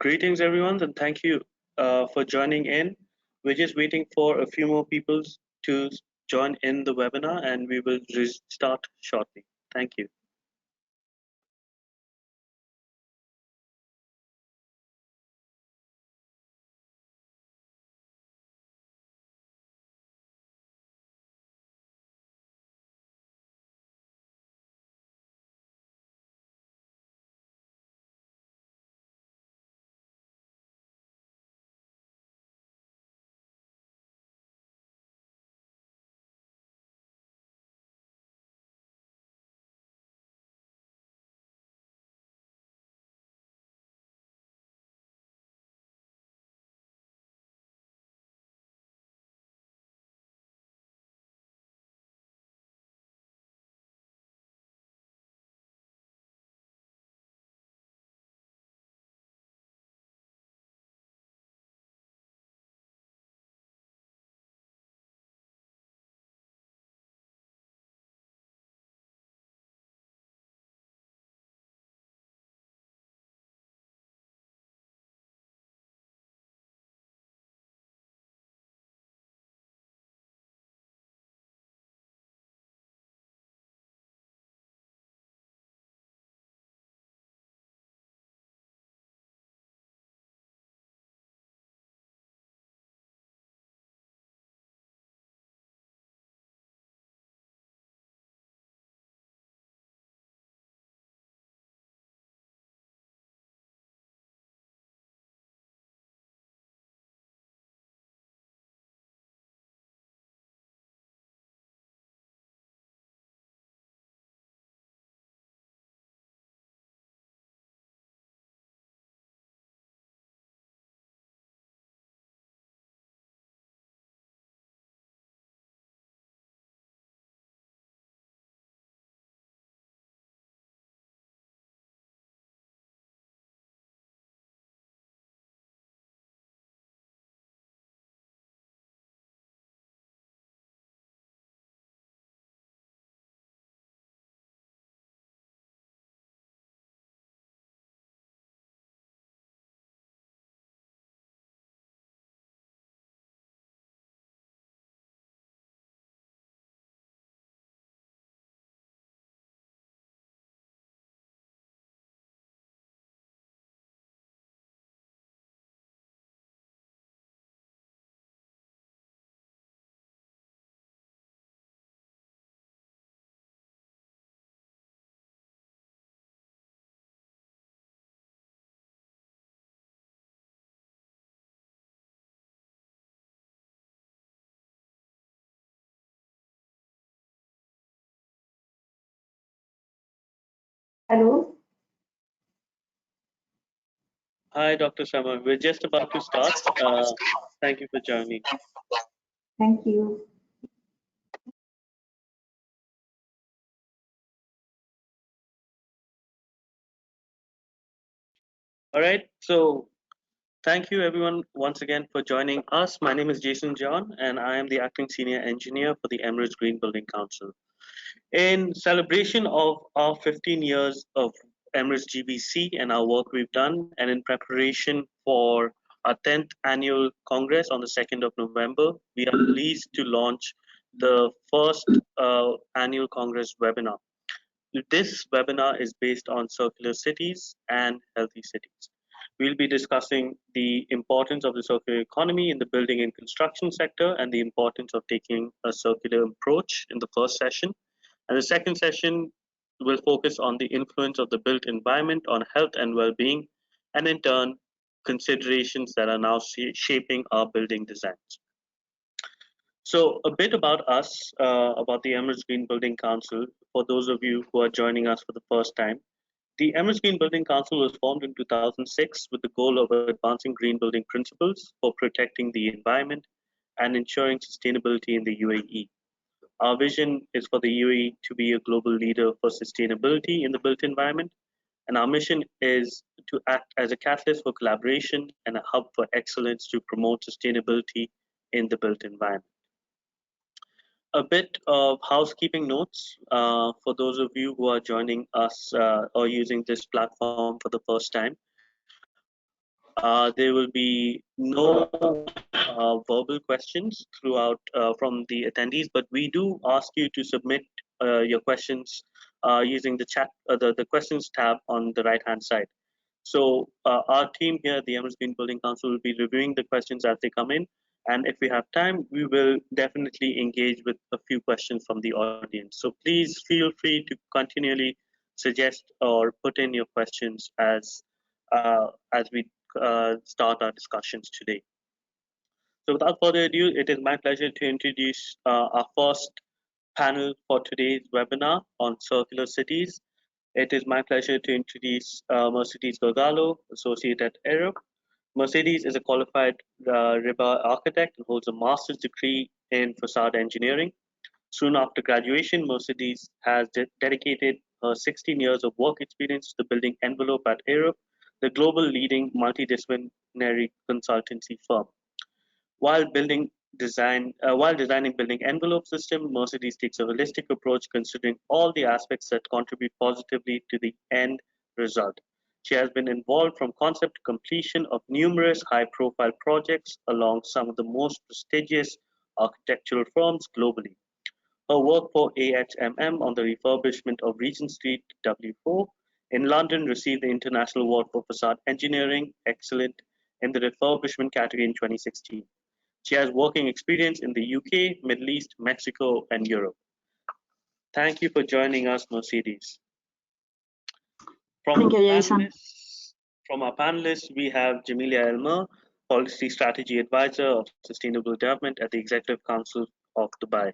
Greetings, everyone, and thank you for joining in. We're just waiting for a few more people to join in the webinar, and we will start shortly. Thank you. Hello. Hi, Dr. Sharma. We're just about to start. Thank you for joining. Thank you. All right. So, thank you, everyone, once again for joining us. My name is Jason John, and I am the acting senior engineer for the Emirates Green Building Council. In celebration of our 15 years of Emirates GBC and our work we've done, and in preparation for our 10th annual Congress on the 2nd of November, we are pleased to launch the first annual Congress webinar. This webinar is based on circular cities and healthy cities. We'll be discussing the importance of the circular economy in the building and construction sector and the importance of taking a circular approach in the first session. And the second session will focus on the influence of the built environment on health and well-being, and in turn, considerations that are now shaping our building designs. So a bit about us, about the Emirates Green Building Council, for those of you who are joining us for the first time. The Emirates Green Building Council was formed in 2006 with the goal of advancing green building principles for protecting the environment and ensuring sustainability in the UAE. Our vision is for the UAE to be a global leader for sustainability in the built environment, and our mission is to act as a catalyst for collaboration and a hub for excellence to promote sustainability in the built environment. A bit of housekeeping notes for those of you who are joining us or using this platform for the first time. There will be no verbal questions throughout from the attendees, but we do ask you to submit your questions using the chat, the questions tab on the right hand side. So our team here at the Emirates Green Building Council will be reviewing the questions as they come in. And if we have time, we will definitely engage with a few questions from the audience. So please feel free to continually suggest or put in your questions as we start our discussions today. So without further ado, it is my pleasure to introduce our first panel for today's webinar on circular cities. It is my pleasure to introduce Mercedes Gargalo, Associate at Arab. Mercedes is a qualified RIBA architect and holds a master's degree in facade engineering. Soon after graduation, Mercedes has dedicated her 16 years of work experience to the building envelope at Arab, the global leading multidisciplinary consultancy firm. While designing building envelope system, Mercedes takes a holistic approach considering all the aspects that contribute positively to the end result. She has been involved from concept to completion of numerous high-profile projects along some of the most prestigious architectural firms globally. Her work for AHMM on the refurbishment of Regent Street W4 in London received the International Award for Facade Engineering Excellent in the refurbishment category in 2016. She has working experience in the UK, Middle East, Mexico, and Europe. Thank you for joining us, Mercedes. From our panelists, we have Jamilia Elmer, Policy Strategy Advisor of Sustainable Development at the Executive Council of Dubai.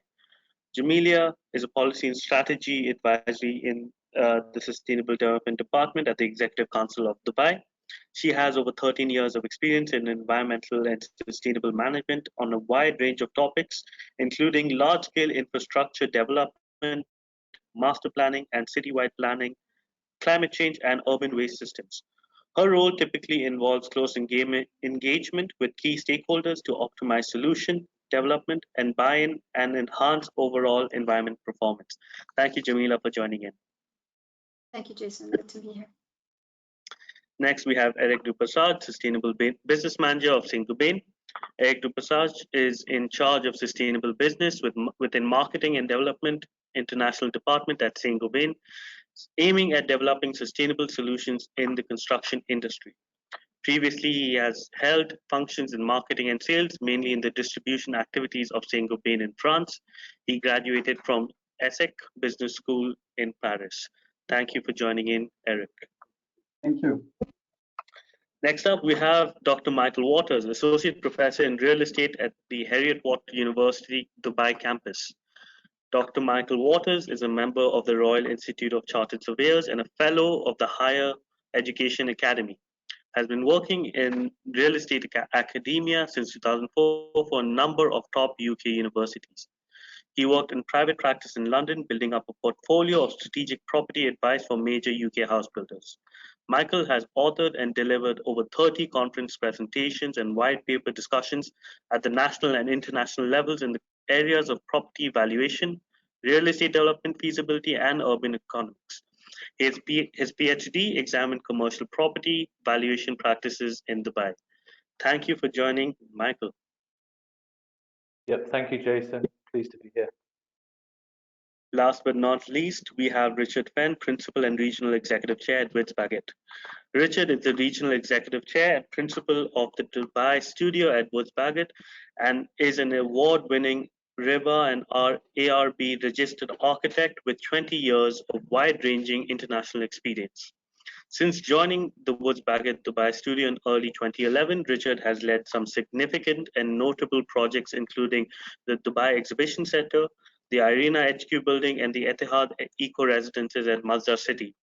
Jamilia is a Policy and Strategy Advisory in the Sustainable Development Department at the Executive Council of Dubai. She has over 13 years of experience in environmental and sustainable management on a wide range of topics, including large-scale infrastructure development, master planning and citywide planning, climate change, and urban waste systems. Her role typically involves close engagement with key stakeholders to optimize solution development and buy-in and enhance overall environment performance. Thank you, Jamila, for joining in. Thank you, Jason. Good to be here. Next, we have Eric Dubassad, Sustainable Business Manager of Syncobain. Eric Dubassad is in charge of sustainable business within Marketing and Development International Department at Saint-Gobain, aiming at developing sustainable solutions in the construction industry. Previously, he has held functions in marketing and sales, mainly in the distribution activities of Saint-Gobain in France. He graduated from ESSEC Business School in Paris. Thank you for joining in, Eric. Thank you. Next up, we have Dr. Michael Waters, Associate Professor in Real Estate at the Harriet University Dubai campus. Dr. Michael Waters is a member of the Royal Institute of Chartered Surveyors and a fellow of the Higher Education Academy. Has been working in real estate academia since 2004 for a number of top UK universities. He worked in private practice in London, building up a portfolio of strategic property advice for major UK house builders. Michael has authored and delivered over 30 conference presentations and white paper discussions at the national and international levels in the areas of property valuation, real estate development feasibility, and urban economics. His PhD examined commercial property valuation practices in Dubai. Thank you for joining, Michael. Yep, thank you, Jason. Pleased to be here. Last but not least, we have Richard Fenn, Principal and Regional Executive Chair at Woods Bagot. Richard is the Regional Executive Chair and Principal of the Dubai Studio at Woods Bagot and is an award-winning RIBA and ARB registered architect with 20 years of wide-ranging international experience. Since joining the Woods Bagot Dubai Studio in early 2011, Richard has led some significant and notable projects, including the Dubai Exhibition Center, the Arena HQ building, and the Etihad Eco Residences at Masdar City,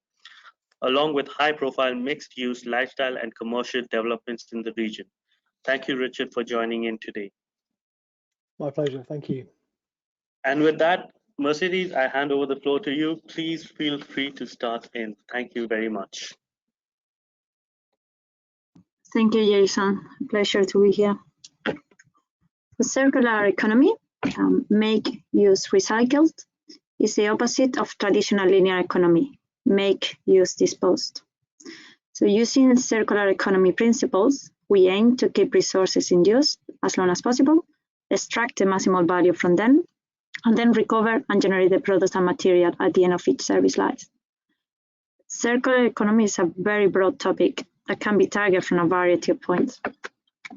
along with high-profile mixed-use lifestyle and commercial developments in the region. Thank you, Richard, for joining in today. My pleasure. Thank you. And with that, Mercedes, I hand over the floor to you. Please feel free to start in. Thank you very much. Thank you, Jason. Pleasure to be here. The circular economy, make, use, recycled, is the opposite of traditional linear economy, make, use, disposed. So using circular economy principles, we aim to keep resources in use as long as possible, extract the maximal value from them, and then recover and generate the products and material at the end of each service life. Circular economy is a very broad topic that can be targeted from a variety of points.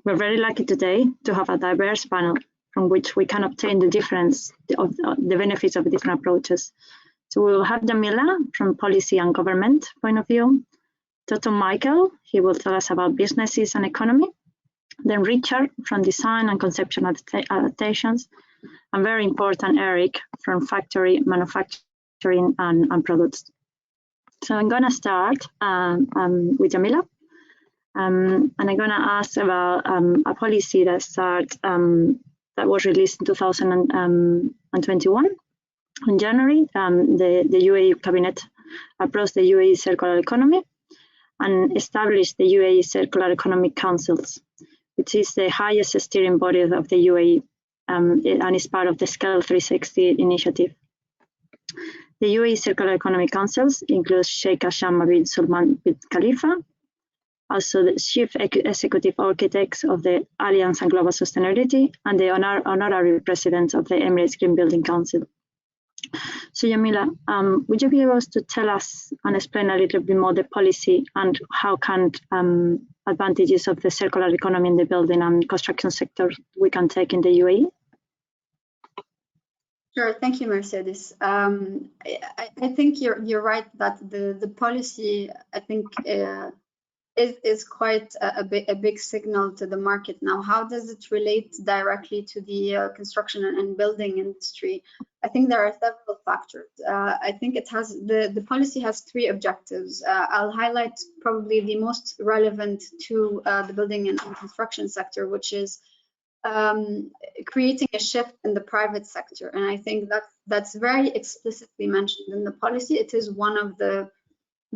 We're very lucky today to have a diverse panel from which we can obtain the benefits of different approaches. So we will have Jamila from policy and government point of view, Dr. Michael, he will tell us about businesses and economy, then Richard from design and conception adaptations, and very important, Eric from factory manufacturing and products. So I'm going to start with Jamila. And I'm going to ask about a policy that was released in 2021. In January, the UAE cabinet approved the UAE circular economy and established the UAE Circular Economic Councils, which is the highest steering body of the UAE and is part of the Scale 360 initiative. The UAE Circular Economic Councils includes Sheikh Hasham bin Salman bin Khalifa, also the chief executive architects of the Alliance on Global Sustainability and the honorary presidents of the Emirates Green Building Council. So Jamila, would you be able to tell us and explain a little bit more the policy and how can advantages of the circular economy in the building and construction sector we can take in the UAE? Sure, thank you, Mercedes. I think you're right that the policy, I think, is quite a big signal to the market now. How does it relate directly to the construction and building industry? I think there are several factors. I think it has the policy has three objectives. I'll highlight probably the most relevant to the building and construction sector, which is creating a shift in the private sector. And I think that's very explicitly mentioned in the policy. It is one of the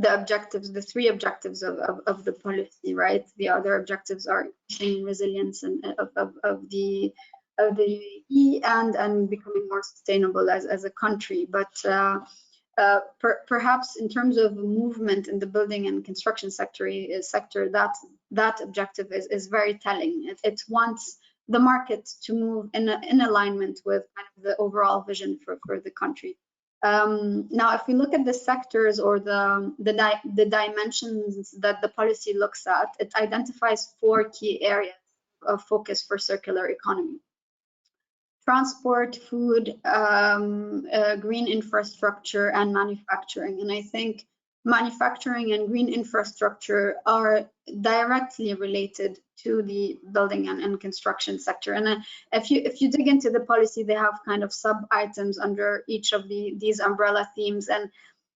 objectives, the three objectives of the policy, right? The other objectives are increasing resilience and of the UAE and becoming more sustainable as a country. But perhaps in terms of movement in the building and construction sector, that objective is very telling. It wants the market to move in alignment with kind of the overall vision for the country. Now, if we look at the sectors or the dimensions that the policy looks at, it identifies four key areas of focus for circular economy: transport, food, green infrastructure, and manufacturing. And I think manufacturing and green infrastructure are directly related to the building and construction sector. And if you dig into the policy, they have kind of sub items under each of these umbrella themes. And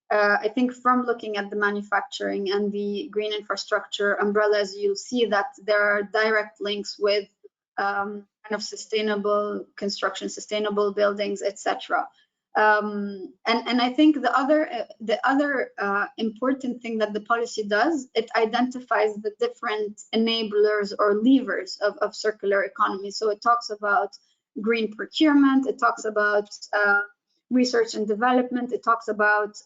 I think from looking at the manufacturing and the green infrastructure umbrellas, you'll see that there are direct links with kind of sustainable construction, sustainable buildings, etc. And I think the other important thing that the policy does, it identifies the different enablers or levers of circular economy. So it talks about green procurement, it talks about research and development, it talks about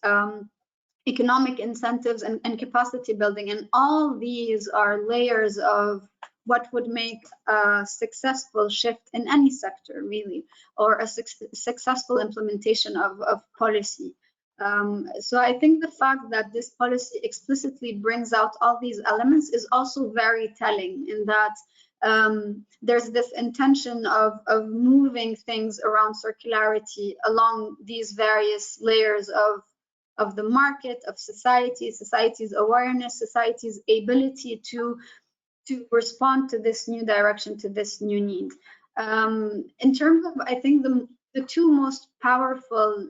economic incentives and capacity building, and all these are layers of what would make a successful shift in any sector, really, or a successful implementation of policy. So I think the fact that this policy explicitly brings out all these elements is also very telling, in that there's this intention of moving things around circularity along these various layers of the market, of society's awareness, society's ability to respond to this new direction, to this new need. In terms of, I think the two most powerful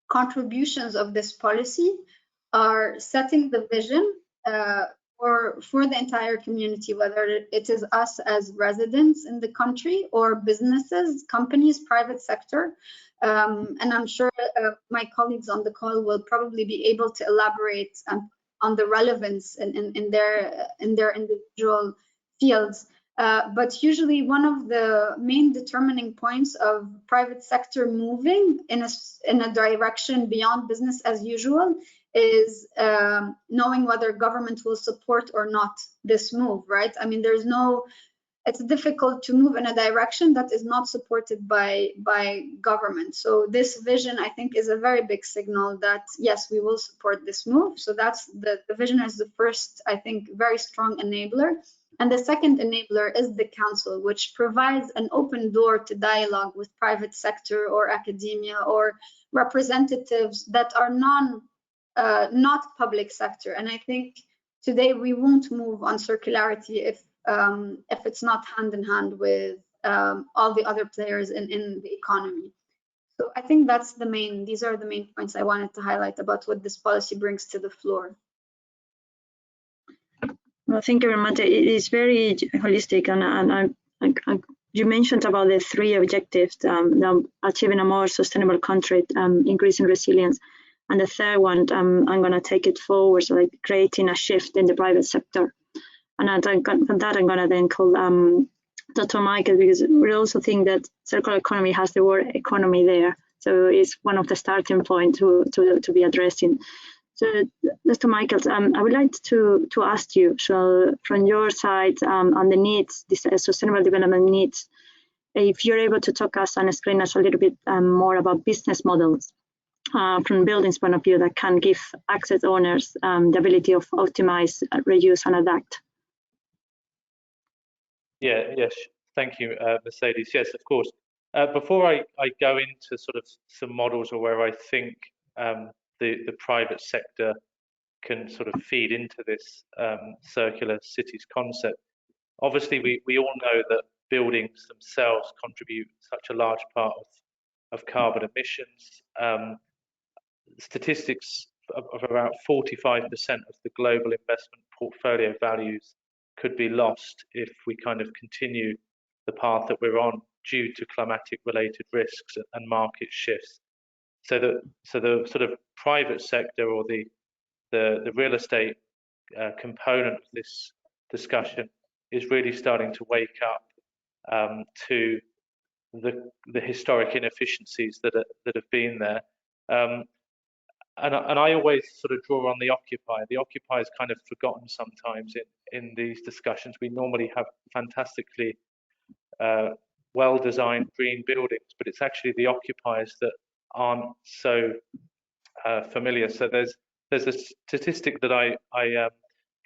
contributions of this policy are setting the vision for the entire community, whether it is us as residents in the country or businesses, companies, private sector. And I'm sure my colleagues on the call will probably be able to elaborate on the relevance in their individual fields. But usually one of the main determining points of private sector moving in a direction beyond business as usual is knowing whether government will support or not this move, right? I mean, it's difficult to move in a direction that is not supported by government. So this vision, I think, is a very big signal that yes, we will support this move. So that's the vision is the first, I think, very strong enabler. And the second enabler is the council, which provides an open door to dialogue with private sector or academia or representatives that are not public sector. And I think today we won't move on circularity if it's not hand in hand with all the other players in the economy. So I think these are the main points I wanted to highlight about what this policy brings to the floor. Well, thank you very much. It is very holistic, and you mentioned about the three objectives: achieving a more sustainable country, increasing resilience, and the third one, I'm going to take it forward, so like creating a shift in the private sector. And I'm going to then call Dr. Michael, because we also think that circular economy has the word economy there, so it's one of the starting points to be addressing. So, Mr. Michaels, I would like to ask you, so from your side on the needs, this sustainable development needs, if you're able to talk us and explain us a little bit more about business models from buildings point of view that can give asset owners the ability of optimize, reuse, and adapt. Yes, thank you, Mercedes. Yes, of course. Before I go into sort of some models or where I think the private sector can sort of feed into this circular cities concept, obviously we all know that buildings themselves contribute such a large part of carbon emissions. Statistics of about 45% of the global investment portfolio values could be lost if we kind of continue the path that we're on due to climatic related risks and market shifts. So the sort of private sector or the real estate component of this discussion is really starting to wake up to the historic inefficiencies that have been there. And I always sort of draw on the occupier. The occupier is kind of forgotten sometimes in these discussions. We normally have fantastically well-designed green buildings, but it's actually the occupiers that aren't so familiar. So there's a statistic that I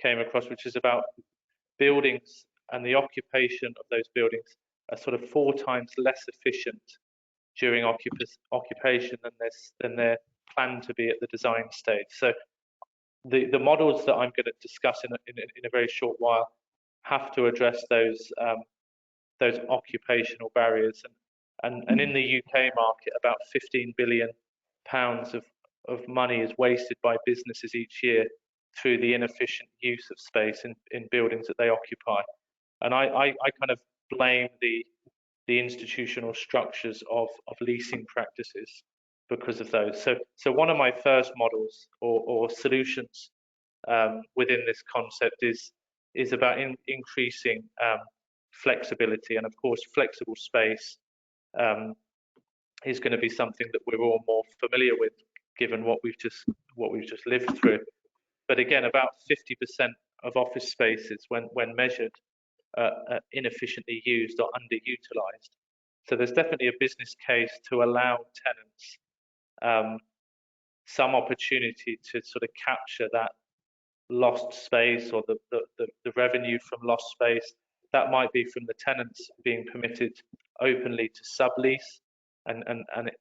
came across, which is about buildings and the occupation of those buildings are sort of 4 times less efficient during occupation than they're planned to be at the design stage. So the models that I'm going to discuss in a very short while have to address those occupational barriers. And in the UK market, about £15 billion of money is wasted by businesses each year through the inefficient use of space in buildings that they occupy. And I kind of blame the institutional structures of leasing practices because of those. So one of my first models or solutions within this concept is about increasing flexibility, and of course flexible space is going to be something that we're all more familiar with given what we've just lived through. But again, about 50% of office spaces when measured are inefficiently used or underutilized. So there's definitely a business case to allow tenants some opportunity to sort of capture that lost space or the revenue from lost space. That might be from the tenants being permitted openly to sublease and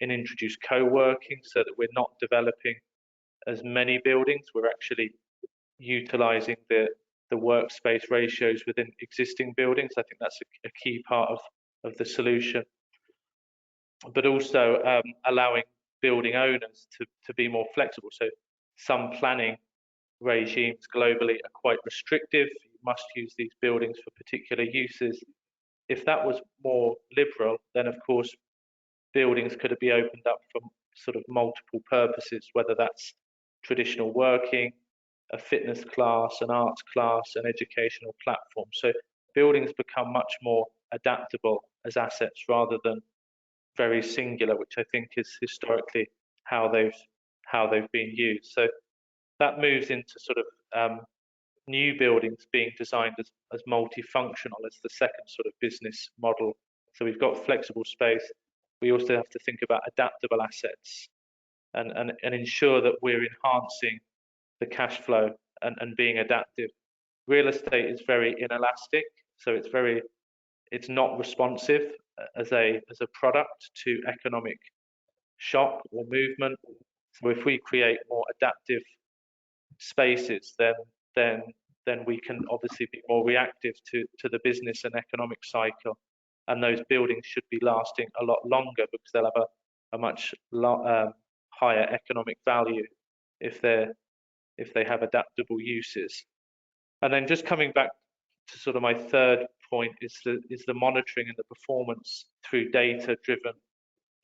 introduce co-working, so that we're not developing as many buildings. We're actually utilizing the workspace ratios within existing buildings. I think that's a key part of the solution. But also allowing building owners to be more flexible. So some planning regimes globally are quite restrictive. You must use these buildings for particular uses. If that was more liberal, then of course buildings could be opened up for sort of multiple purposes, whether that's traditional working, a fitness class, an arts class, an educational platform. So buildings become much more adaptable as assets rather than very singular, which I think is historically how they've been used. So that moves into sort of new buildings being designed as multifunctional as the second sort of business model. So we've got flexible space. We also have to think about adaptable assets and ensure that we're enhancing the cash flow and being adaptive. Real estate is very inelastic, so it's not responsive as a product to economic shock or movement. So if we create more adaptive spaces, then we can obviously be more reactive to the business and economic cycle, and those buildings should be lasting a lot longer because they'll have a much higher economic value if they have adaptable uses. And then just coming back to sort of my third point is the monitoring and the performance through data-driven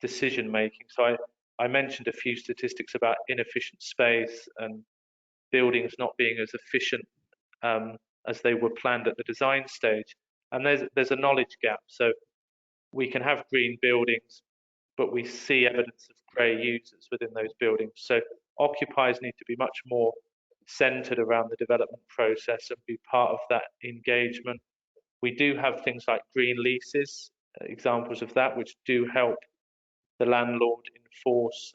decision making. So I mentioned a few statistics about inefficient space and buildings not being as efficient as they were planned at the design stage. And there's a knowledge gap. So we can have green buildings, but we see evidence of grey users within those buildings. So occupiers need to be much more centered around the development process and be part of that engagement. We do have things like green leases, examples of that, which do help the landlord enforce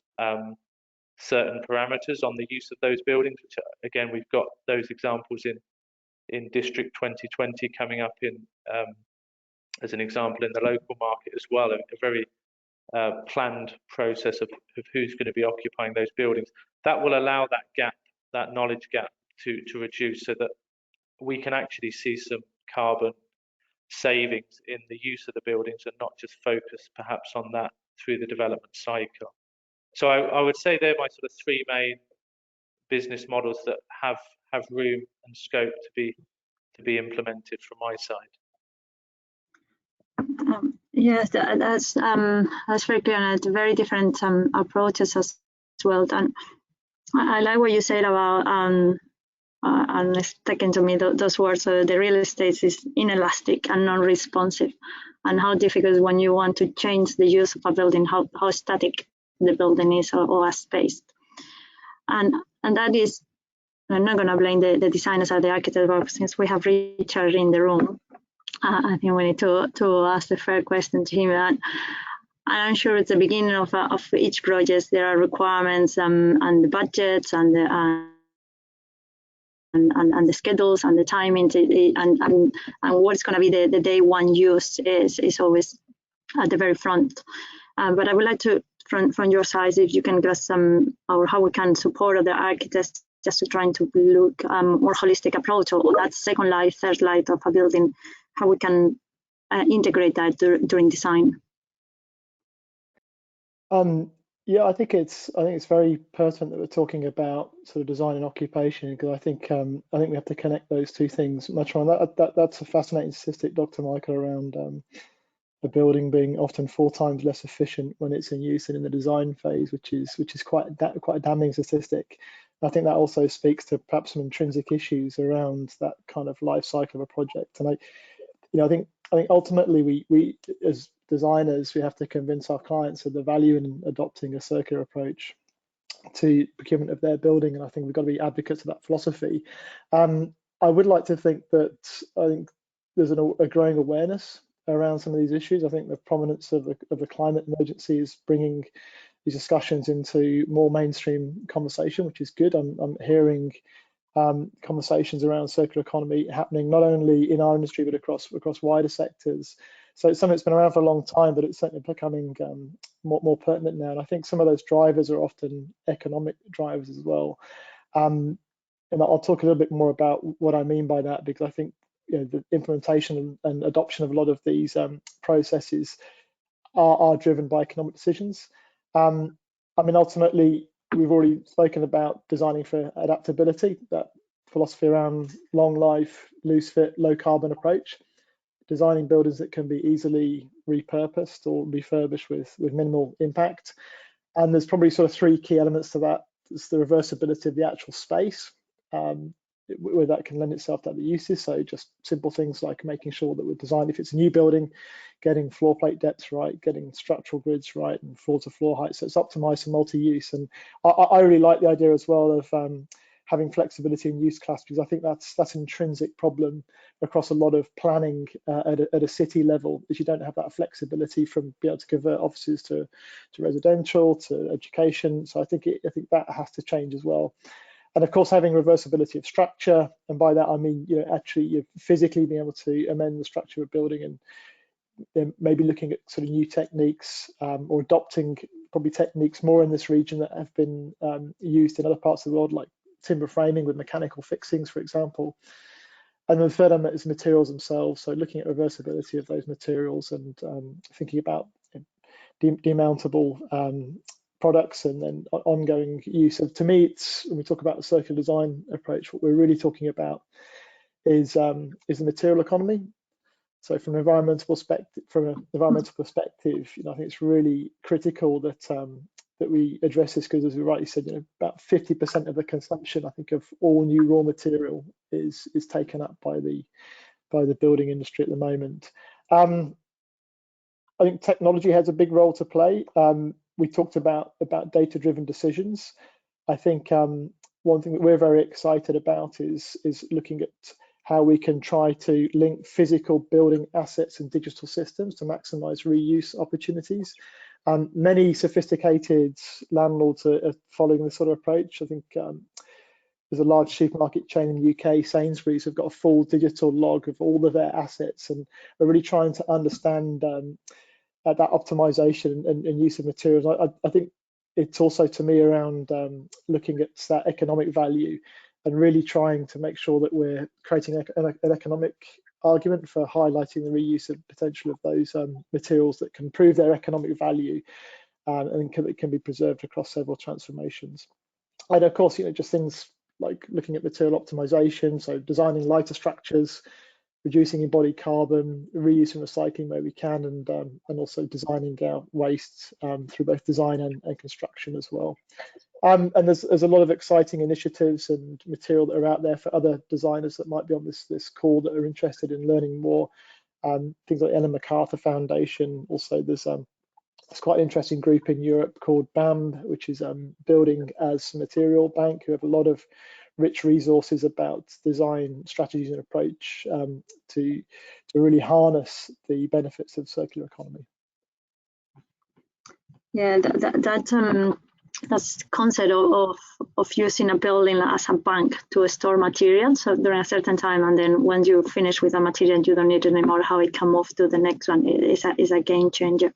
certain parameters on the use of those buildings, which again, we've got those examples in District 2020 coming up in as an example in the local market as well, a very planned process of who's going to be occupying those buildings. That will allow that gap, that knowledge gap to reduce so that we can actually see some carbon savings in the use of the buildings and not just focus perhaps on that through the development cycle. So I would say they're my sort of three main business models that have room and scope to be implemented from my side. Yes, that's very clear, and it's very different approaches as well. And I like what you said about and sticking to me those words. The real estate is inelastic and non-responsive, and how difficult when you want to change the use of a building, how static the building is or spaced. And that is, I'm not going to blame the designers or the architects, but since we have Richard in the room, I think we need to ask the fair question to him. And I'm sure at the beginning of each project there are requirements and the budgets and the schedules and the timing and what's going to be the day one use is always at the very front. But I would like to, from your side, if you can give us some, or how we can support other architects just to trying to look more holistic approach, or that second life, third life of a building, how we can integrate that during design. Yeah, I think it's very pertinent that we're talking about sort of design and occupation, because I think we have to connect those two things much more. That's a fascinating statistic, Dr. Michael, around the building being often 4 times less efficient when it's in use than in the design phase, which is quite a damning statistic. I think that also speaks to perhaps some intrinsic issues around that kind of life cycle of a project. And I think ultimately we as designers, we have to convince our clients of the value in adopting a circular approach to procurement of their building, and I think we've got to be advocates of that philosophy. I would like to think that there's a growing awareness around some of these issues. I think the prominence of the climate emergency is bringing these discussions into more mainstream conversation, which is good. I'm hearing conversations around circular economy happening not only in our industry but across wider sectors. So it's something that's been around for a long time, but it's certainly becoming more pertinent now. And I think some of those drivers are often economic drivers as well. And I'll talk a little bit more about what I mean by that, because I think the implementation and adoption of a lot of these processes are driven by economic decisions. Ultimately, we've already spoken about designing for adaptability, that philosophy around long life, loose fit, low carbon approach, designing buildings that can be easily repurposed or refurbished with minimal impact. And there's probably sort of 3 key elements to that. It's the reversibility of the actual space, where that can lend itself to other uses. So just simple things like making sure that we're designed, if it's a new building, getting floor plate depths right, getting structural grids right, and floor to floor height. So it's optimized for multi-use. And I really like the idea as well of having flexibility in use class, because I think that's an intrinsic problem across a lot of planning at a city level, is you don't have that flexibility from being able to convert offices to residential, to education. So I think that has to change as well. And of course, having reversibility of structure, and by that I mean, actually you're physically being able to amend the structure of a building, and then maybe looking at sort of new techniques, or adopting probably techniques more in this region that have been used in other parts of the world, like timber framing with mechanical fixings, for example. And then the third element is materials themselves. So looking at reversibility of those materials, and thinking about demountable products, and then ongoing use. So to me, it's, when we talk about the circular design approach, what we're really talking about is the material economy. So from an environmental perspective, I think it's really critical that that we address this, because, as we rightly said, about 50% of the consumption, I think, of all new raw material is taken up by the building industry at the moment. I think technology has a big role to play. We talked about data-driven decisions. I think one thing that we're very excited about is looking at how we can try to link physical building assets and digital systems to maximize reuse opportunities. Many sophisticated landlords are following this sort of approach. I think there's a large supermarket chain in the UK, Sainsbury's, have got a full digital log of all of their assets, and are really trying to understand that optimization and use of materials. I think it's also, to me, around looking at that economic value, and really trying to make sure that we're creating an economic argument for highlighting the reuse of potential of those materials that can prove their economic value, and can be preserved across several transformations. And of course, just things like looking at material optimization, so designing lighter structures, reducing embodied carbon, reuse and recycling where we can, and also designing our wastes through both design and construction as well. And there's a lot of exciting initiatives and material that are out there for other designers that might be on this call that are interested in learning more. Things like Ellen MacArthur Foundation. Also, there's quite an interesting group in Europe called BAM, which is Building as Material Bank, who have a lot of rich resources about design strategies and approach to really harness the benefits of circular economy. Yeah, that's concept of using a building as a bank to store materials, so during a certain time, and then when you finish with a material, you don't need it anymore. How it can move to the next one is a game changer.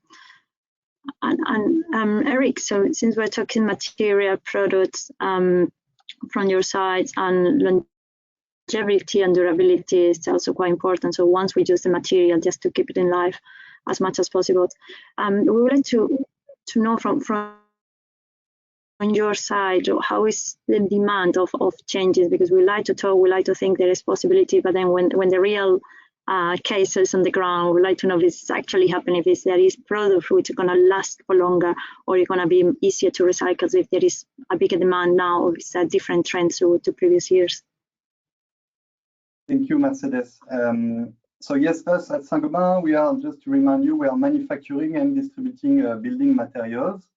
And Eric, so since we're talking material products from your side, and longevity and durability is also quite important. So once we use the material, just to keep it in life as much as possible, we would like to know from on your side, how is the demand of changes? Because we like to talk, we like to think there is possibility, but then when the real cases on the ground, we like to know if it's actually happening, if there is products which are going to last for longer, or it's going to be easier to recycle, if there is a bigger demand now, or it's a different trend to previous years. Thank you, Mercedes. So yes, us at Saint-Gobain, we are, just to remind you, we are manufacturing and distributing building materials,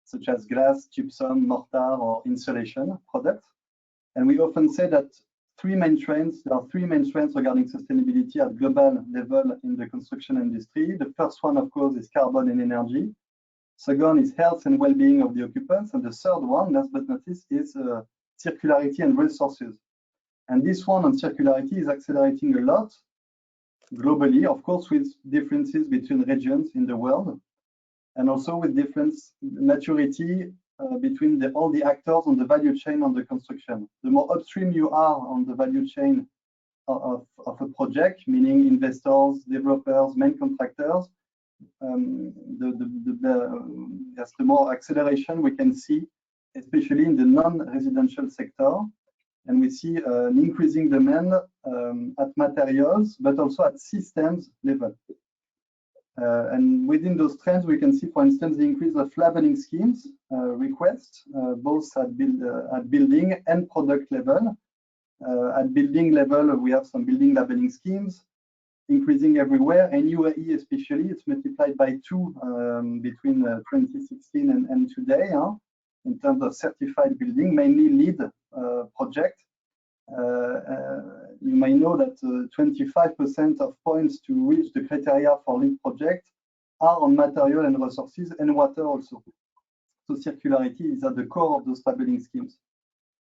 such as glass, gypsum, mortar, or insulation products. And we often say that there are three main trends regarding sustainability at global level in the construction industry. The first one, of course, is carbon and energy. Second is health and well-being of the occupants. And the third one, last but not least, is circularity and resources. And this one on circularity is accelerating a lot globally, of course, with differences between regions in the world, and also with different maturity between all the actors on the value chain on the construction. The more upstream you are on the value chain of a project, meaning investors, developers, main contractors, the more acceleration we can see, especially in the non-residential sector. And we see an increasing demand at materials, but also at systems level. And within those trends, we can see, for instance, the increase of labeling schemes requests, both at building and product level. At building level, we have some building labeling schemes increasing everywhere, and UAE especially, it's multiplied by 2 between 2016 and today. in terms of certified building, mainly LEED project. You may know that 25% of points to reach the criteria for LEED project are on material and resources and water also. So circularity is at the core of those building schemes.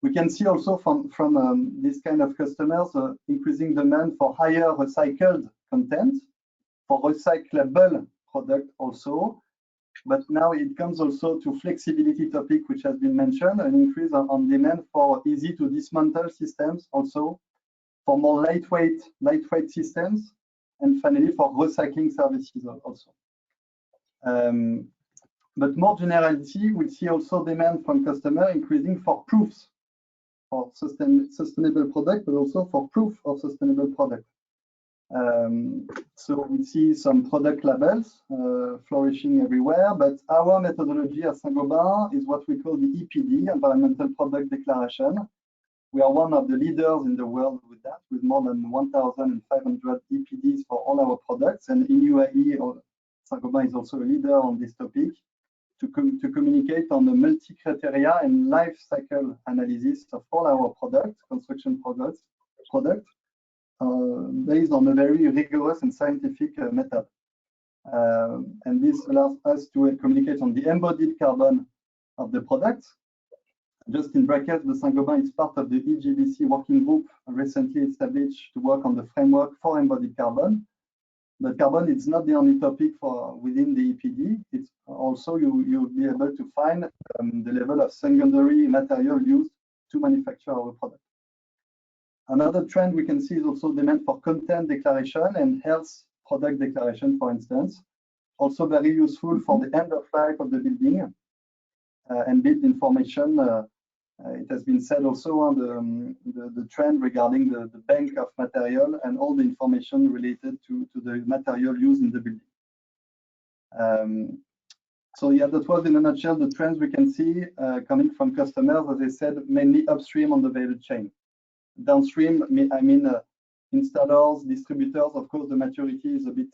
We can see also from this kind of customers increasing demand for higher recycled content, for recyclable product also. But now it comes also to flexibility topic, which has been mentioned, an increase on demand for easy to dismantle systems also, for more lightweight systems, and finally for recycling services also. But more generality, we see also demand from customer increasing for proofs for sustainable product, but also for proof of sustainable product. So we see some product labels flourishing everywhere, but our methodology at Saint-Gobain is what we call the EPD, Environmental Product Declaration. We are one of the leaders in the world with that, with more than 1,500 EPDs for all our products. And in UAE, Saint-Gobain is also a leader on this topic to communicate on the multi-criteria and life cycle analysis of all our products, construction products, based on a very rigorous and scientific method. And this allows us to communicate on the embodied carbon of the product. Just in brackets, the Syncobain is part of the EGBC working group recently established to work on the framework for embodied carbon. But carbon is not the only topic for within the EPD. It's also you'll be able to find the level of secondary material used to manufacture our product. Another trend we can see is also demand for content declaration and health product declaration, for instance. Also very useful for the end of life of the building and build information. It has been said also on the trend regarding the bank of material and all the information related to the material used in the building. So yeah, that was in a nutshell the trends we can see coming from customers, as I said, mainly upstream on the value chain. Downstream, I mean installers, distributors, of course, the maturity is a bit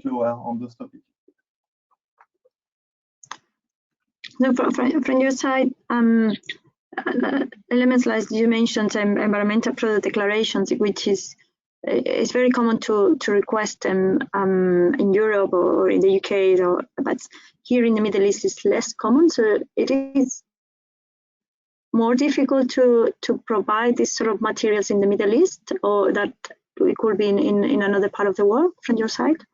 lower on those topics. No, from your side, elements like you mentioned, environmental product declarations, which is very common to request them in Europe or in the UK, but here in the Middle East it's less common. So it is more difficult to provide this sort of materials in the Middle East, or that it could be in another part of the world from your side?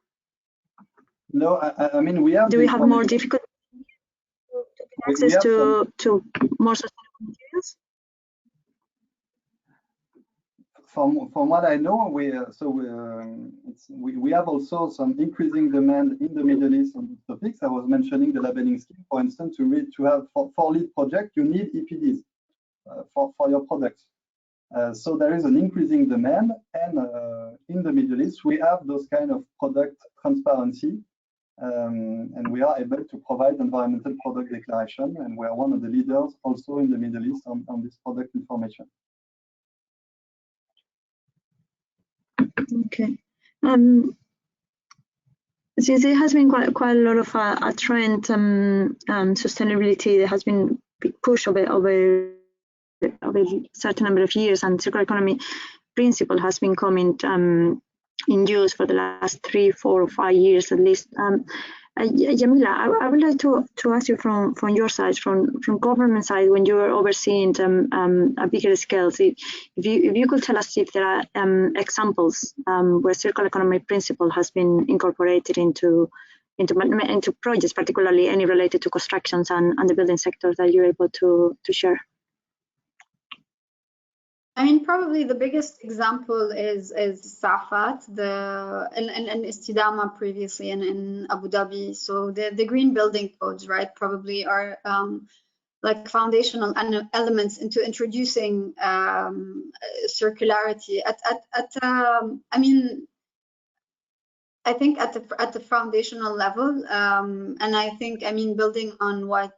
No, I mean we have. Do we have more difficulty to get access to more sustainable materials? From what I know, we have also some increasing demand in the Middle East on these topics. I was mentioning the labeling scheme, for instance, to have for LEED project, you need EPDs for your products. So there is an increasing demand, and in the Middle East, we have those kind of product transparency, and we are able to provide environmental product declaration, and we are one of the leaders also in the Middle East on this product information. Okay. Since there has been quite a lot of a trend, sustainability, there has been big push over a certain number of years, and circular economy principle has been coming in use for the last 3, 4, or 5 years at least. Jamila, I would like to ask you from your side, from government side, when you are overseeing a bigger scale, if you could tell us if there are examples where circular economy principle has been incorporated into projects, particularly any related to constructions and the building sector that you're able to share. I mean, probably the biggest example is Safat, and Istidama previously in Abu Dhabi. So the green building codes, right, probably are like foundational elements into introducing circularity I mean, I think at the foundational level, and I think, I mean, building on what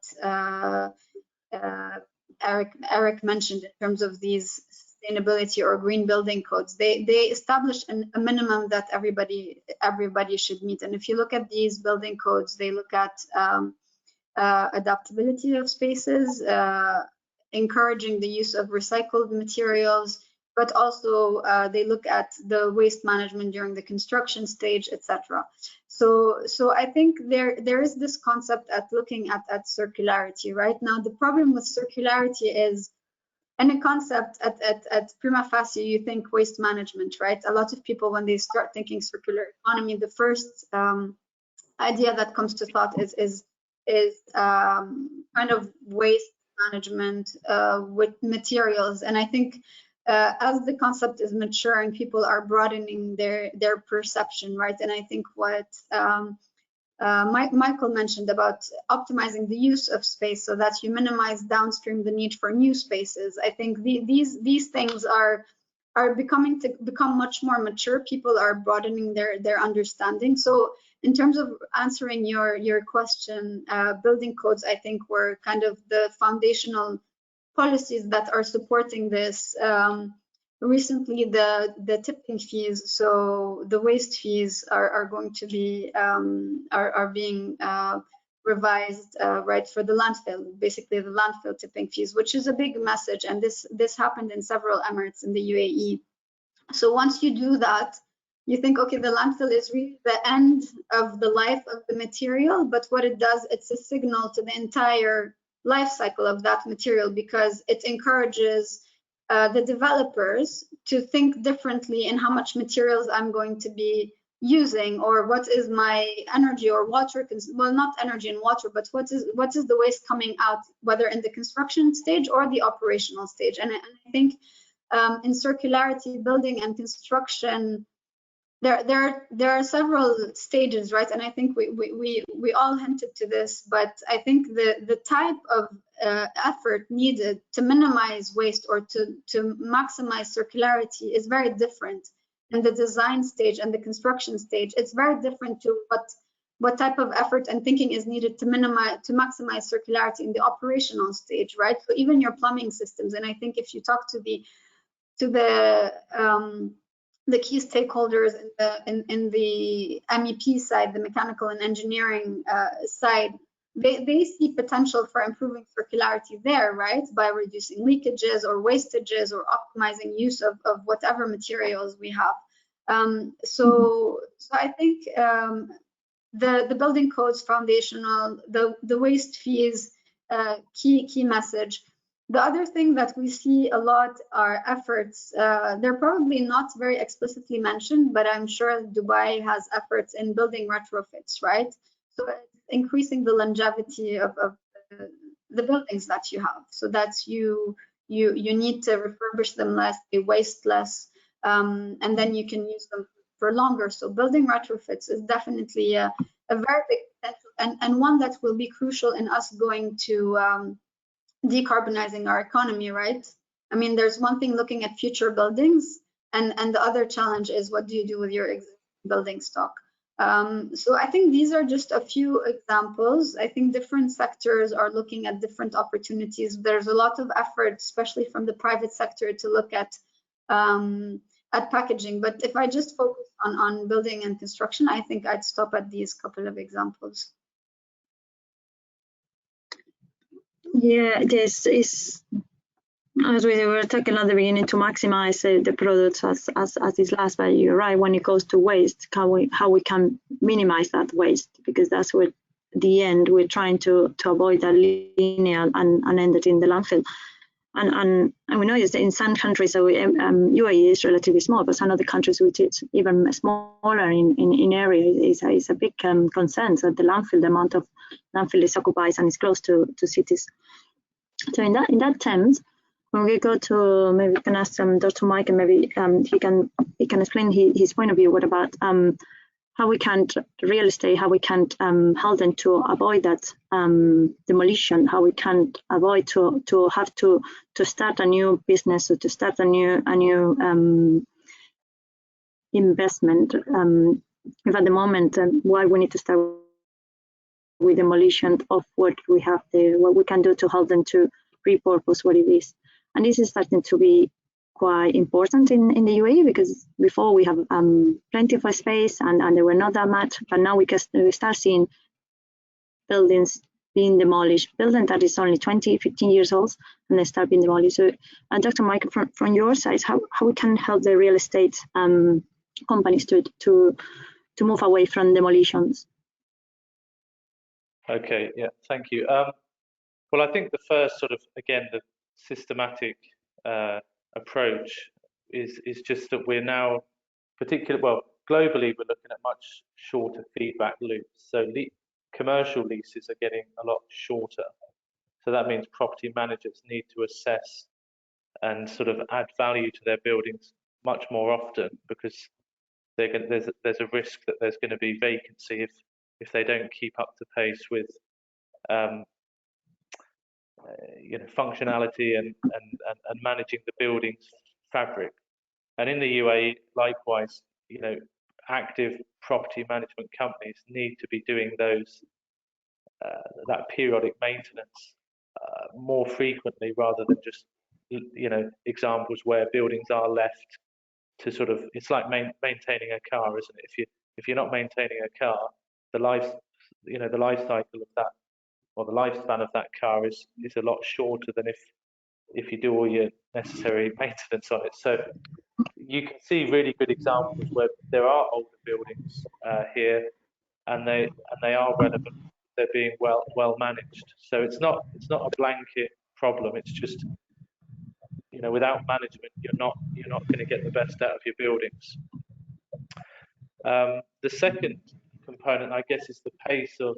Eric mentioned in terms of these sustainability or green building codes, they establish a minimum that everybody should meet. And if you look at these building codes, they look at adaptability of spaces, encouraging the use of recycled materials, but also they look at the waste management during the construction stage, etc. So I think there is this concept at looking at circularity. Right now, the problem with circularity is, in a concept at prima facie, you think waste management, right? A lot of people, when they start thinking circular economy, the first idea that comes to thought is kind of waste management with materials. And I think as the concept is maturing, people are broadening their perception, right? And I think what Michael mentioned about optimizing the use of space so that you minimize downstream the need for new spaces. I think these things are become much more mature. People are broadening their understanding. So in terms of answering your question, building codes, I think, were kind of the foundational policies that are supporting this. Recently, the tipping fees, so the waste fees are going to be are being revised, right, for the landfill, basically the landfill tipping fees, which is a big message. And this happened in several Emirates in the UAE. So once you do that, you think, okay, the landfill is really the end of the life of the material, but what it does, it's a signal to the entire life cycle of that material, because it encourages the developers to think differently in how much materials I'm going to be using, or what is my energy or water, well, not energy and water, but what is the waste coming out, whether in the construction stage or the operational stage. And I think in circularity, building and construction, there are several stages, right? And I think we all hinted to this, but I think the type of effort needed to minimize waste or to maximize circularity is very different in the design stage and the construction stage. It's very different to what type of effort and thinking is needed to maximize circularity in the operational stage, right? So even your plumbing systems, and I think if you talk to the key stakeholders in the MEP side, the mechanical and engineering side, they see potential for improving circularity there, right? By reducing leakages or wastages or optimizing use of whatever materials we have. So I think the building codes foundational, the waste fees, key message. The other thing that we see a lot are efforts. They're probably not very explicitly mentioned, but I'm sure Dubai has efforts in building retrofits, right? So it's increasing the longevity of the buildings that you have, so that you need to refurbish them less, they waste less, and then you can use them for longer. So building retrofits is definitely a very big potential, and one that will be crucial in us going to decarbonizing our economy, right? I mean, there's one thing looking at future buildings, and the other challenge is, what do you do with your existing building stock? So I think these are just a few examples. I think different sectors are looking at different opportunities. There's a lot of effort, especially from the private sector, to look at packaging. But if I just focus on building and construction, I think I'd stop at these couple of examples. Yeah, this is, as we were talking at the beginning, to maximize the products as this last value. You're right, when it goes to waste, how we can minimize that waste, because that's what the end we're trying to avoid that linear and end it in the landfill. And we know in some countries, so UAE is relatively small, but some other countries which is even smaller in area is a big concern. So the landfill, the amount of landfill is occupied and is close to cities. So in that terms, when we go to, maybe we can ask Dr. Mike, and maybe he can explain his point of view. What about how we can real estate, how we can help them to avoid that demolition, how we can avoid to have to start a new business or to start a new investment. If at the moment, why we need to start with demolition of what we have there, what we can do to help them to repurpose what it is. And this is starting to be quite important in the UAE, because before we have plenty of space and there were not that much, but now we start seeing buildings being demolished, building that is only 20, 15 years old, and they start being demolished. So, Dr. Michael, from your side, how we can help the real estate companies to move away from demolitions? Okay, yeah, thank you. Well, I think the first sort of, again, the systematic approach is just that we're now globally, we're looking at much shorter feedback loops. So commercial leases are getting a lot shorter. So that means property managers need to assess and sort of add value to their buildings much more often, because there's a risk that there's going to be vacancy if they don't keep up to pace with functionality and managing the building's fabric. And in the UAE, likewise, active property management companies need to be doing that periodic maintenance more frequently, rather than just examples where buildings are left to sort of, it's like maintaining a car, isn't it? If you're not maintaining a car, the life cycle of that, or the lifespan of that car is a lot shorter than if you do all your necessary maintenance on it. So you can see really good examples where there are older buildings here, and they are relevant. They're being well managed. So it's not a blanket problem. It's just, without management, you're not going to get the best out of your buildings. The second component, I guess, is the pace of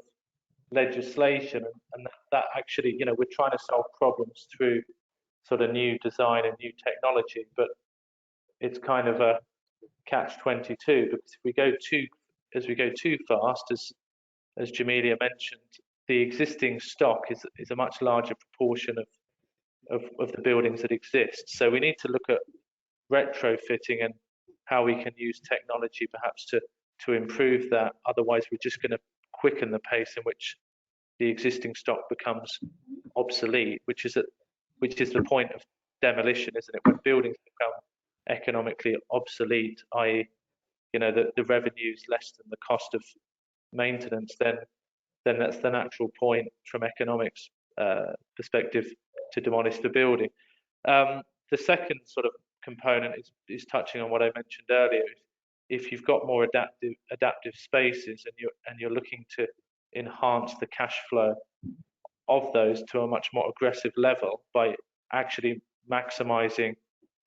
legislation, and that actually, we're trying to solve problems through sort of new design and new technology, but it's kind of a catch-22, because if we go too fast, as Jamelia mentioned, the existing stock is a much larger proportion of the buildings that exist. So we need to look at retrofitting and how we can use technology perhaps to improve that. Otherwise, we're just going to quicken the pace in which the existing stock becomes obsolete, which is the point of demolition, isn't it? When buildings become economically obsolete, i.e., the revenue is less than the cost of maintenance, then that's the natural point from economics perspective to demolish the building. The second sort of component is touching on what I mentioned earlier. If you've got more adaptive spaces and you're looking to enhance the cash flow of those to a much more aggressive level by actually maximizing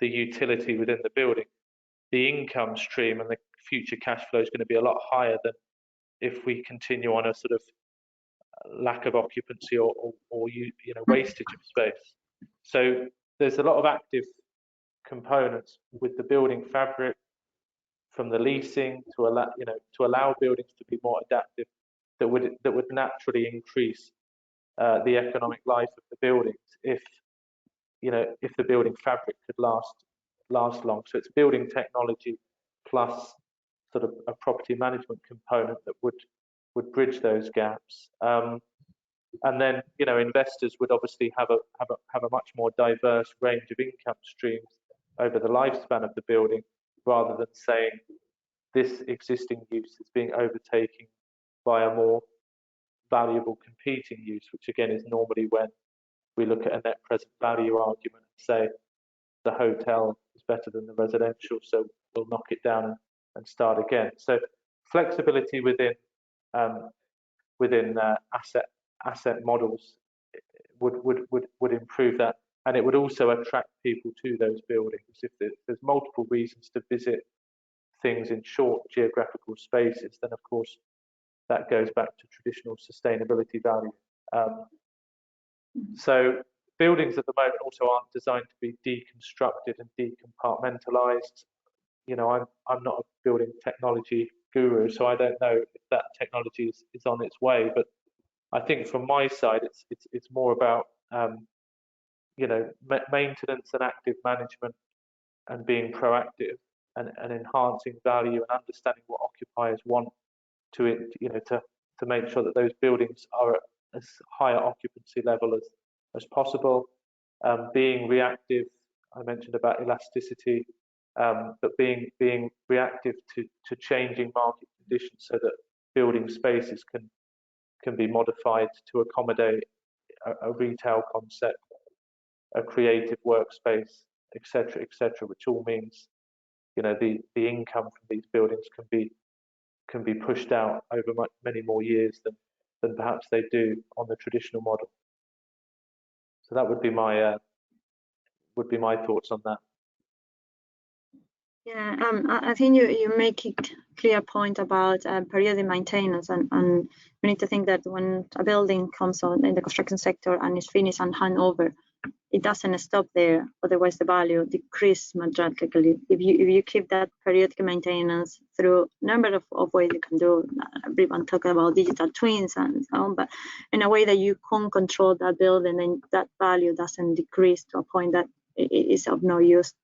the utility within the building, the income stream and the future cash flow is going to be a lot higher than if we continue on a sort of lack of occupancy or wastage of space. So there's a lot of active components with the building fabric, from the leasing to allow buildings to be more adaptive, that would naturally increase the economic life of the buildings if the building fabric could last long. So it's building technology plus sort of a property management component that would bridge those gaps. And then investors would obviously have a much more diverse range of income streams over the lifespan of the building, rather than saying this existing use is being overtaken by a more valuable competing use, which again is normally when we look at a net present value argument and say the hotel is better than the residential, so we'll knock it down and start again. So flexibility within asset models would improve that, and it would also attract people to those buildings. If there's multiple reasons to visit things in short geographical spaces, then of course that goes back to traditional sustainability value. So buildings at the moment also aren't designed to be deconstructed and decompartmentalized. I'm not a building technology guru, so I don't know if that technology is on its way. But I think from my side, it's more about maintenance and active management, and being proactive and enhancing value and understanding what occupiers want to make sure that those buildings are at as high an occupancy level as possible. Being reactive, I mentioned about elasticity, but being reactive to changing market conditions, so that building spaces can be modified to accommodate a retail concept, a creative workspace, etc., which all means, you know, the income from these buildings can be pushed out over many more years than perhaps they do on the traditional model. So that would be my thoughts on that. Yeah, I think you make a clear point about periodic maintenance, and we need to think that when a building comes on in the construction sector and is finished and hand over, it doesn't stop there. Otherwise, the value decreases drastically. If you keep that periodic maintenance through a number of ways you can do. Everyone talk about digital twins and so on, but in a way that you can control that building, and that value doesn't decrease to a point that it is of no use.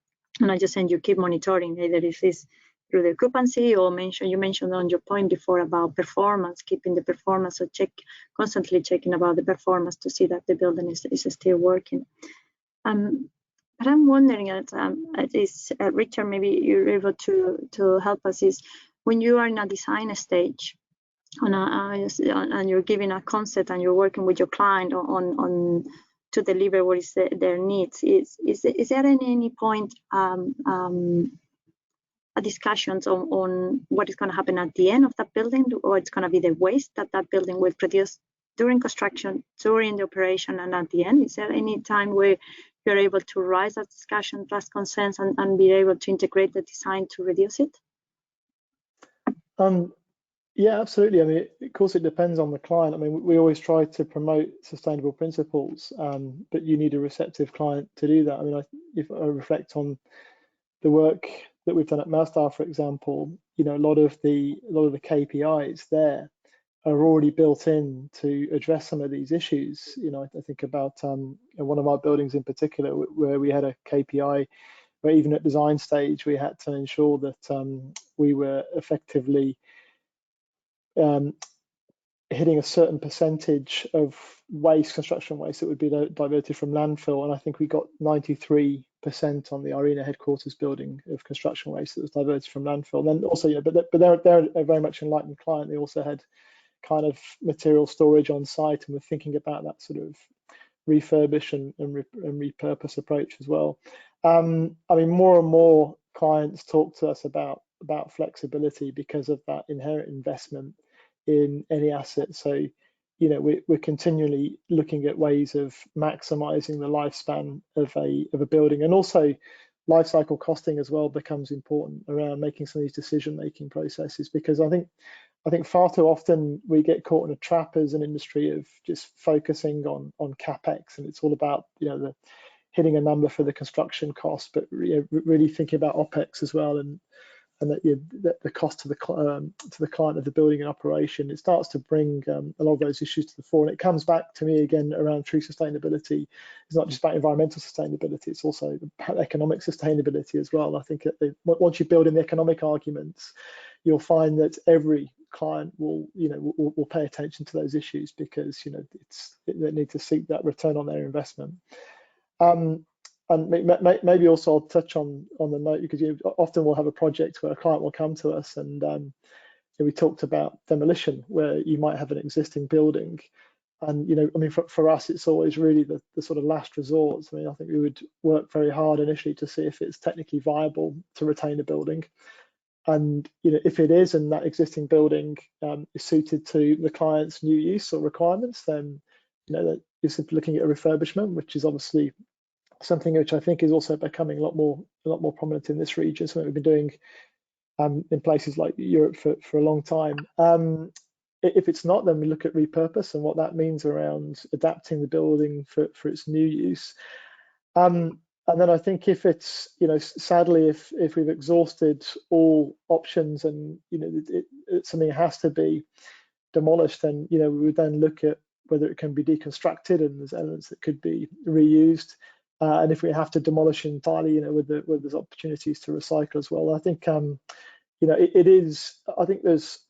And I just saying you keep monitoring, either if it's through the occupancy, or you mentioned on your point before about performance, keeping the performance, so constantly checking about the performance to see that the building is still working. But I'm wondering, Richard, maybe you're able to help us, is when you are in a design stage and you're giving a concept and you're working with your client on to deliver what is their needs, is there any point a discussions on what is going to happen at the end of that building, or it's going to be the waste that building will produce during construction, during the operation, and at the end? Is there any time where you're able to raise that discussion, plus consents, and be able to integrate the design to reduce it? Yeah, absolutely. I mean, of course, it depends on the client. I mean, we always try to promote sustainable principles, but you need a receptive client to do that. I mean, if I reflect on the work that we've done at Masdar, for example, you know, a lot of the KPIs there are already built in to address some of these issues. You know, I think about one of our buildings in particular, where we had a KPI where even at design stage we had to ensure that we were effectively hitting a certain percentage of waste, construction waste, that would be diverted from landfill, and I think we got 93% on the Arena headquarters building of construction waste that was diverted from landfill. And then also, yeah, but they're a very much enlightened client. They also had kind of material storage on site, and we're thinking about that sort of refurbish and repurpose approach as well. I mean, more and more clients talk to us about flexibility because of that inherent investment in any asset. So, you know, we're continually looking at ways of maximizing the lifespan of a building, and also life cycle costing as well becomes important around making some of these decision-making processes, because I think far too often we get caught in a trap as an industry of just focusing on capex, and it's all about, you know, hitting a number for the construction cost, but really thinking about opex as well, and that the cost to the client of the building and operation. It starts to bring a lot of those issues to the fore, and it comes back to me again around true sustainability. It's not just about environmental sustainability; it's also about economic sustainability as well. And I think once you build in the economic arguments, you'll find that every client will pay attention to those issues, because, you know, they need to seek that return on their investment. And maybe also I'll touch on the note, because often we'll have a project where a client will come to us, and we talked about demolition, where you might have an existing building, and, you know, I mean, for us, it's always really the sort of last resort. I mean, I think we would work very hard initially to see if it's technically viable to retain a building, and, you know, if it is, and that existing building is suited to the client's new use or requirements, then, you know, that you're simply looking at a refurbishment, which is obviously something which I think is also becoming a lot more prominent in this region. Something we've been doing in places like Europe for a long time. If it's not, then we look at repurpose and what that means around adapting the building for its new use. And then I think if it's, you know, sadly, if we've exhausted all options, and, you know, something has to be demolished, then, you know, we would then look at whether it can be deconstructed, and there's elements that could be reused. And if we have to demolish entirely, you know, where there's opportunities to recycle as well. I think, you know, it is. I think there's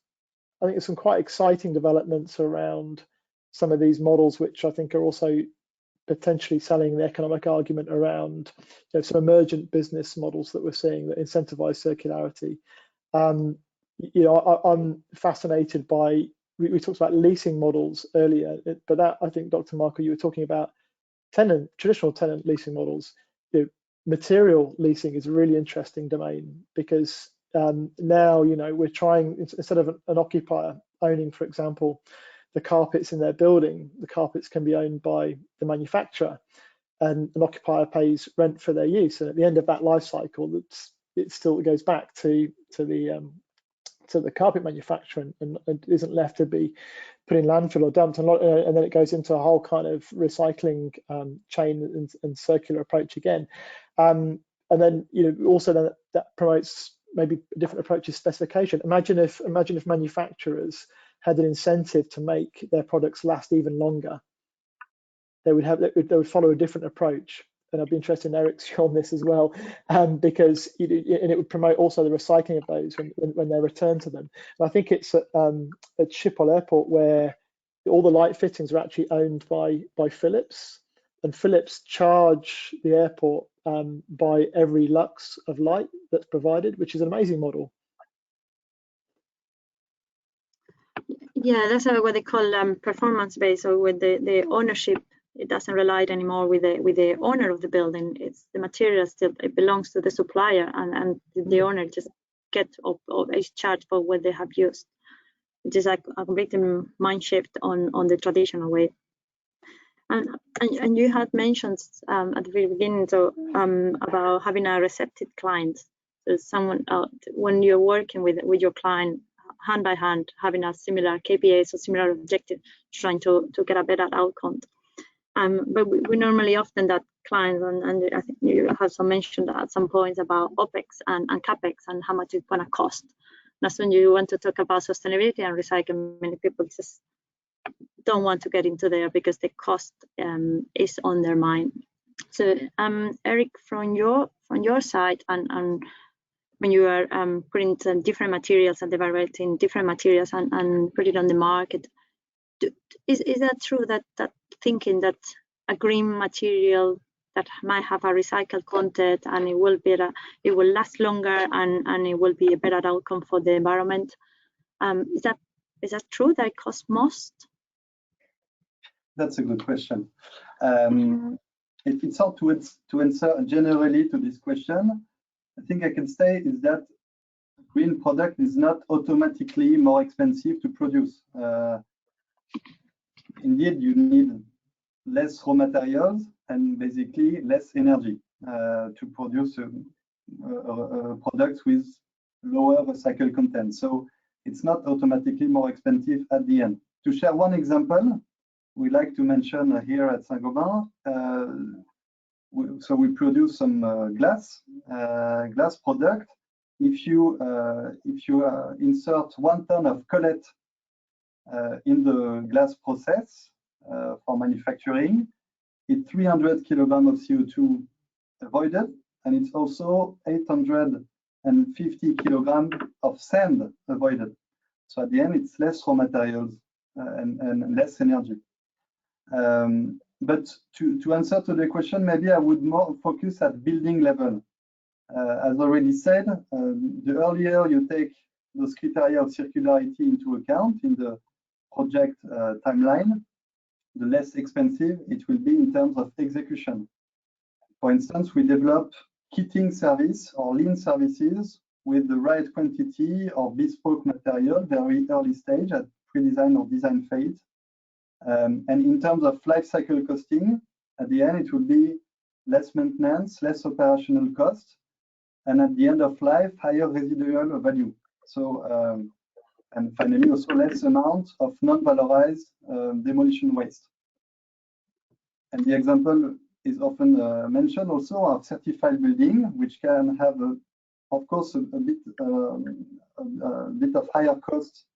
some quite exciting developments around some of these models, which I think are also potentially selling the economic argument around, you know, some emergent business models that we're seeing that incentivize circularity. You know, I'm fascinated by we talked about leasing models earlier, but that, I think, Dr. Michael, you were talking about traditional tenant leasing models. Material leasing is a really interesting domain, because now, we're trying, instead of an occupier owning, for example, the carpets in their building, the carpets can be owned by the manufacturer, and an occupier pays rent for their use. And at the end of that life cycle, it still goes back to the carpet manufacturer, and isn't left to be put in landfill or dumped, and then it goes into a whole kind of recycling chain and circular approach again. And then also that promotes maybe a different approach to specification. Imagine if manufacturers had an incentive to make their products last even longer. They would follow a different approach. And I'd be interested in Eric's view on this as well, because and it would promote also the recycling of those when they're returned to them. And I think it's at Schiphol Airport, where all the light fittings are actually owned by Philips, and Philips charge the airport by every lux of light that's provided, which is an amazing model. Yeah, that's what they call performance-based, so with the ownership. It doesn't rely anymore with the owner of the building. It's the material still, it belongs to the supplier, and the owner just is charged for what they have used. It is like a complete mind shift on the traditional way. And you had mentioned at the very beginning, so about having a receptive client. So someone when you're working with your client hand by hand, having a similar KPIs or similar objective, trying to get a better outcome. But we normally often that clients, and I think you have some mentioned at some points about OPEX and CAPEX and how much it's going to cost. That's when you want to talk about sustainability and recycling. Many people just don't want to get into there because the cost is on their mind. So Eric, from your side, and when you are putting some different materials and evaluating different materials and put it on the market, is that true, that thinking that a green material that might have a recycled content and it will last longer and it will be a better outcome for the environment? Is that true, that it costs most? That's a good question. It's hard to answer generally to this question. I think I can say is that green product is not automatically more expensive to produce. Indeed, you need less raw materials and basically less energy to produce products with lower recycled content. So it's not automatically more expensive at the end. To share one example, we like to mention here at Saint-Gobain. So we produce some glass product. If you insert 1 ton of cullet in the glass process for manufacturing, it's 300 kilograms of CO2 avoided, and it's also 850 kilograms of sand avoided. So at the end, it's less raw materials and less energy. But to answer to the question, maybe I would more focus at building level. As already said, the earlier you take those criteria of circularity into account in the project timeline, the less expensive it will be in terms of execution. For instance, we develop kitting service or lean services with the right quantity of bespoke material, very early stage at pre-design or design phase. And in terms of life cycle costing, at the end, it will be less maintenance, less operational cost, and at the end of life, higher residual value. So, and finally, also less amount of non-valorized demolition waste. And the example is often mentioned also of certified building, which can have, of course, a bit of higher cost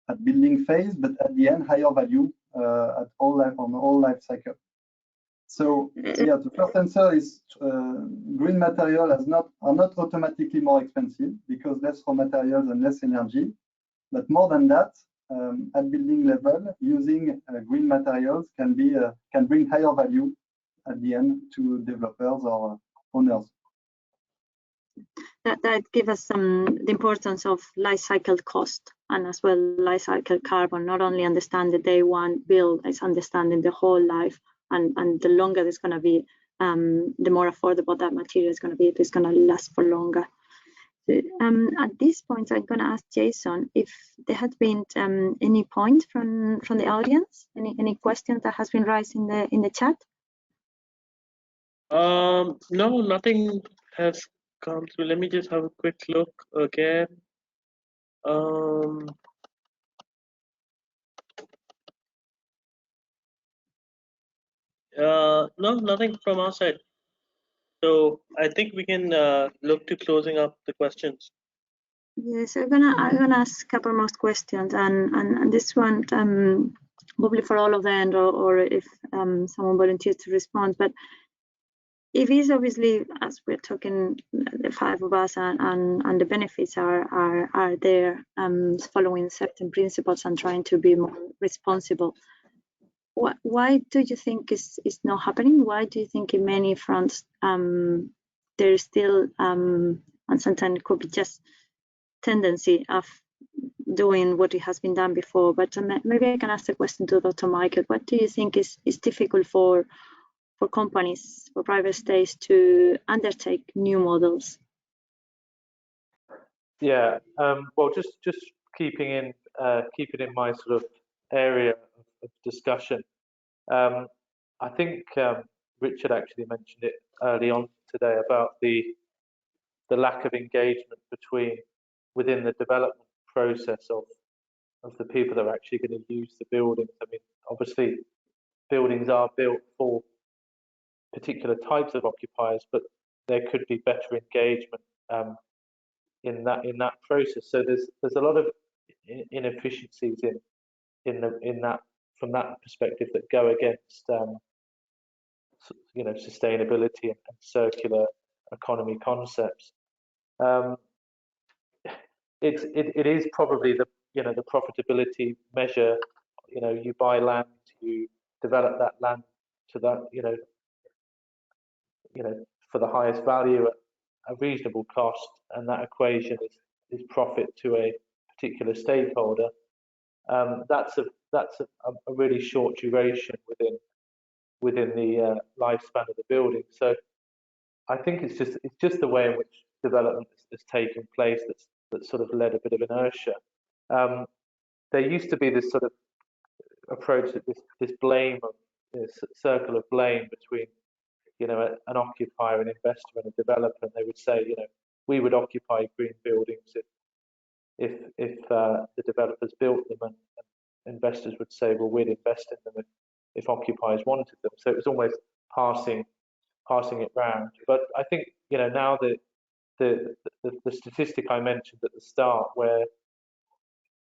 at building phase, but at the end, higher value at all life cycle. So yeah, the first answer is green material are not automatically more expensive because less raw materials and less energy. But more than that, at building level, using green materials can bring higher value at the end to developers or owners. that give us the importance of life cycle cost and as well life cycle carbon. Not only understand the day one build, it's understanding the whole life, and the longer it's going to be, the more affordable that material is going to be. It's going to last for longer. At this point, I'm going to ask Jason if there had been any point from the audience, any questions that has been raised in the chat. No, nothing has come through. Let me just have a quick look again. No, nothing from our side. So I think we can look to closing up the questions. Yes, I'm gonna ask a couple more questions, and this one probably for all of them, or if someone volunteers to respond. But it is obviously, as we're talking, the five of us, and the benefits are there, following certain principles and trying to be more responsible. Why do you think is not happening? Why do you think in many fronts there is still, and sometimes it could be just tendency of doing what it has been done before? But maybe I can ask the question to Dr. Michael. What do you think is difficult for companies, for private states to undertake new models? Yeah, well, just keeping in my sort of area of discussion. I think Richard actually mentioned it early on today about the lack of engagement within the development process of the people that are actually going to use the buildings. I mean, obviously, buildings are built for particular types of occupiers, but there could be better engagement in that process. So there's a lot of inefficiencies in that, from that perspective, that go against sustainability and circular economy concepts. It is probably the profitability measure. You buy land, you develop that land to that for the highest value at a reasonable cost, and that equation is profit to a particular stakeholder. That's a really short duration within the lifespan of the building. So I think it's just the way in which development has taken place that's sort of led a bit of inertia. There used to be this sort of approach, that this blame of circle of blame between an occupier, an investor, and a developer, and they would say, we would occupy green buildings if the developers built them, and investors would say, well, we'd invest in them if occupiers wanted them. So it was almost passing it round. But I think now the statistic I mentioned at the start, where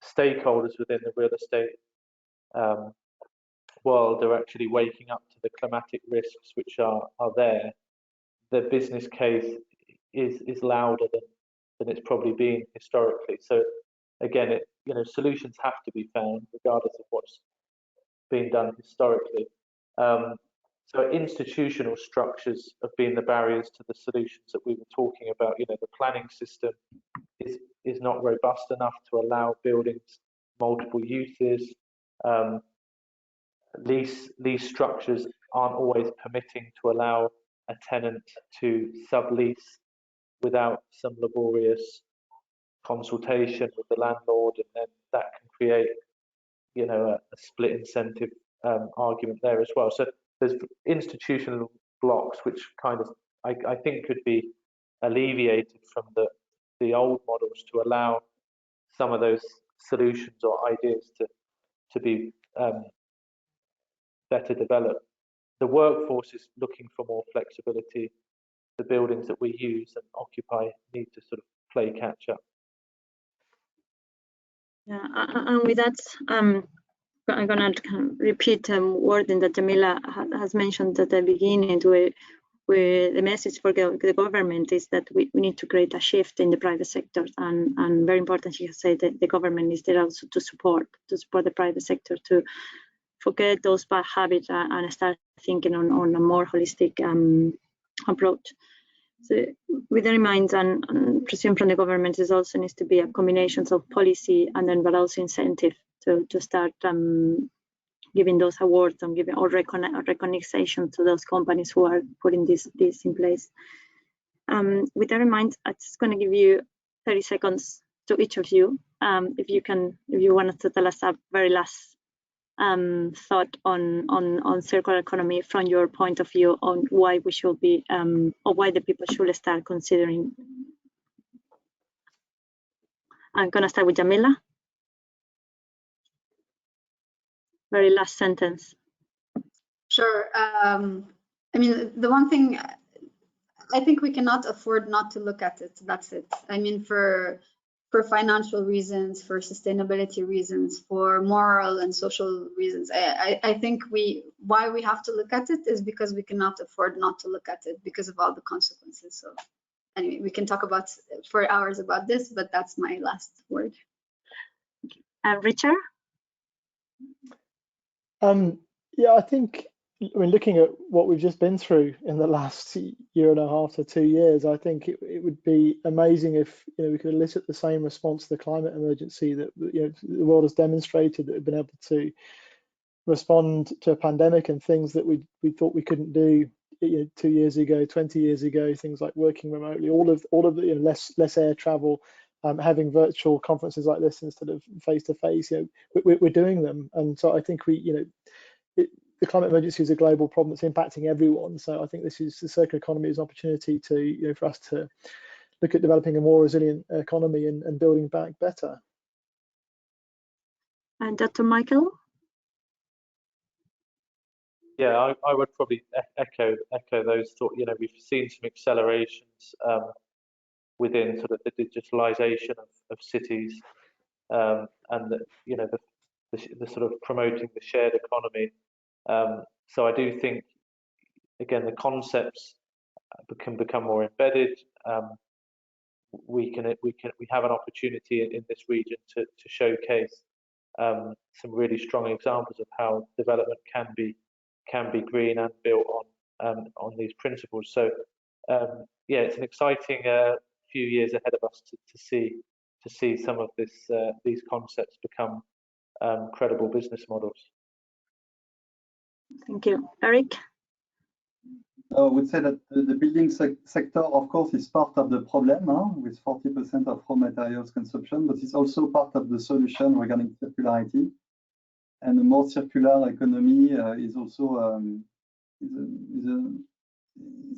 stakeholders within the real estate world are actually waking up to the climatic risks which are there, the business case is louder than it's probably been historically. So again, solutions have to be found regardless of what's been done historically. So institutional structures have been the barriers to the solutions that we were talking about. The planning system is not robust enough to allow buildings multiple uses. Lease structures aren't always permitting to allow a tenant to sublease without some laborious consultation with the landlord, and then that can create a split incentive argument there as well. So there's institutional blocks which kind of I think could be alleviated from the old models to allow some of those solutions or ideas to be better developed. The workforce is looking for more flexibility. The buildings that we use and occupy need to sort of play catch up. Yeah, and with that, I'm going to repeat wording that Jamila has mentioned at the beginning, where the message for the government is that we need to create a shift in the private sector, and very important, she has said that the government is there also to support the private sector to forget those bad habits and start thinking on a more holistic approach. So with that in mind, and presume from the government, is also needs to be a combination of policy and then but also incentive to start giving those awards and giving or recognition to those companies who are putting this in place. With that in mind, I'm just going to give you 30 seconds to each of you. If you wanted to tell us a very last thought on circular economy from your point of view on why we should be or why the people should start considering. I'm going to start with Jamila. Very last sentence. Sure. I mean, the one thing, I think we cannot afford not to look at it. That's it. I mean, for financial reasons, for sustainability reasons, for moral and social reasons, I think why we have to look at it is because we cannot afford not to look at it because of all the consequences. So anyway, we can talk about for hours about this, but that's my last word. Richard? Yeah, I think, I mean, looking at what we've just been through in the last year and a half to 2 years, I think it would be amazing if we could elicit the same response to the climate emergency that the world has demonstrated, that we've been able to respond to a pandemic and things that we thought we couldn't do 2 years ago, 20 years ago, things like working remotely, all of the less air travel, having virtual conferences like this instead of face to face. We're doing them, and so I think the climate emergency is a global problem that's impacting everyone. So I think this is the circular economy is an opportunity to for us to look at developing a more resilient economy and building back better. And Dr. Michael? Yeah, I would probably echo those thoughts. We've seen some accelerations within sort of the digitalization of cities, and the sort of promoting the shared economy. So I do think, again, the concepts can become more embedded. We have an opportunity in this region to showcase some really strong examples of how development can be green and built on these principles. So yeah, it's an exciting few years ahead of us to see some of these concepts become credible business models. Thank you. Eric? I would say that the building sector, of course, is part of the problem with 40% of raw materials consumption, but it's also part of the solution regarding circularity. And a more circular economy is also is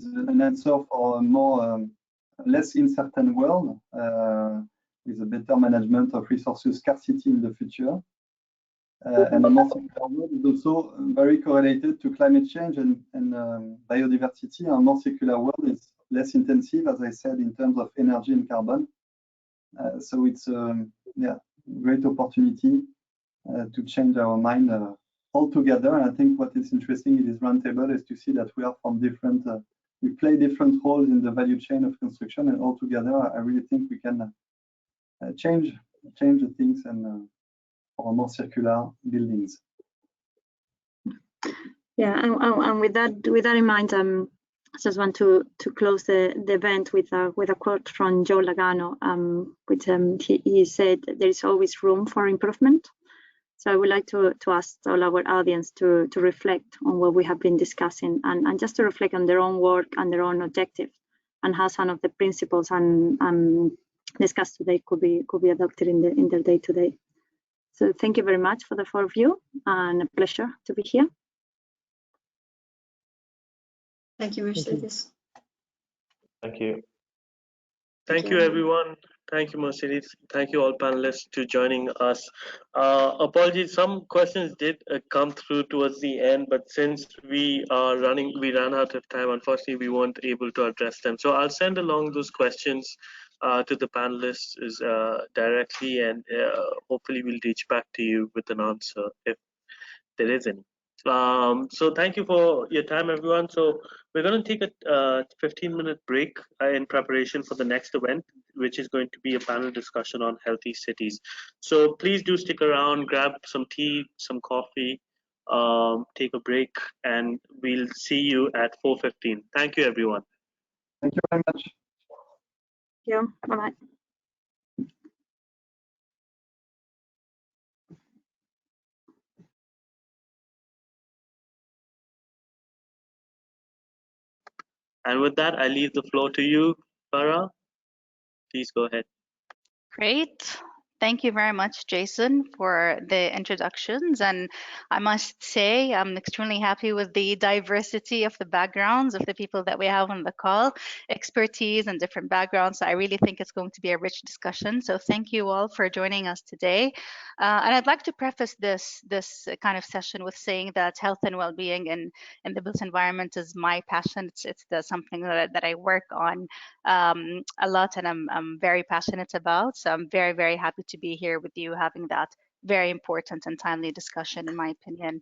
an answer for a more less uncertain world with a better management of resources scarcity in the future. And a more circular world is also very correlated to climate change and biodiversity. A more circular world is less intensive, as I said, in terms of energy and carbon. So it's yeah, great opportunity to change our mind altogether. And I think what is interesting in this roundtable is to see that we are from different, we play different roles in the value chain of construction, and altogether, I really think we can change the things and for more circular buildings. Yeah, and with that in mind, I just want to close the event with a quote from Joe Lagano, which he said, "There is always room for improvement." So I would like to ask all our audience to reflect on what we have been discussing and just to reflect on their own work and their own objective, and how some of the principles and discussed today could be adopted in their day-to-day. So thank you very much for the four of you, and a pleasure to be here. Thank you, Mercedes. Thank you. Thank you, everyone. Thank you, Mercedes. Thank you, all panelists, to joining us. Apologies, some questions did come through towards the end, but since we ran out of time, unfortunately, we weren't able to address them. So I'll send along those questions to the panelists directly, and hopefully we'll reach back to you with an answer if there is any. So thank you for your time, everyone. So we're going to take a 15-minute break in preparation for the next event, which is going to be a panel discussion on healthy cities. So please do stick around, grab some tea, some coffee, take a break, and we'll see you at 4:15. Thank you, everyone. Thank you. you very much. Yeah, bye-bye. And with that, I leave the floor to you, Farah. Please go ahead. Great. Thank you very much, Jason, for the introductions. And I must say, I'm extremely happy with the diversity of the backgrounds of the people that we have on the call, expertise and different backgrounds. So I really think it's going to be a rich discussion. So thank you all for joining us today. And I'd like to preface this kind of session with saying that health and well-being in the built environment is my passion. It's something that I work on a lot, and I'm very passionate about. So I'm very, very happy to be here with you, having that very important and timely discussion, in my opinion.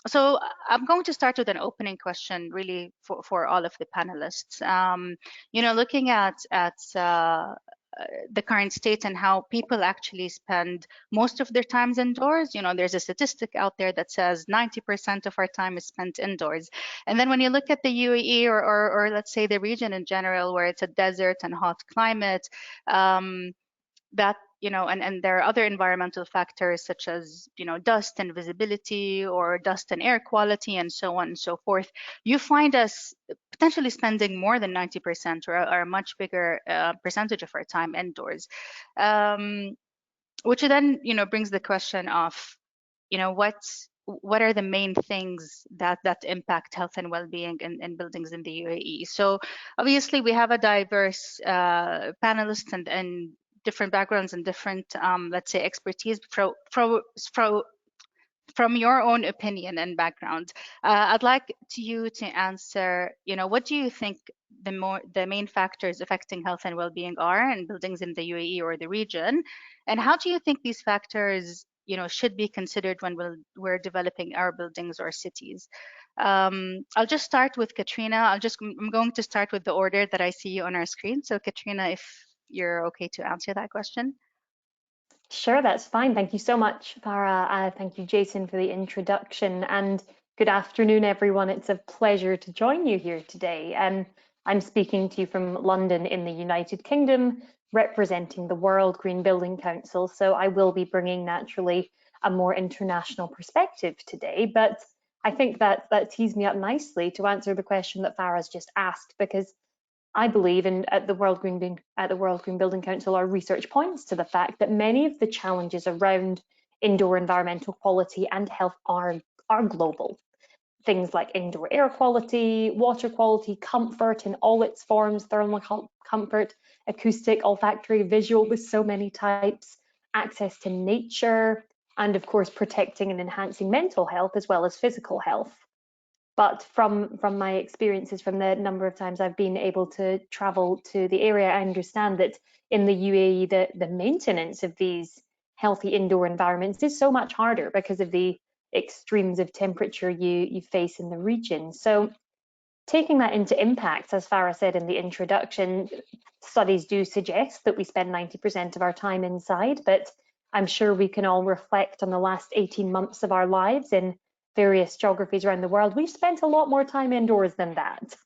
So I'm going to start with an opening question, really, for all of the panelists. You know, looking at the current state and how people actually spend most of their times indoors. You know, there's a statistic out there that says 90% of our time is spent indoors. And then when you look at the UAE or let's say the region in general, where it's a desert and hot climate, that, you know, and there are other environmental factors such as, you know, dust and visibility or dust and air quality and so on and so forth. You find us potentially spending more than 90% or a much bigger percentage of our time indoors, which then, you know, brings the question of, you know, what are the main things that impact health and well-being in buildings in the UAE? So obviously we have a diverse panelists and different backgrounds and different, let's say, expertise from your own opinion and background. I'd like you to answer, you know, what do you think the main factors affecting health and well-being are in buildings in the UAE or the region, and how do you think these factors, you know, should be considered when we're developing our buildings or cities? I'll just start with Katrina. I'm going to start with the order that I see you on our screen. So Katrina, if you're okay to answer that question. Sure, that's fine. Thank you so much, Farah. Thank you, Jason, for the introduction. And good afternoon, everyone. It's a pleasure to join you here today. I'm speaking to you from London in the United Kingdom, representing the World Green Building Council. So I will be bringing, naturally, a more international perspective today. But I think that tees me up nicely to answer the question that Farah's just asked, because I believe at the World Green Building Council, our research points to the fact that many of the challenges around indoor environmental quality and health are global. Things like indoor air quality, water quality, comfort in all its forms, thermal comfort, acoustic, olfactory, visual with so many types, access to nature, and of course protecting and enhancing mental health as well as physical health. But from my experiences, from the number of times I've been able to travel to the area, I understand that in the UAE, the maintenance of these healthy indoor environments is so much harder because of the extremes of temperature you face in the region. So taking that into impacts, as Farah said in the introduction, studies do suggest that we spend 90% of our time inside, but I'm sure we can all reflect on the last 18 months of our lives in various geographies around the world. We've spent a lot more time indoors than that.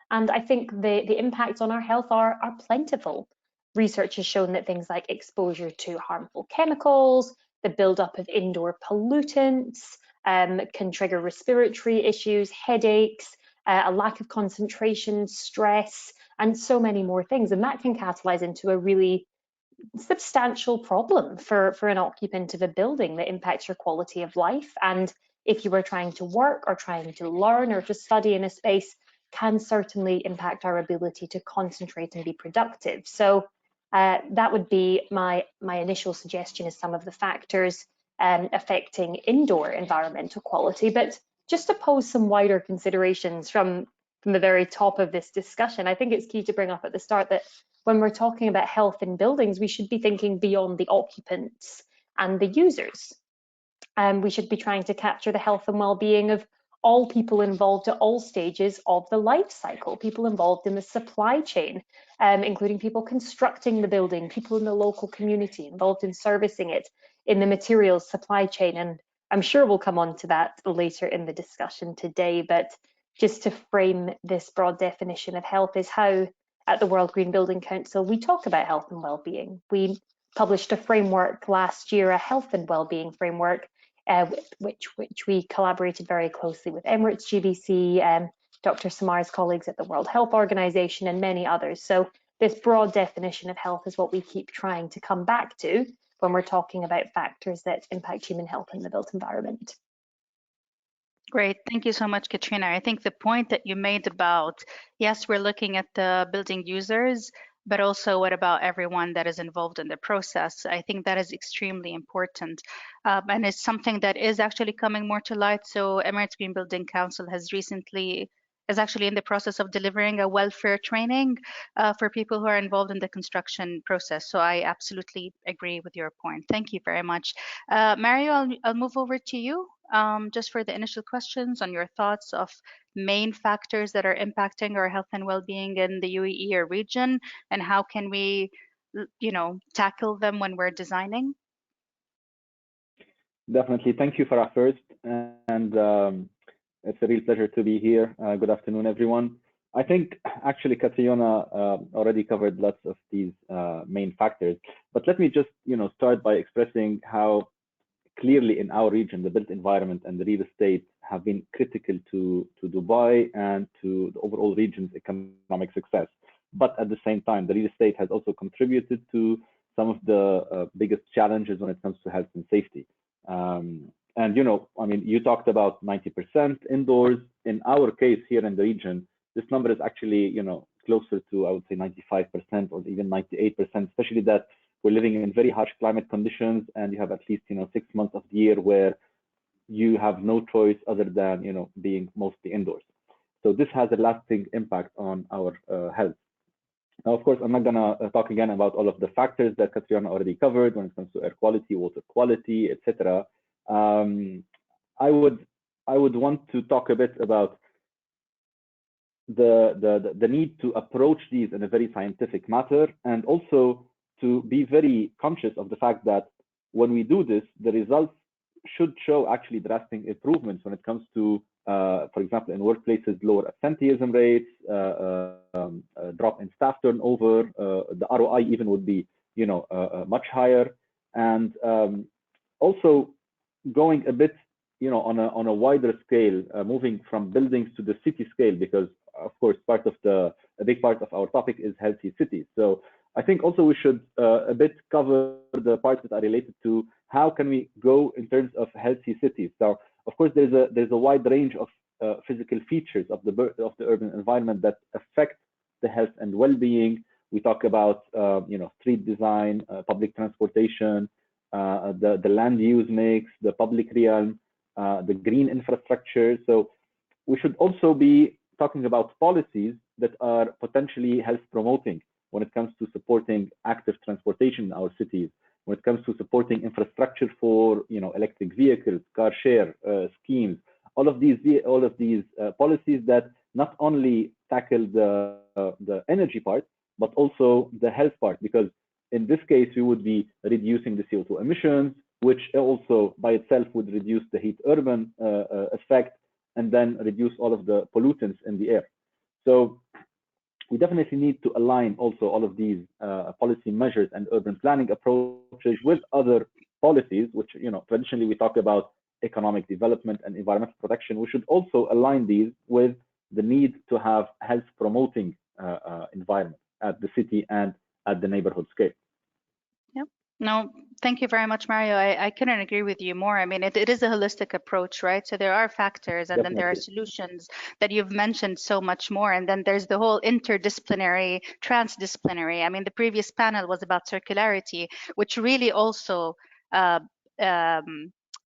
And I think the impacts on our health are plentiful. Research has shown that things like exposure to harmful chemicals, the buildup of indoor pollutants, can trigger respiratory issues, headaches, a lack of concentration, stress, and so many more things. And that can catalyze into a really substantial problem for an occupant of a building that impacts your quality of life. And if you are trying to work or trying to learn or to study in a space, can certainly impact our ability to concentrate and be productive. So that would be my initial suggestion as some of the factors affecting indoor environmental quality. But just to pose some wider considerations from the very top of this discussion, I think it's key to bring up at the start that when we're talking about health in buildings, we should be thinking beyond the occupants and the users. We should be trying to capture the health and well-being of all people involved at all stages of the life cycle, people involved in the supply chain, including people constructing the building, people in the local community involved in servicing it, in the materials supply chain. And I'm sure we'll come on to that later in the discussion today, but just to frame this broad definition of health, is how at the World Green Building Council we talk about health and well-being. We published a framework last year, a health and well-being framework, which we collaborated very closely with Emirates GBC, Dr. Samar's colleagues at the World Health Organization, and many others. So this broad definition of health is what we keep trying to come back to when we're talking about factors that impact human health in the built environment. Great. Thank you so much, Katrina. I think the point that you made about, yes, we're looking at the building users, but also what about everyone that is involved in the process? I think that is extremely important. And it's something that is actually coming more to light. So Emirates Green Building Council is actually in the process of delivering a welfare training for people who are involved in the construction process. So I absolutely agree with your point. Thank you very much. Mario, I'll move over to you just for the initial questions on your thoughts of main factors that are impacting our health and well-being in the UAE or region, and how can we, tackle them when we're designing? Definitely. Thank you, Farah, first. And it's a real pleasure to be here. Good afternoon, everyone. I think actually Catriona already covered lots of these main factors, but let me just start by expressing how clearly in our region the built environment and the real estate have been critical to Dubai and to the overall region's economic success. But at the same time, the real estate has also contributed to some of the biggest challenges when it comes to health and safety. And you talked about 90% indoors. In our case here in the region, this number is actually closer to, I would say, 95% or even 98%, especially that we're living in very harsh climate conditions, and you have at least 6 months of the year where you have no choice other than being mostly indoors. So this has a lasting impact on our health. Now, of course, I'm not gonna talk again about all of the factors that Catriona already covered when it comes to air quality, water quality, etc. I would want to talk a bit about the need to approach these in a very scientific manner, and also to be very conscious of the fact that when we do this, the results should show actually drastic improvements when it comes to, for example, in workplaces, lower absenteeism rates, drop in staff turnover. The ROI even would be, much higher, and also going a bit, on a wider scale, moving from buildings to the city scale, because of course a big part of our topic is healthy cities. So I think also we should a bit cover the parts that are related to how can we go in terms of healthy cities. So of course there's a wide range of physical features of the urban environment that affect the health and well-being. We talk about street design, public transportation, the land use mix, the public realm, the green infrastructure. So we should also be talking about policies that are potentially health promoting when it comes to supporting active transportation in our cities, when it comes to supporting infrastructure for electric vehicles, car share schemes, all of these policies that not only tackle the energy part, but also the health part, because in this case we would be reducing the CO2 emissions, which also by itself would reduce the heat urban effect, and then reduce all of the pollutants in the air. So we definitely need to align also all of these policy measures and urban planning approaches with other policies, which traditionally we talk about economic development and environmental protection. We should also align these with the need to have health promoting environment at the city and at the neighborhood scale. Yep. No, thank you very much, Mario. I couldn't agree with you more. I mean, it is a holistic approach, right? So there are factors, and Definitely. then there are solutions that you've mentioned so much more. And then there's the whole interdisciplinary, transdisciplinary. I mean, the previous panel was about circularity, which really also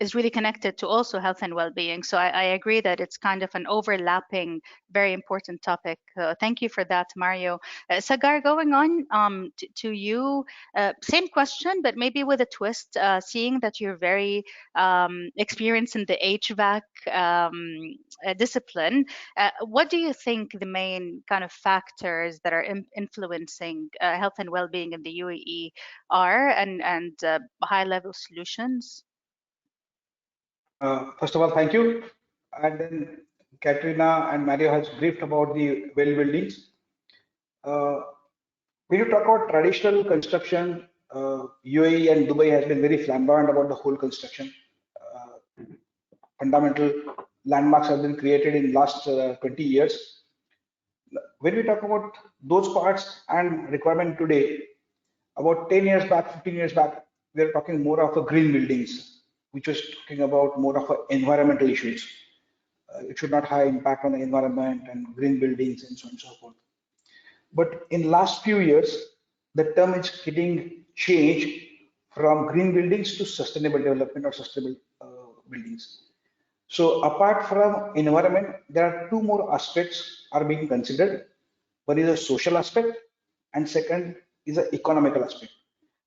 is really connected to also health and well-being. So I agree that it's kind of an overlapping, very important topic. Thank you for that, Mario. Sagar, going on to you, same question, but maybe with a twist, seeing that you're very experienced in the HVAC discipline, what do you think the main kind of factors that are influencing health and well-being in the UAE are, and high-level solutions? First of all, thank you. And then Katrina and Mario has briefed about the well buildings. When you talk about traditional construction, UAE and Dubai has been very flamboyant about the whole construction. Fundamental landmarks have been created in last 20 years. When we talk about those parts and requirement today, about 10 years back, 15 years back, we are talking more of a green buildings, which was talking about more of environmental issues. It should not have impact on the environment and green buildings and so on and so forth. But in last few years, the term is getting changed from green buildings to sustainable development or sustainable buildings. So apart from environment, there are two more aspects are being considered. One is a social aspect, and second is an economical aspect.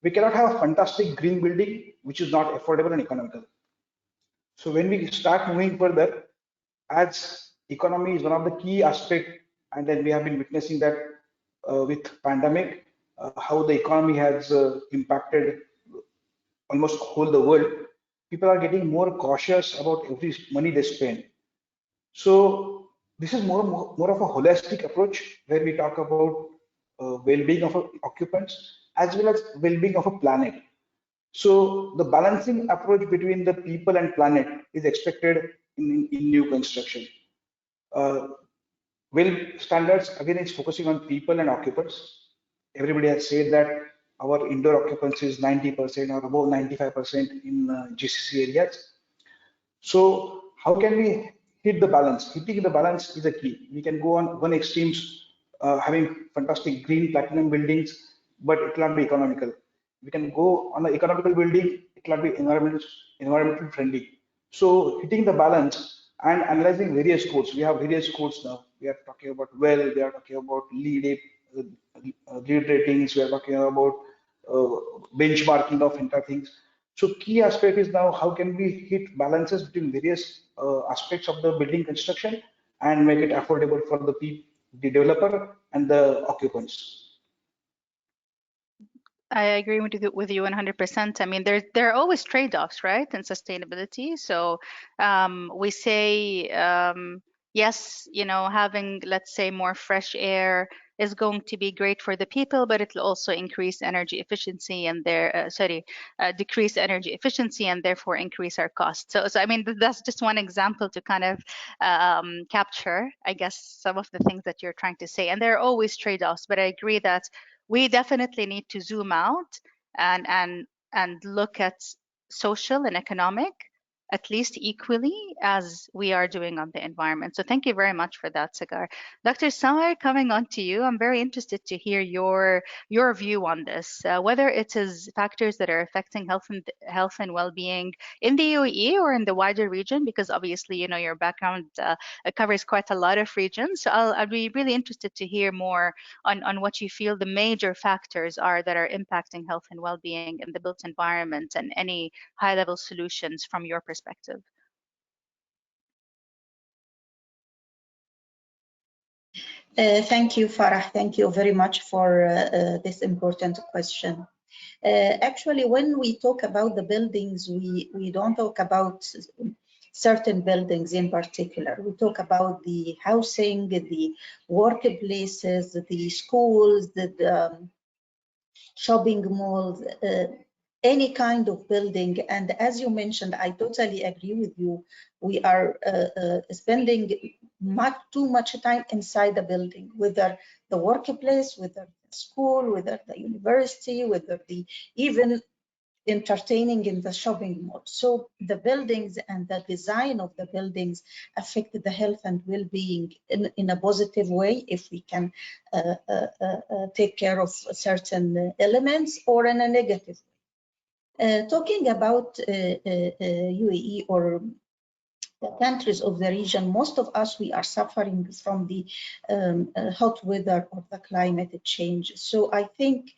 We cannot have a fantastic green building which is not affordable and economical. So when we start moving further, as economy is one of the key aspects, and then we have been witnessing that with pandemic, how the economy has impacted almost whole the world. People are getting more cautious about every money they spend. So this is more of a holistic approach where we talk about well-being of occupants as well as well-being of a planet. So the balancing approach between the people and planet is expected in new construction. Well standards again is focusing on people and occupants. Everybody has said that our indoor occupancy is 90% or above 95% in GCC areas. So how can we hit the balance? Hitting the balance is a key. We can go on one extremes, having fantastic green platinum buildings, but it cannot be economical. We can go on an economical building, it cannot be environmental friendly. So hitting the balance and analyzing various codes. We have various codes now. We are talking about well, we are talking about lead ratings, we are talking about benchmarking of entire things. So key aspect is now how can we hit balances between various aspects of the building construction and make it affordable for the developer and the occupants. I agree with you 100%. I mean, there are always trade-offs, right, in sustainability. So we say, yes, having, let's say, more fresh air is going to be great for the people, but it will also increase energy efficiency and decrease energy efficiency and therefore increase our costs. So I mean, that's just one example to kind of capture, I guess, some of the things that you're trying to say. And there are always trade-offs, but I agree that we definitely need to zoom out and look at social and economic at least equally as we are doing on the environment. So thank you very much for that, Sagar. Dr. Samar, coming on to you, I'm very interested to hear your view on this, whether it is factors that are affecting health and well-being in the UAE or in the wider region, because obviously, your background covers quite a lot of regions. So I'll be really interested to hear more on what you feel the major factors are that are impacting health and well-being in the built environment and any high-level solutions from your perspective. Thank you, Farah. Thank you very much for this important question. Actually, when we talk about the buildings, we don't talk about certain buildings in particular. We talk about the housing, the workplaces, the schools, the shopping malls, any kind of building. And as you mentioned, I totally agree with you. We are spending too much time inside the building, whether the workplace, whether the school, whether the university, whether the even entertaining in the shopping mall. So the buildings and the design of the buildings affect the health and well-being in a positive way if we can take care of certain elements, or in a negative way. Talking about UAE or the countries of the region, most of us, we are suffering from the hot weather or the climate change. So I think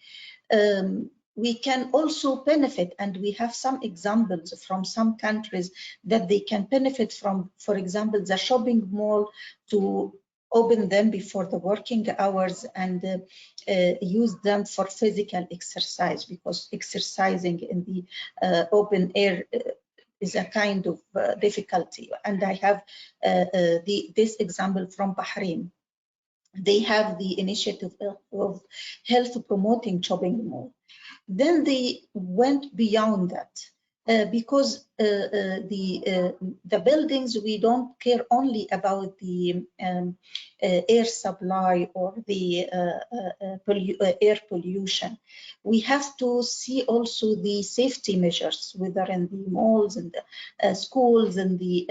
we can also benefit, and we have some examples from some countries that they can benefit from, for example, the shopping mall, to open them before the working hours and use them for physical exercise, because exercising in the open air is a kind of difficulty. And I have this example from Bahrain. They have the initiative of health promoting shopping mall. Then they went beyond that. Because the buildings, we don't care only about the air supply or the air pollution. We have to see also the safety measures, whether in the malls and the schools and the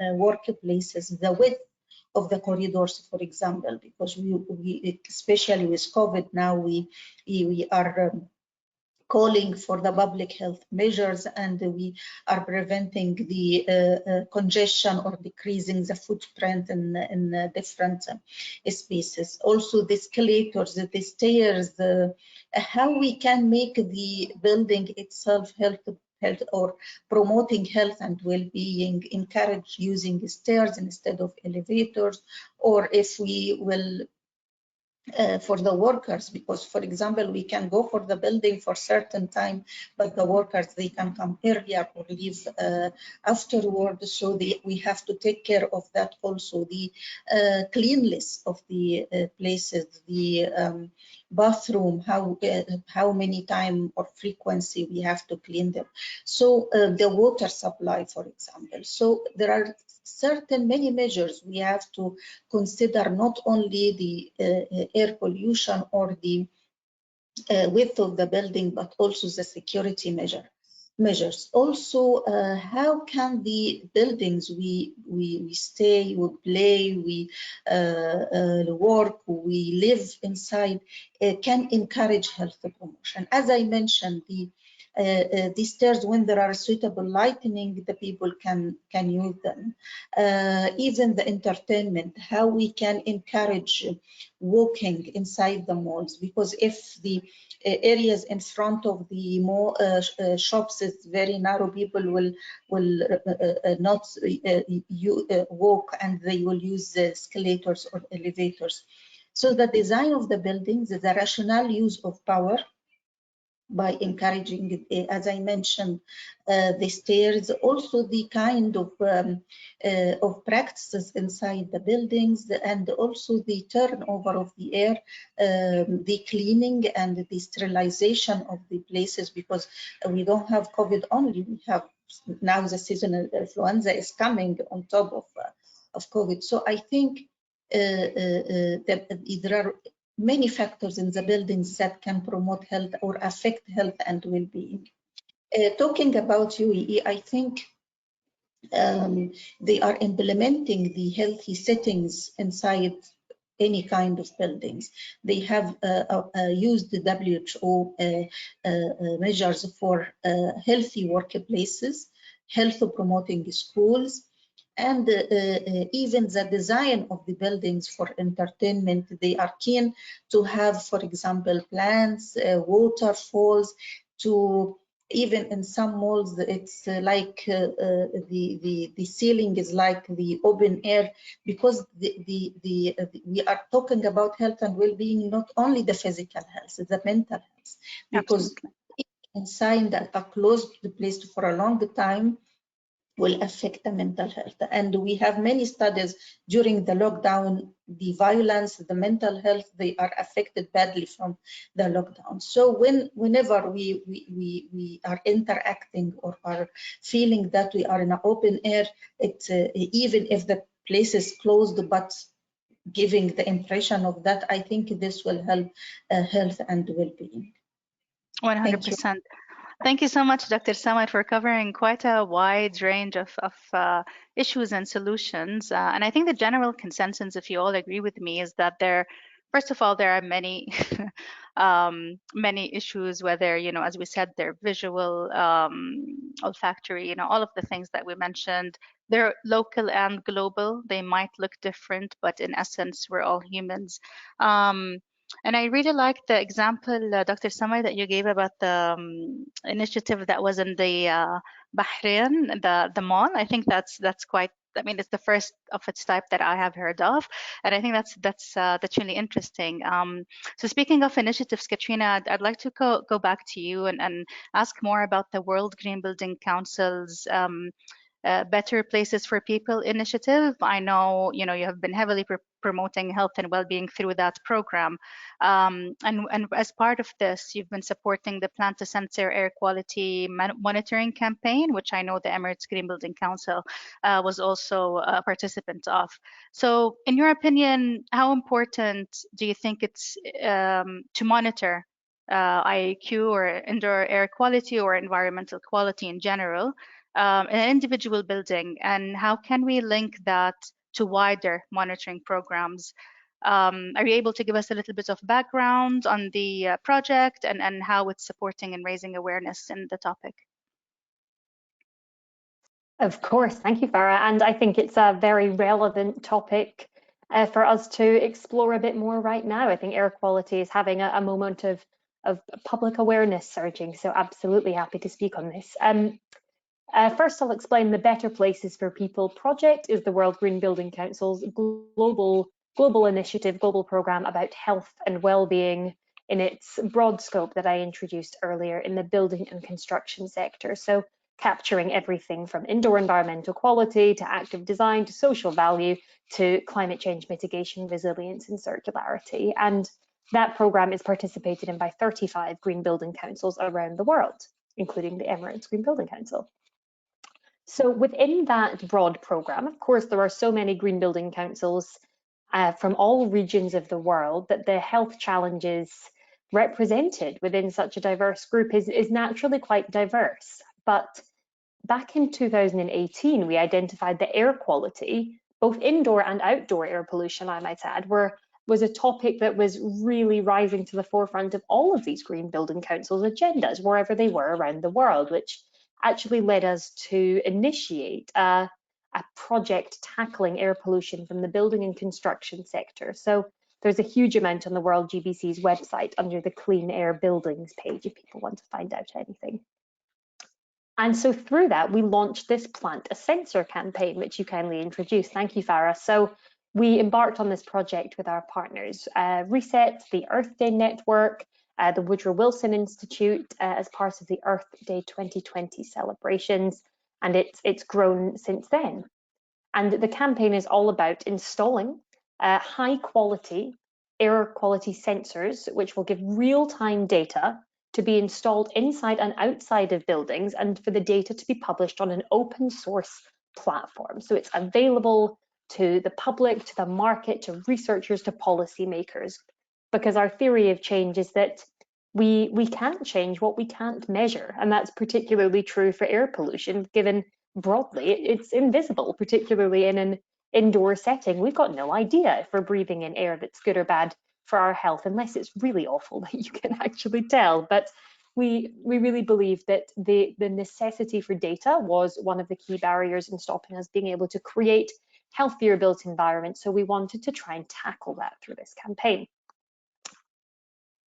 workplaces, the width of the corridors, for example, because we especially with COVID now, we are calling for the public health measures, and we are preventing the congestion or decreasing the footprint in different spaces. Also the escalators, the stairs, how we can make the building itself health or promoting health and well-being, encourage using stairs instead of elevators, or if we will for the workers, because for example we can go for the building for certain time, but the workers, they can come earlier or leave afterward, so we have to take care of that. Also the cleanliness of the places, the bathroom, how many time or frequency we have to clean them. So the water supply, for example. So there are many measures we have to consider, not only the air pollution or the width of the building, but also the security measures. Also, how can the buildings we stay, we play, we work, we live inside can encourage health promotion. As I mentioned, the stairs, when there are suitable lighting, the people can use them. Even the entertainment, how we can encourage walking inside the malls, because if the areas in front of the mall shops is very narrow, people will not walk, and they will use escalators or elevators. So the design of the buildings is a rational use of power by encouraging, as I mentioned, the stairs, also the kind of practices inside the buildings, and also the turnover of the air, the cleaning and the sterilization of the places, because we don't have COVID only, we have now the seasonal influenza is coming on top of COVID. So I think that there are many factors in the buildings that can promote health or affect health and well-being. Talking about UAE, I think they are implementing the healthy settings inside any kind of buildings. They have used the WHO measures for healthy workplaces, health promoting schools, and even the design of the buildings for entertainment. They are keen to have, for example, plants, waterfalls, to even in some malls, it's like the ceiling is like the open air, because we are talking about health and well-being, not only the physical health, the mental health, because inside a closed place for a long time will affect the mental health. And we have many studies during the lockdown, the violence, the mental health, they are affected badly from the lockdown. So whenever we are interacting or are feeling that we are in an open air, it's even if the place is closed, but giving the impression of that, I think this will help health and well-being. 100%. Thank you so much, Dr. Samad, for covering quite a wide range of issues and solutions. And I think the general consensus, if you all agree with me, is that first of all, there are many, many issues, whether, as we said, they're visual, olfactory, all of the things that we mentioned. They're local and global. They might look different, but in essence, we're all humans. And I really like the example, Dr. Samad, that you gave about the initiative that was in the Bahrain, the mall. I think that's quite I mean, it's the first of its type that I have heard of, and I think that's really interesting. So speaking of initiatives, Katrina, I'd like to go back to you and ask more about the World Green Building Council's Better Places for People initiative. I know you have been heavily promoting health and well-being through that program, and as part of this, you've been supporting the Plant to Sensor Air Quality Monitoring campaign, which I know the Emirates Green Building Council was also a participant of. So, in your opinion, how important do you think it's to monitor IAQ or indoor air quality or environmental quality in general in an individual building, and how can we link that to wider monitoring programs? Are you able to give us a little bit of background on the project and how it's supporting and raising awareness in the topic? Of course, thank you, Farah. And I think it's a very relevant topic for us to explore a bit more right now. I think air quality is having a moment of public awareness surging, so absolutely happy to speak on this. First, I'll explain the Better Places for People project is the World Green Building Council's global initiative, global program about health and well-being in its broad scope that I introduced earlier in the building and construction sector. So capturing everything from indoor environmental quality to active design to social value to climate change mitigation, resilience and circularity. And that program is participated in by 35 green building councils around the world, including the Emirates Green Building Council. So within that broad program, of course, there are so many green building councils from all regions of the world that the health challenges represented within such a diverse group is naturally quite diverse. But back in 2018, we identified that air quality, both indoor and outdoor air pollution, I might add, was a topic that was really rising to the forefront of all of these green building councils' agendas, wherever they were around the world, which actually led us to initiate a project tackling air pollution from the building and construction sector. So there's a huge amount on the World GBC's website under the Clean Air Buildings page if people want to find out anything. And so through that, we launched this Plant a Sensor campaign, which you kindly introduced. Thank you, Farah. So we embarked on this project with our partners, Reset, the Earth Day Network, the Woodrow Wilson Institute as part of the Earth Day 2020 celebrations, and it's grown since then. And the campaign is all about installing high quality air quality sensors, which will give real-time data to be installed inside and outside of buildings, and for the data to be published on an open source platform. So it's available to the public, to the market, to researchers, to policymakers, because our theory of change is that we can't change what we can't measure. And that's particularly true for air pollution, given broadly it's invisible, particularly in an indoor setting. We've got no idea if we're breathing in air that's good or bad for our health, unless it's really awful that you can actually tell. But we really believe that the necessity for data was one of the key barriers in stopping us being able to create healthier built environments. So we wanted to try and tackle that through this campaign.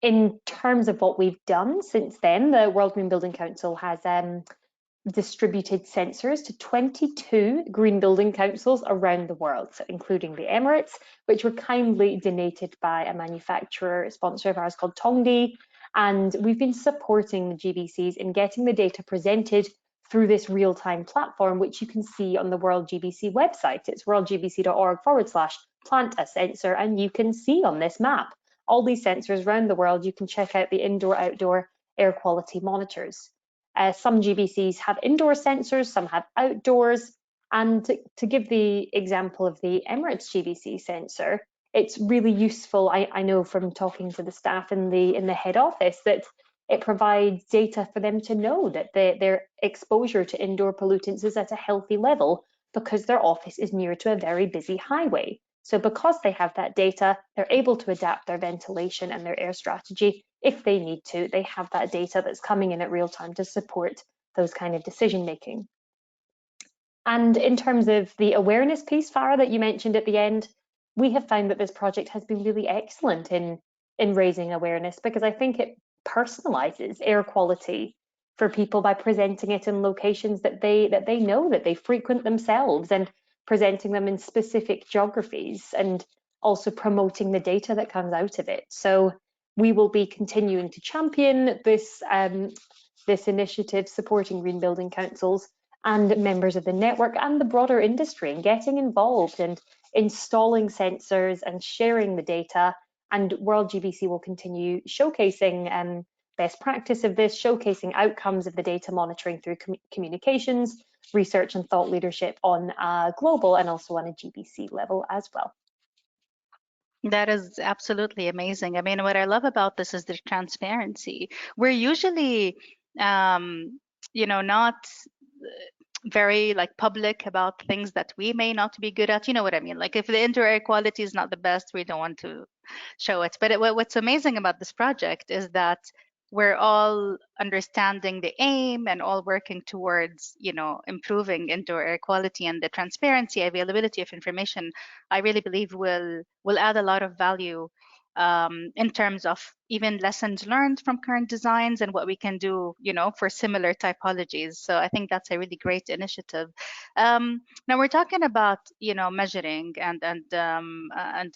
In terms of what we've done since then, the World Green Building Council has distributed sensors to 22 green building councils around the world, so including the Emirates, which were kindly donated by a manufacturer sponsor of ours called Tongdi. And we've been supporting the GBCs in getting the data presented through this real-time platform, which you can see on the World GBC website. It's worldgbc.org/plant-a-sensor, and you can see on this map all these sensors around the world. You can check out the indoor-outdoor air quality monitors. Some GBCs have indoor sensors, some have outdoors. And to give the example of the Emirates GBC sensor, it's really useful. I know from talking to the staff in the head office that it provides data for them to know that their exposure to indoor pollutants is at a healthy level because their office is near to a very busy highway. So because they have that data, they're able to adapt their ventilation and their air strategy if they need to. They have that data that's coming in at real time to support those kind of decision making. And in terms of the awareness piece, Farah, that you mentioned at the end, we have found that this project has been really excellent in raising awareness, because I think it personalizes air quality for people by presenting it in locations that they know, that they frequent themselves. And presenting them in specific geographies, and also promoting the data that comes out of it. So we will be continuing to champion this, this initiative, supporting green building councils and members of the network and the broader industry, and getting involved and installing sensors and sharing the data. And World GBC will continue showcasing best practice of this, showcasing outcomes of the data monitoring through communications, research and thought leadership on a global and also on a GBC level as well. That is absolutely amazing. I mean, what I love about this is the transparency. We're usually, not very like public about things that we may not be good at. You know what I mean? Like if the indoor air quality is not the best, we don't want to show it. But what's amazing about this project is that we're all understanding the aim and all working towards, improving indoor air quality, and the transparency, availability of information, I really believe will add a lot of value in terms of even lessons learned from current designs and what we can do, for similar typologies. So I think that's a really great initiative. Now we're talking about, measuring and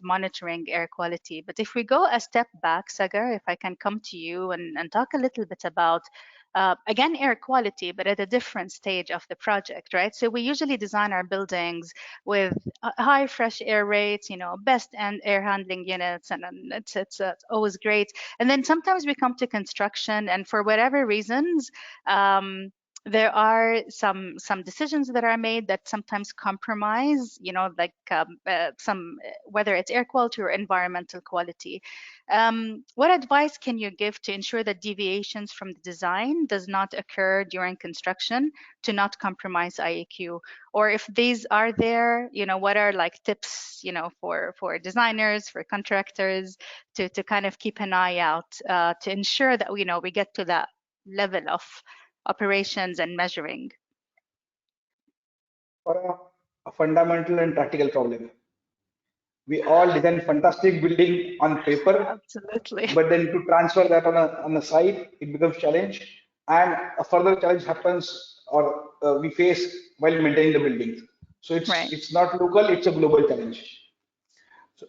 monitoring air quality. But if we go a step back, Sagar, if I can come to you and talk a little bit about again, air quality, but at a different stage of the project, right? So we usually design our buildings with high fresh air rates, best and air handling units, and it's always great. And then sometimes we come to construction, and for whatever reasons, there are some decisions that are made that sometimes compromise, like some, whether it's air quality or environmental quality. What advice can you give to ensure that deviations from the design does not occur during construction to not compromise IAQ? Or if these are there, what are like tips, for designers, for contractors to kind of keep an eye out to ensure that, we get to that level of operations and measuring? For a fundamental and practical problem. We all design fantastic building on paper. Absolutely. But then to transfer that on a site, it becomes challenge. And a further challenge happens or we face while maintaining the building. So it's not local, it's a global challenge. So,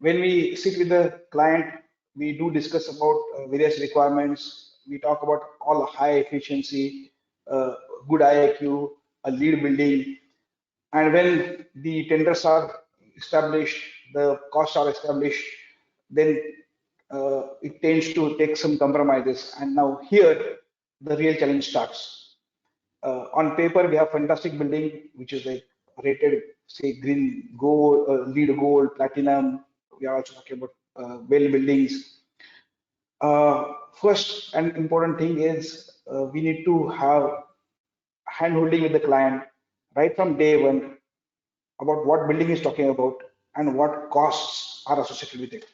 when we sit with the client, we do discuss about various requirements. We talk about all high efficiency, good IAQ, a lead building. And when the tenders are established, the costs are established, then it tends to take some compromises. And now here, the real challenge starts. On paper, we have fantastic building, which is like rated, say, green, gold, lead gold, platinum. We are also talking about well buildings. First and important thing is we need to have hand-holding with the client right from day one about what building is talking about and what costs are associated with it.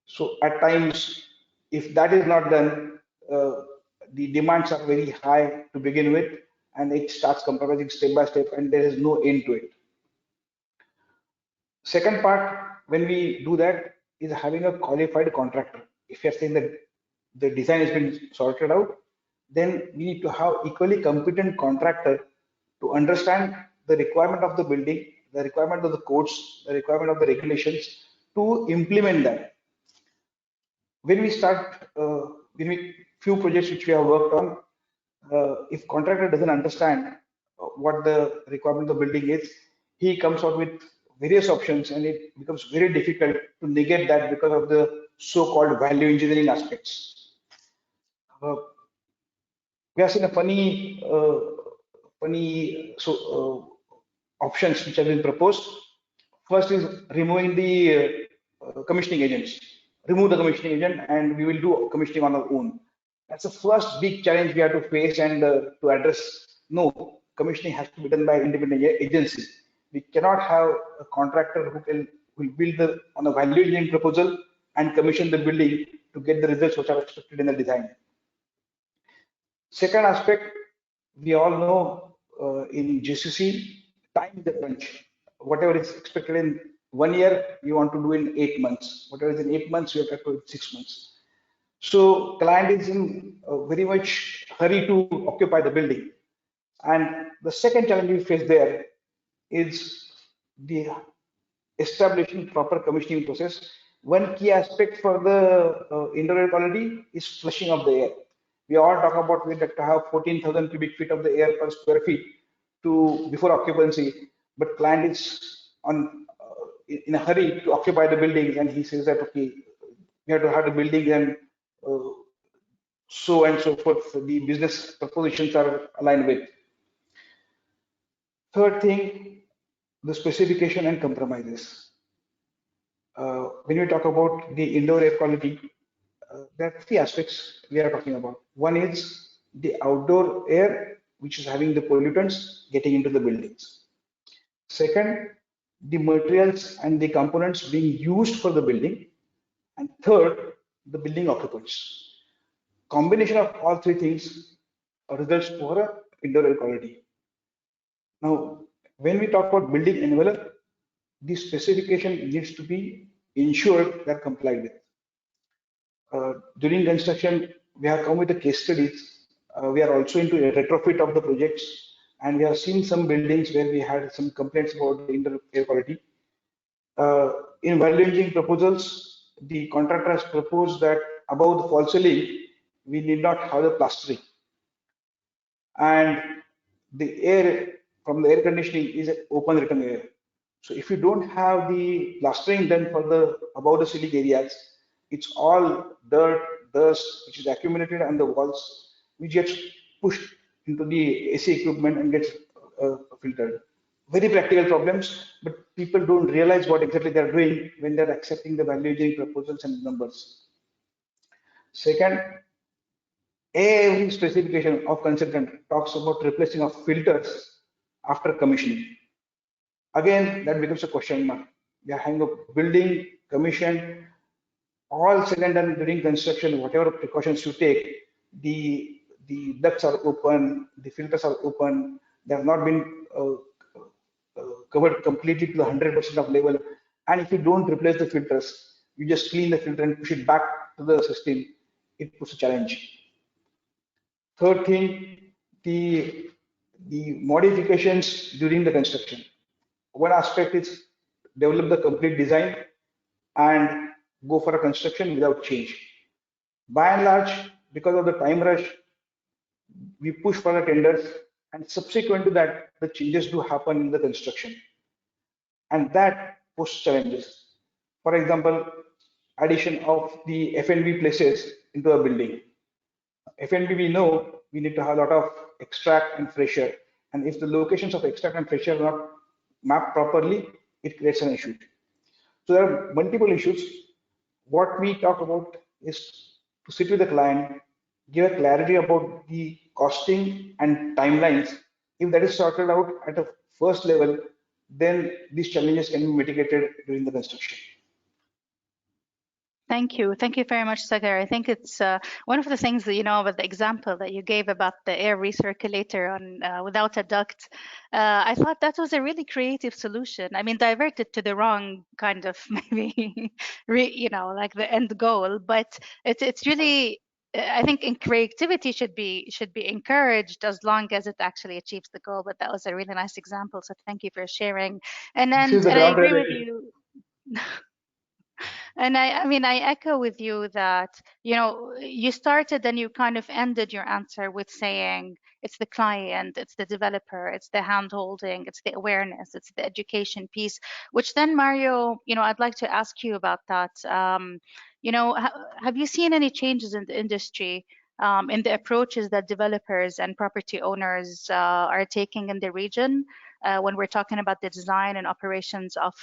So at times, if that is not done, the demands are very high to begin with, and it starts compromising step by step, and there is no end to it. Second part, when we do that, is having a qualified contractor. If you're saying that the design has been sorted out, then we need to have equally competent contractor to understand the requirement of the building, the requirement of the codes, the requirement of the regulations to implement that. When we start, few projects which we have worked on, if contractor doesn't understand what the requirement of the building is, he comes out with various options, and it becomes very difficult to negate that because of the so-called value engineering aspects. We have seen a funny options which have been proposed. First is removing the commissioning agents. Remove the commissioning agent, and we will do commissioning on our own. That's the first big challenge we have to face and to address. No, commissioning has to be done by an independent agency. We cannot have a contractor who will build on a value engineering proposal and commission the building to get the results which are expected in the design. Second aspect, we all know in GCC, time is the crunch. Whatever is expected in 1 year, you want to do in 8 months. Whatever is in 8 months, you have to do in 6 months. So client is in very much hurry to occupy the building. And the second challenge we face there is the establishing proper commissioning process. One key aspect for the indoor air quality is flushing of the air. We all talk about we like to have 14,000 cubic feet of the air per square feet to before occupancy, but client is on in a hurry to occupy the building, and he says that okay, we have to have the building and so and so forth. The business propositions are aligned with. Third thing, the specification and compromises. When we talk about the indoor air quality, there are three aspects we are talking about. One is the outdoor air, which is having the pollutants getting into the buildings. Second, the materials and the components being used for the building. And third, the building occupants. Combination of all three things results for indoor air quality. Now, when we talk about building envelope, the specification needs to be ensured that complied with. During construction, we have come with the case studies. We are also into a retrofit of the projects, and we have seen some buildings where we had some complaints about the indoor air quality. In value engineering proposals, the contractor has proposed that above the false ceiling, we need not have the plastering. And the air from the air conditioning is open return air. So if you don't have the plastering done for the above the ceiling areas, it's all dirt, dust, which is accumulated on the walls, which gets pushed into the AC equipment and gets filtered. Very practical problems, but people don't realize what exactly they're doing when they're accepting the value engineering proposals and numbers. Second, every specification of consultant talks about replacing of filters after commissioning. Again, that becomes a question mark. We are having a building commission, all said and done during construction, whatever precautions you take, the ducts are open, the filters are open, they have not been covered completely to the 100% of level. And if you don't replace the filters, you just clean the filter and push it back to the system, it puts a challenge. Third thing, the modifications during the construction. One aspect is develop the complete design and go for a construction without change. By and large, because of the time rush, we push for the tenders, and subsequent to that, the changes do happen in the construction. And that poses challenges. For example, addition of the F&B places into a building. F&B, we know we need to have a lot of extract and fresher. And if the locations of extract and fresher are not mapped properly, it creates an issue. So there are multiple issues. What we talk about is to sit with the client, give a clarity about the costing and timelines. If that is sorted out at a first level, then these challenges can be mitigated during the construction. Thank you very much, Sagar. I think it's one of the things that, you know, with the example that you gave about the air recirculator on without a duct. I thought that was a really creative solution. I mean, diverted to the wrong kind of maybe, you know, like the end goal, but it's really. I think in creativity should be encouraged as long as it actually achieves the goal. But that was a really nice example. So thank you for sharing. And I agree with you. And I mean, I echo with you that, you know, you started and you kind of ended your answer with saying it's the client, it's the developer, it's the hand-holding, it's the awareness, it's the education piece, which then, Mario, you know, I'd like to ask you about that. You know, have you seen any changes in the industry in the approaches that developers and property owners are taking in the region when we're talking about the design and operations of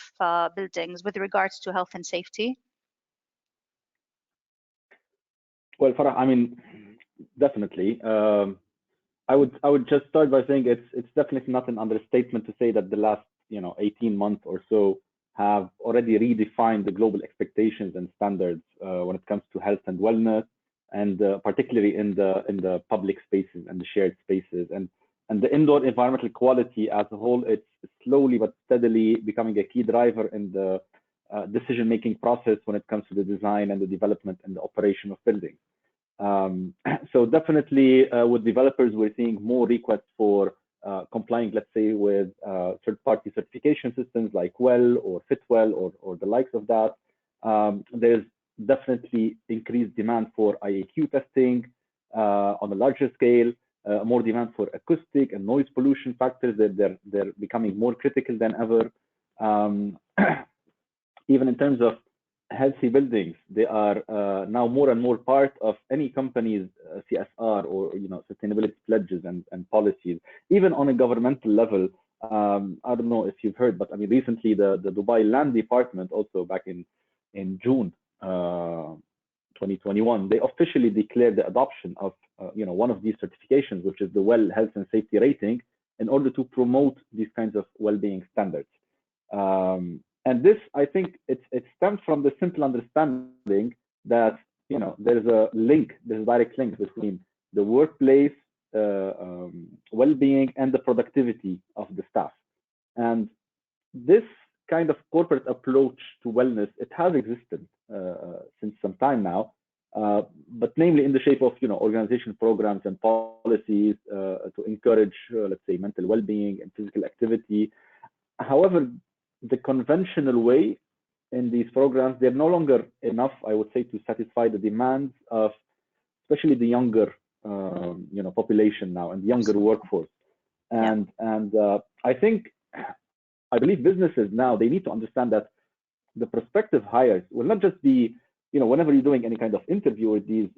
buildings with regards to health and safety? Well, Farah, I mean, definitely. I would just start by saying it's definitely not an understatement to say that the last 18 months or so have already redefined the global expectations and standards when it comes to health and wellness, and particularly in the public spaces and the shared spaces, and the indoor environmental quality as a whole. It's slowly but steadily becoming a key driver in the decision-making process when it comes to the design and the development and the operation of buildings. So definitely with developers, we're seeing more requests for complying, let's say, with third-party certification systems like WELL or FitWell or the likes of that. There's definitely increased demand for IAQ testing on a larger scale, more demand for acoustic and noise pollution factors. They're becoming more critical than ever. Even in terms of healthy buildings, they are now more and more part of any company's CSR or sustainability pledges and policies. Even on a governmental level, I don't know if you've heard, but I mean recently the Dubai Land Department, also back in June 2021, they officially declared the adoption of one of these certifications, which is the WELL Health and Safety Rating, in order to promote these kinds of well-being standards. And this, I think, it stems from the simple understanding that there's a direct link between the workplace well-being and the productivity of the staff. And this kind of corporate approach to wellness, it has existed since some time now, but namely in the shape of organization programs and policies to encourage, let's say, mental well-being and physical activity. However, the conventional way in these programs, they're no longer enough, I would say, to satisfy the demands of especially the younger population now and the younger workforce. And I believe businesses now, they need to understand that the prospective hires will not just be, whenever you're doing any kind of interview with these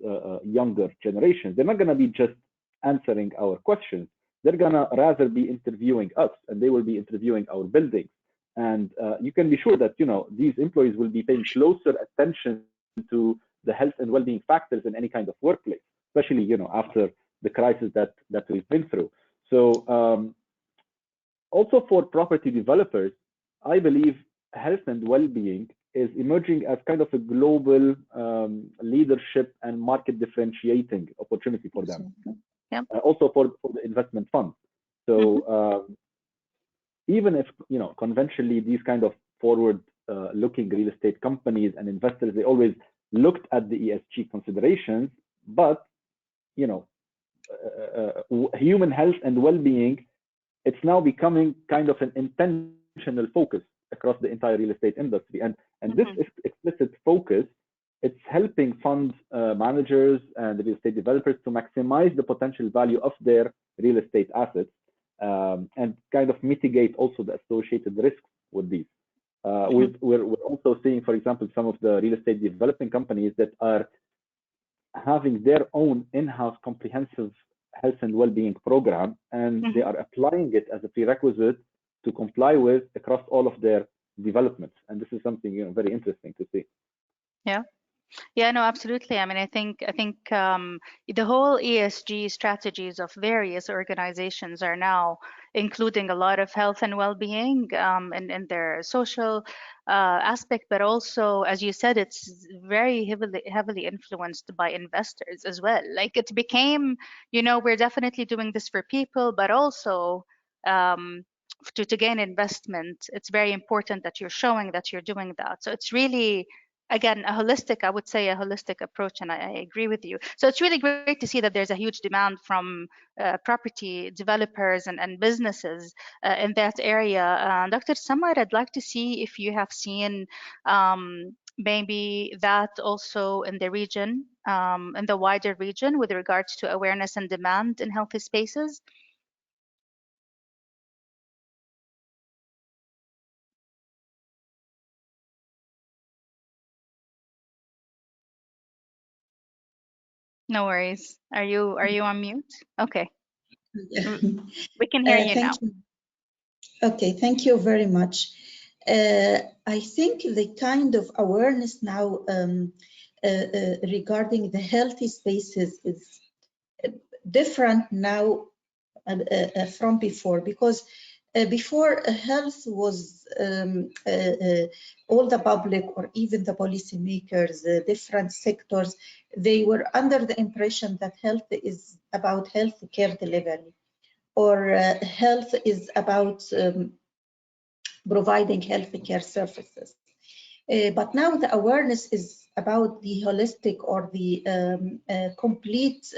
younger generations, they're not going to be just answering our questions. They're going to rather be interviewing us, and they will be interviewing our buildings. And you can be sure that these employees will be paying closer attention to the health and well-being factors in any kind of workplace, especially after the crisis that we've been through. So also for property developers, I believe health and well-being is emerging as kind of a global leadership and market differentiating opportunity for them. Yep. Also for the investment funds. So even if conventionally these kind of forward-looking real estate companies and investors, they always looked at the ESG considerations, but human health and well-being, it's now becoming kind of an intentional focus across the entire real estate industry. And this explicit focus, it's helping fund managers and real estate developers to maximize the potential value of their real estate assets and kind of mitigate also the associated risks with these. We're also seeing, for example, some of the real estate developing companies that are having their own in-house comprehensive health and well-being program, and they are applying it as a prerequisite to comply with across all of their developments. And this is something very interesting to see. Yeah, no, absolutely. I mean, I think the whole ESG strategies of various organizations are now including a lot of health and well-being in their social aspect, but also, as you said, it's very heavily influenced by investors as well. Like it became, we're definitely doing this for people, but also to gain investment, it's very important that you're showing that you're doing that. So it's really, again, I would say a holistic approach, and I agree with you. So it's really great to see that there's a huge demand from property developers and businesses in that area. Dr. Samar, I'd like to see if you have seen maybe that also in the region, in the wider region, with regards to awareness and demand in healthy spaces. No worries. Are you on mute? Okay. We can hear you now. You. Okay, thank you very much. I think the kind of awareness now regarding the healthy spaces is different now from before, because before health was all the public or even the policymakers, different sectors, they were under the impression that health is about health care delivery, or health is about providing health care services. But now the awareness is about the holistic or the complete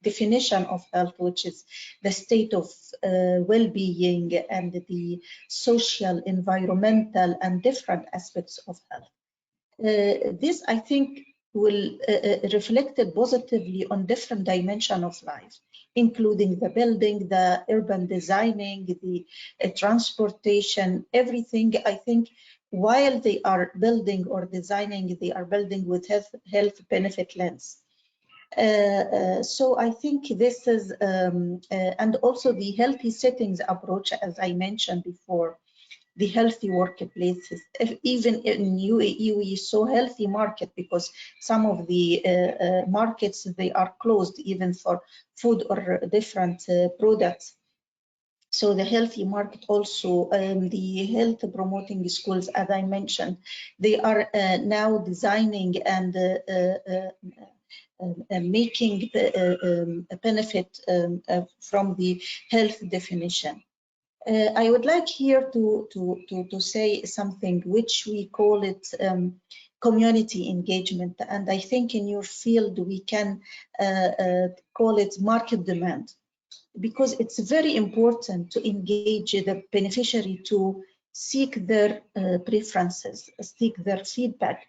definition of health, which is the state of well-being and the social, environmental, and different aspects of health. This, I think, will reflect it positively on different dimensions of life, including the building, the urban designing, the transportation, everything. I think while they are building or designing, they are building with health benefit lens. So I think this is, and also the healthy settings approach, as I mentioned before, the healthy workplaces. Even in UAE, we saw healthy market because some of the markets, they are closed even for food or different products. So the healthy market also, the health promoting schools, as I mentioned, they are now designing and making the benefit from the health definition. I would like here to say something which we call it community engagement, and I think in your field we can call it market demand, because it's very important to engage the beneficiary to seek their preferences, seek their feedback.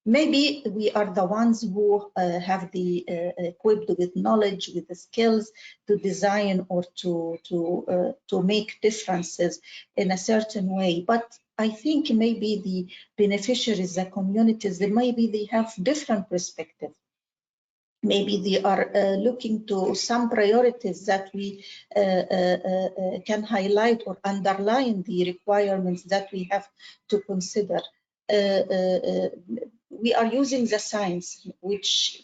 Maybe we are the ones who have the equipped with knowledge, with the skills to design or to make differences in a certain way. But I think maybe the beneficiaries, the communities, maybe they have different perspectives. Maybe they are looking to some priorities that we can highlight or underline the requirements that we have to consider. We are using the science, which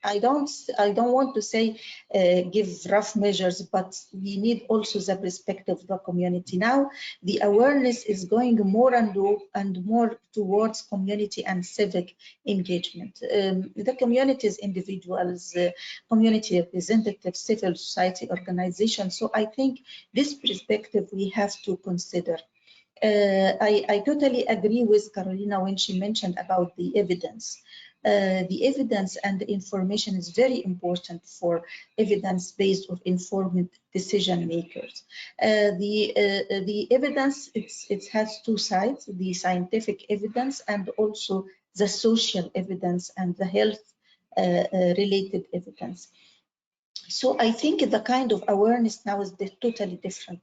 I don't want to say give rough measures, but we need also the perspective of the community. Now the awareness is going more and more towards community and civic engagement. The communities, individuals, community representatives, civil society organizations. So I think this perspective we have to consider. I totally agree with Carolina when she mentioned about the evidence. The evidence and the information is very important for evidence-based or informed decision makers. The evidence, it has two sides, the scientific evidence and also the social evidence and the health related evidence. So I think the kind of awareness now is totally different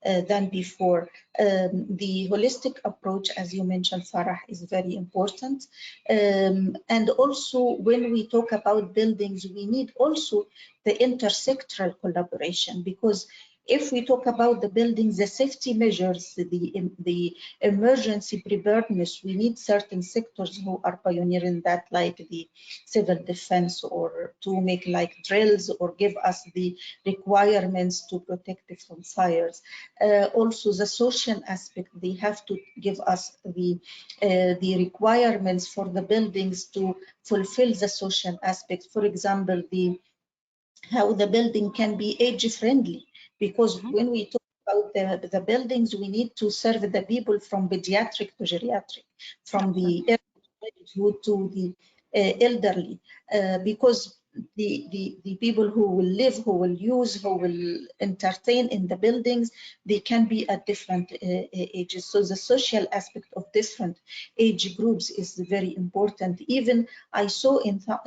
than before. The holistic approach, as you mentioned, Farah, is very important. And also when we talk about buildings, we need also the intersectoral collaboration, because if we talk about the buildings, the safety measures, the emergency preparedness, we need certain sectors who are pioneering that, like the civil defense, or to make like drills or give us the requirements to protect it from fires. Also the social aspect, they have to give us the requirements for the buildings to fulfill the social aspect. For example, how the building can be age friendly. Because when we talk about the buildings, we need to serve the people from pediatric to geriatric, from the childhood to the elderly, because the people who will live, who will use, who will entertain in the buildings, they can be at different ages. So the social aspect of different age groups is very important. Even I saw in some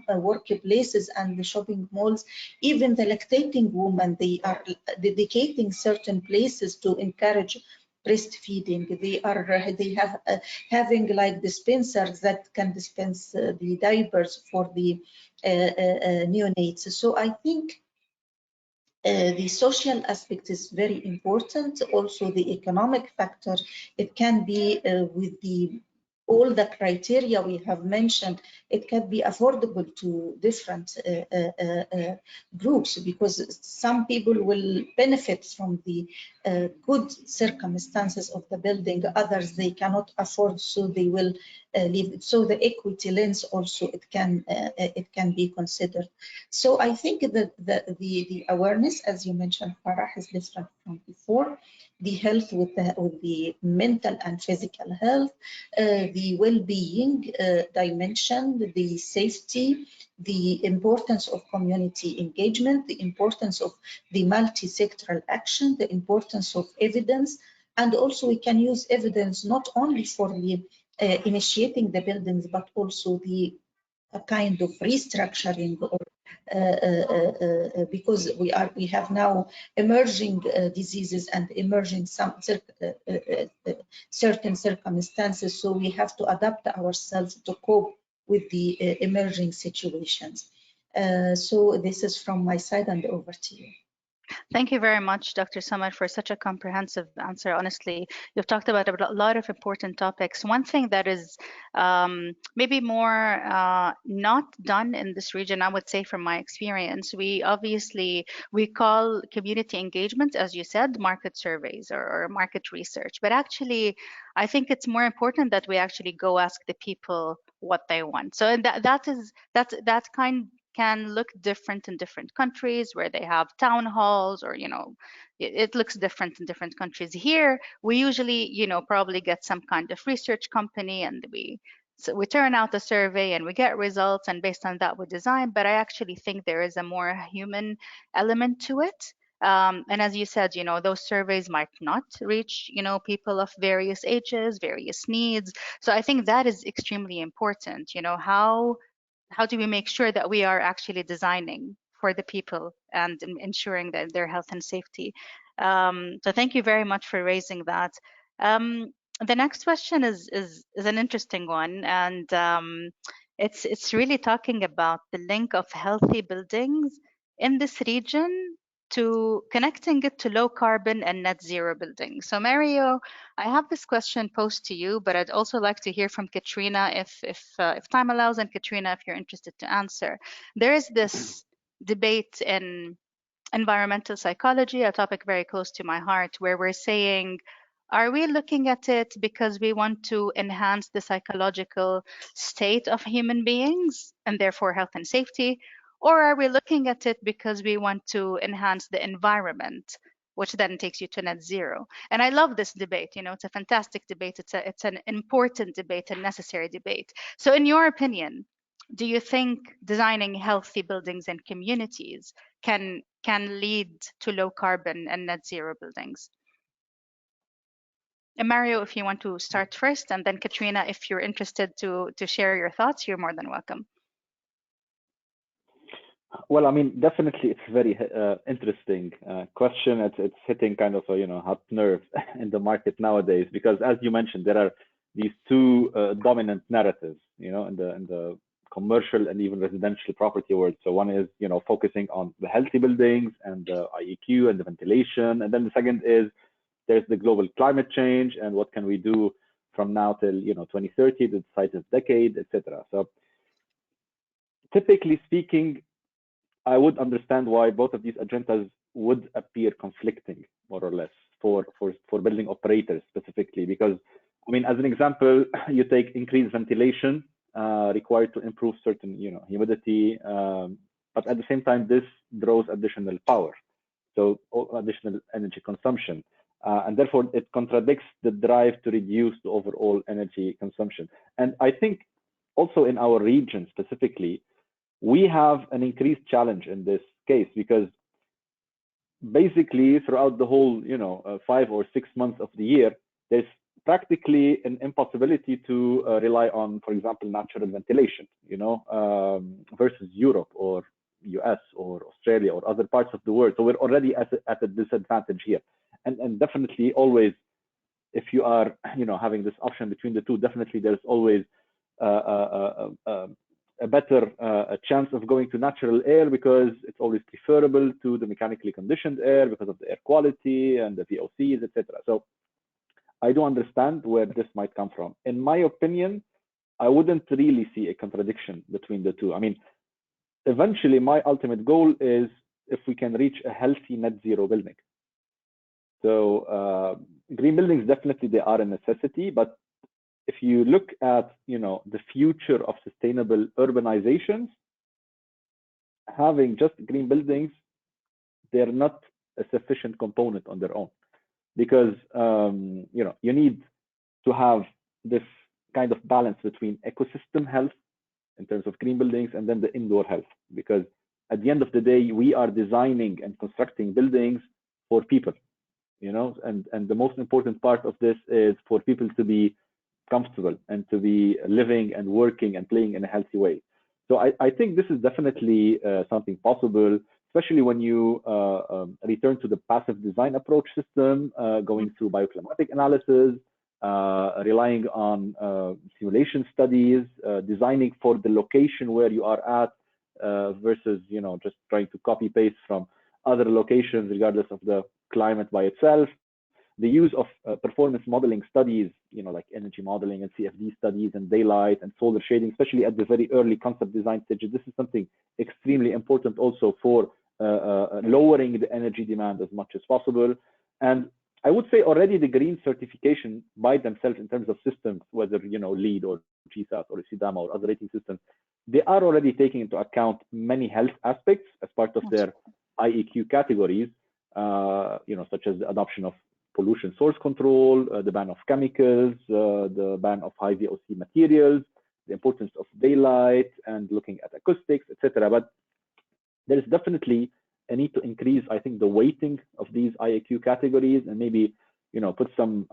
workplaces and the shopping malls, even the lactating women, they are dedicating certain places to encourage breastfeeding. They have having like dispensers that can dispense the diapers for the neonates. So I think the social aspect is very important. Also the economic factor, it can be with all the criteria we have mentioned, it can be affordable to different groups, because some people will benefit from the good circumstances of the building, others they cannot afford, so they will leave it. So the equity lens also it can be considered. So I think that the awareness, as you mentioned, Farah, is different from before. The health with the mental and physical health, the well-being dimension, the safety, the importance of community engagement, the importance of the multi-sectoral action, the importance of evidence, and also we can use evidence not only for the initiating the buildings, but also the kind of restructuring, or because we have now emerging diseases and emerging certain circumstances, so we have to adapt ourselves to cope with the emerging situations. So this is from my side, and over to you. Thank you very much, Dr. Samad, for such a comprehensive answer. Honestly, you've talked about a lot of important topics. One thing that is maybe more not done in this region, I would say from my experience, we call community engagement, as you said, market surveys or market research. But actually, I think it's more important that we actually go ask the people what they want. So that can look different in different countries where they have town halls, or it looks different in different countries. Here we usually probably get some kind of research company, and we turn out a survey and we get results, and based on that we design. But I actually think there is a more human element to it. And as you said, those surveys might not reach people of various ages, various needs. So I think that is extremely important. How do we make sure that we are actually designing for the people and ensuring that their health and safety? So thank you very much for raising that. The next question is an interesting one, and it's really talking about the link of healthy buildings in this region to connecting it to low carbon and net zero buildings. So Mario, I have this question posed to you, but I'd also like to hear from Katrina if time allows, and Katrina, if you're interested to answer. There is this debate in environmental psychology, a topic very close to my heart, where we're saying, are we looking at it because we want to enhance the psychological state of human beings and therefore health and safety? Or are we looking at it because we want to enhance the environment, which then takes you to net zero? And I love this debate. It's a fantastic debate. It's an important debate, a necessary debate. So in your opinion, do you think designing healthy buildings and communities can lead to low carbon and net zero buildings? And Mario, if you want to start first, and then Katrina, if you're interested to share your thoughts, you're more than welcome. Well, I mean, definitely it's a very interesting question. It's hitting kind of a hot nerve in the market nowadays, because as you mentioned, there are these two dominant narratives, in the commercial and even residential property world. So one is focusing on the healthy buildings and the IEQ and the ventilation, and then the second is there's the global climate change and what can we do from now till 2030, the decisive decade, etc. So typically speaking, I would understand why both of these agendas would appear conflicting, more or less, for building operators specifically. Because, I mean, as an example, you take increased ventilation required to improve certain, humidity, but at the same time, this draws additional power, so additional energy consumption, and therefore it contradicts the drive to reduce the overall energy consumption. And I think also in our region specifically, we have an increased challenge in this case, because basically throughout the whole 5 or 6 months of the year, there's practically an impossibility to rely on, for example, natural ventilation, versus Europe or US or Australia or other parts of the world. So we're already at a disadvantage here, and definitely always, if you are having this option between the two, definitely there's always a better chance of going to natural air, because it's always preferable to the mechanically conditioned air because of the air quality and the VOCs, etc. So I do understand where this might come from. In my opinion, I wouldn't really see a contradiction between the two. I mean, eventually my ultimate goal is if we can reach a healthy net zero building. So green buildings, definitely they are a necessity, but if you look at the future of sustainable urbanizations, having just green buildings, they're not a sufficient component on their own, because you need to have this kind of balance between ecosystem health, in terms of green buildings, and then the indoor health. Because at the end of the day, we are designing and constructing buildings for people, you know, and the most important part of this is for people to be comfortable and to be living and working and playing in a healthy way. So I think this is definitely something possible, especially when you return to the passive design approach system, going through bioclimatic analysis, relying on simulation studies, designing for the location where you are at, versus, you know, just trying to copy paste from other locations regardless of the climate by itself. The use of performance modeling studies, you know, like energy modeling and CFD studies and daylight and solar shading, especially at the very early concept design stage. This is something extremely important also for lowering the energy demand as much as possible. And I would say already the green certification by themselves in terms of systems, whether, you know, LEED or GSAT or CDAMA or other rating systems, they are already taking into account many health aspects as part of their IEQ categories, you know, such as the adoption of pollution source control, the ban of chemicals, the ban of high VOC materials, the importance of daylight and looking at acoustics, etc. But there is definitely a need to increase, I think, the weighting of these IAQ categories and maybe, you know, put some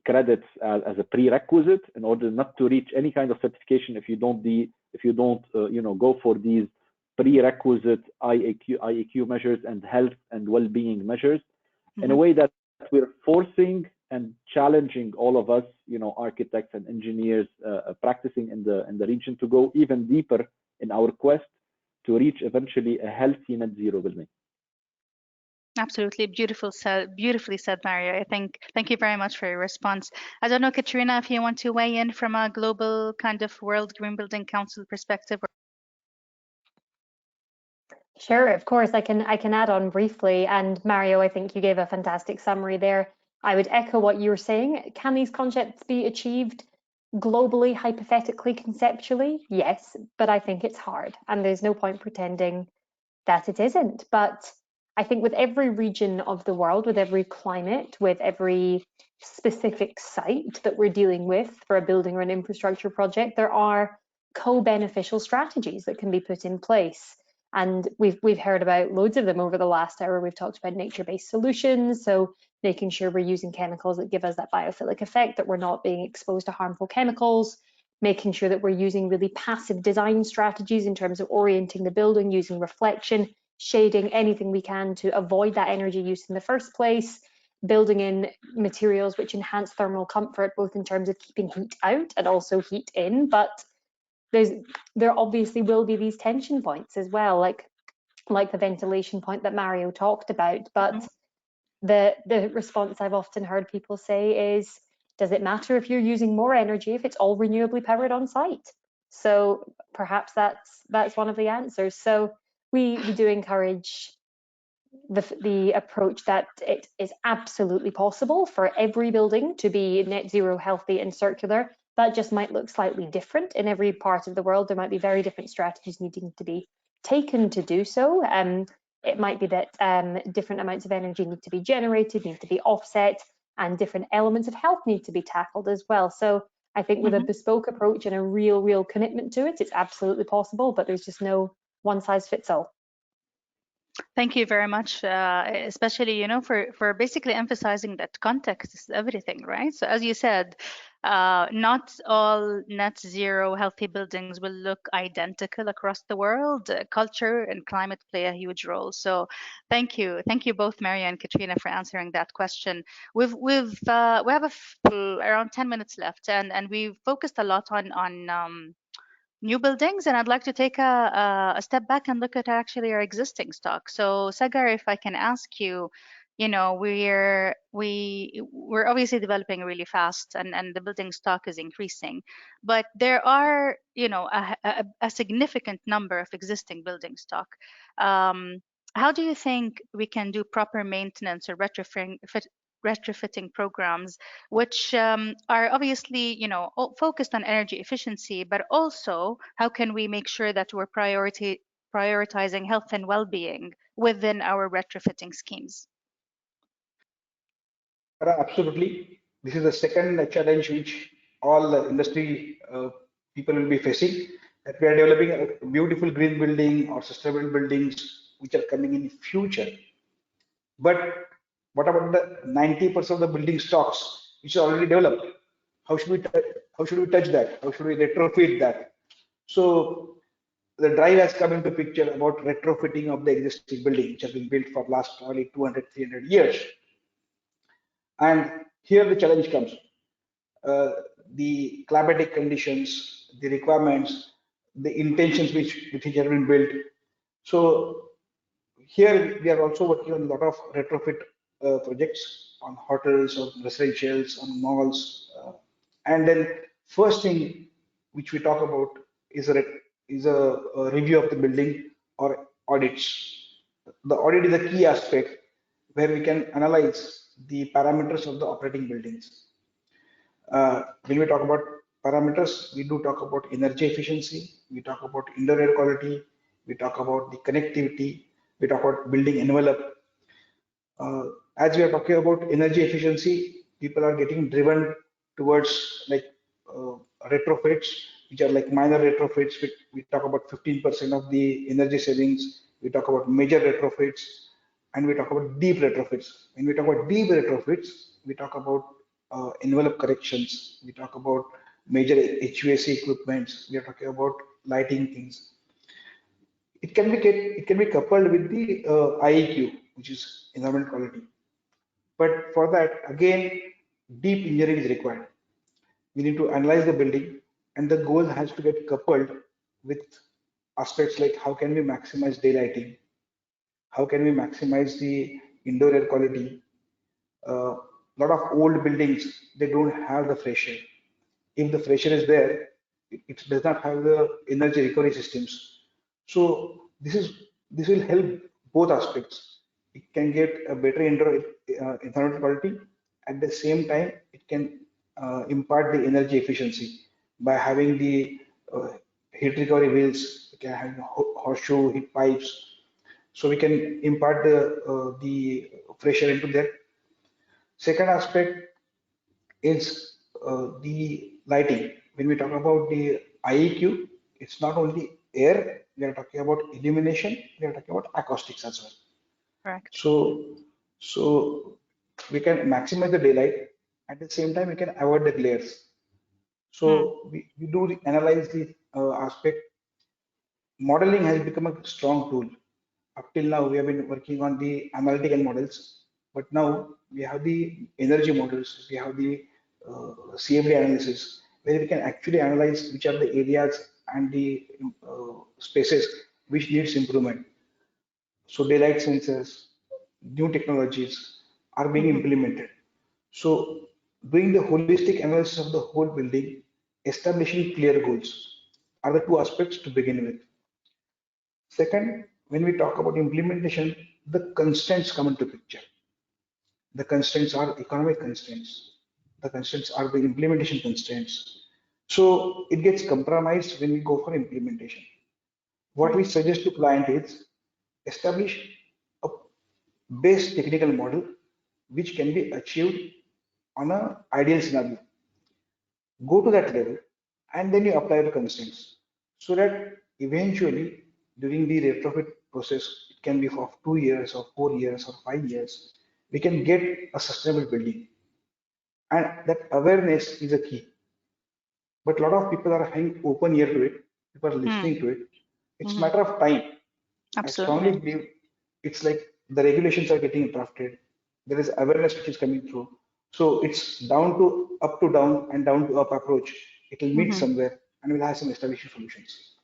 credits as a prerequisite in order not to reach any kind of certification if you don't you know, go for these prerequisite IAQ measures and health and well-being measures in a way that we're forcing and challenging all of us, you know, architects and engineers practicing in the region to go even deeper in our quest to reach eventually a healthy net zero building. Absolutely beautifully said, Mario. I think, thank you very much for your response. I don't know, Katrina, if you want to weigh in from a global kind of World Green Building Council perspective. Sure, of course, I can add on briefly. And Mario, I think you gave a fantastic summary there. I would echo what you were saying. Can these concepts be achieved globally, hypothetically, conceptually? Yes, but I think it's hard, and there's no point pretending that it isn't. But I think with every region of the world, with every climate, with every specific site that we're dealing with for a building or an infrastructure project, there are co-beneficial strategies that can be put in place. And we've heard about loads of them over the last hour. We've talked about nature-based solutions, so making sure we're using chemicals that give us that biophilic effect, that we're not being exposed to harmful chemicals, making sure that we're using really passive design strategies in terms of orienting the building, using reflection, shading, anything we can to avoid that energy use in the first place, building in materials which enhance thermal comfort, both in terms of keeping heat out and also heat in. But there obviously will be these tension points as well, like the ventilation point that Mario talked about. But the response I've often heard people say is, does it matter if you're using more energy if it's all renewably powered on site? So perhaps that's one of the answers. So we do encourage the approach that it is absolutely possible for every building to be net zero, healthy and circular. That just might look slightly different in every part of the world. There might be very different strategies needing to be taken to do so. It might be that different amounts of energy need to be generated, need to be offset, and different elements of health need to be tackled as well. So I think with a bespoke approach and a real commitment to it, it's absolutely possible, but there's just no one size fits all. Thank you very much, especially, you know, for basically emphasizing that context is everything, right? So as you said, not all net zero healthy buildings will look identical across the world. Culture and climate play a huge role. So thank you both, Maria and Katrina, for answering that question. We have around 10 minutes left, and we've focused a lot on new buildings, and I'd like to take a step back and look at actually our existing stock. So Sagar, if I can ask you, you know, we're obviously developing really fast, and the building stock is increasing, but there are, you know, a significant number of existing building stock. How do you think we can do proper maintenance or retrofitting programs, which are obviously, you know, focused on energy efficiency, but also how can we make sure that we're prioritizing health and well-being within our retrofitting schemes? Absolutely. This is the second challenge which all industry people will be facing. that we are developing a beautiful green building or sustainable buildings which are coming in future. But what about the 90% of the building stocks which are already developed? How should we touch that? How should we retrofit that? So the drive has come into picture about retrofitting of the existing building which has been built for last probably 200, 300 years. And here the challenge comes. The climatic conditions, the requirements, the intentions which have been built. So here we are also working on a lot of retrofit projects on hotels, on residentials, on malls. And then first thing which we talk about is a review of the building or audits. The audit is a key aspect where we can analyze the parameters of the operating buildings. When we talk about parameters, we do talk about energy efficiency, we talk about indoor air quality, we talk about the connectivity, we talk about building envelope. As we are talking about energy efficiency, people are getting driven towards like retrofits, which are like minor retrofits. We talk about 15% of the energy savings. We talk about major retrofits, and we talk about deep retrofits. When we talk about deep retrofits, we talk about envelope corrections. We talk about major HVAC equipments. We are talking about lighting things. It can be coupled with the IEQ, which is environmental quality. But for that, again, deep engineering is required. We need to analyze the building, and the goal has to get coupled with aspects like how can we maximize daylighting, how can we maximize the indoor air quality. A lot of old buildings, they don't have the fresh air. If the fresh air is there, it does not have the energy recovery systems. So this will help both aspects. It can get a better indoor environmental quality. At the same time, it can impart the energy efficiency by having the heat recovery wheels, we can have horseshoe heat pipes, so we can impart the fresh air into that. Second aspect is the lighting. When we talk about the IEQ, it's not only air, we are talking about illumination, we are talking about acoustics as well. Correct. So we can maximize the daylight, at the same time we can avoid the glares. So we do analyze the aspect. Modeling has become a strong tool. Up till now, we have been working on the analytical models, but now we have the energy models, we have the CFD analysis, where we can actually analyze which are the areas and the spaces which needs improvement. So daylight sensors, new technologies are being implemented. So doing the holistic analysis of the whole building, establishing clear goals are the two aspects to begin with. Second, when we talk about implementation, the constraints come into picture. The constraints are economic constraints. The constraints are the implementation constraints. So it gets compromised when we go for implementation. What we suggest to client is establish a base technical model which can be achieved on an ideal scenario. Go to that level and then you apply the constraints so that eventually during the retrofit process, it can be for 2 years or 4 years or 5 years, we can get a sustainable building. And that awareness is a key. But a lot of people are having open ear to it, people are listening to it. It's a matter of time. Absolutely. I strongly believe it's like the regulations are getting drafted. There is awareness which is coming through. So it's down to up to down and down to up approach. It will meet somewhere and we'll have some established solutions.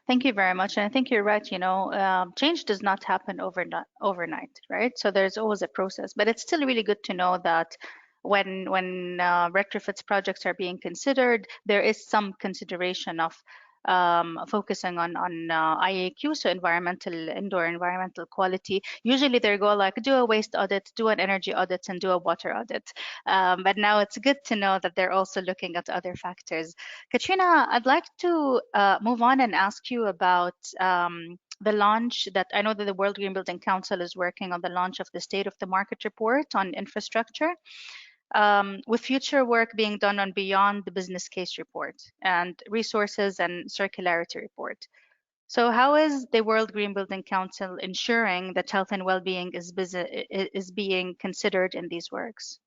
Thank you very much. And I think you're right. You know, change does not happen overnight, right? So there's always a process, but it's still really good to know that when retrofits projects are being considered, there is some consideration of focusing on IAQ, so indoor environmental quality. Usually they go like do a waste audit, do an energy audit, and do a water audit. But now it's good to know that they're also looking at other factors. Katrina, I'd like to move on and ask you about the launch that I know that the World Green Building Council is working on the launch of the State of the Market report on infrastructure. with future work being done on beyond the business case report and resources and circularity report. So how is the World Green Building Council ensuring that health and well-being is being considered in these works?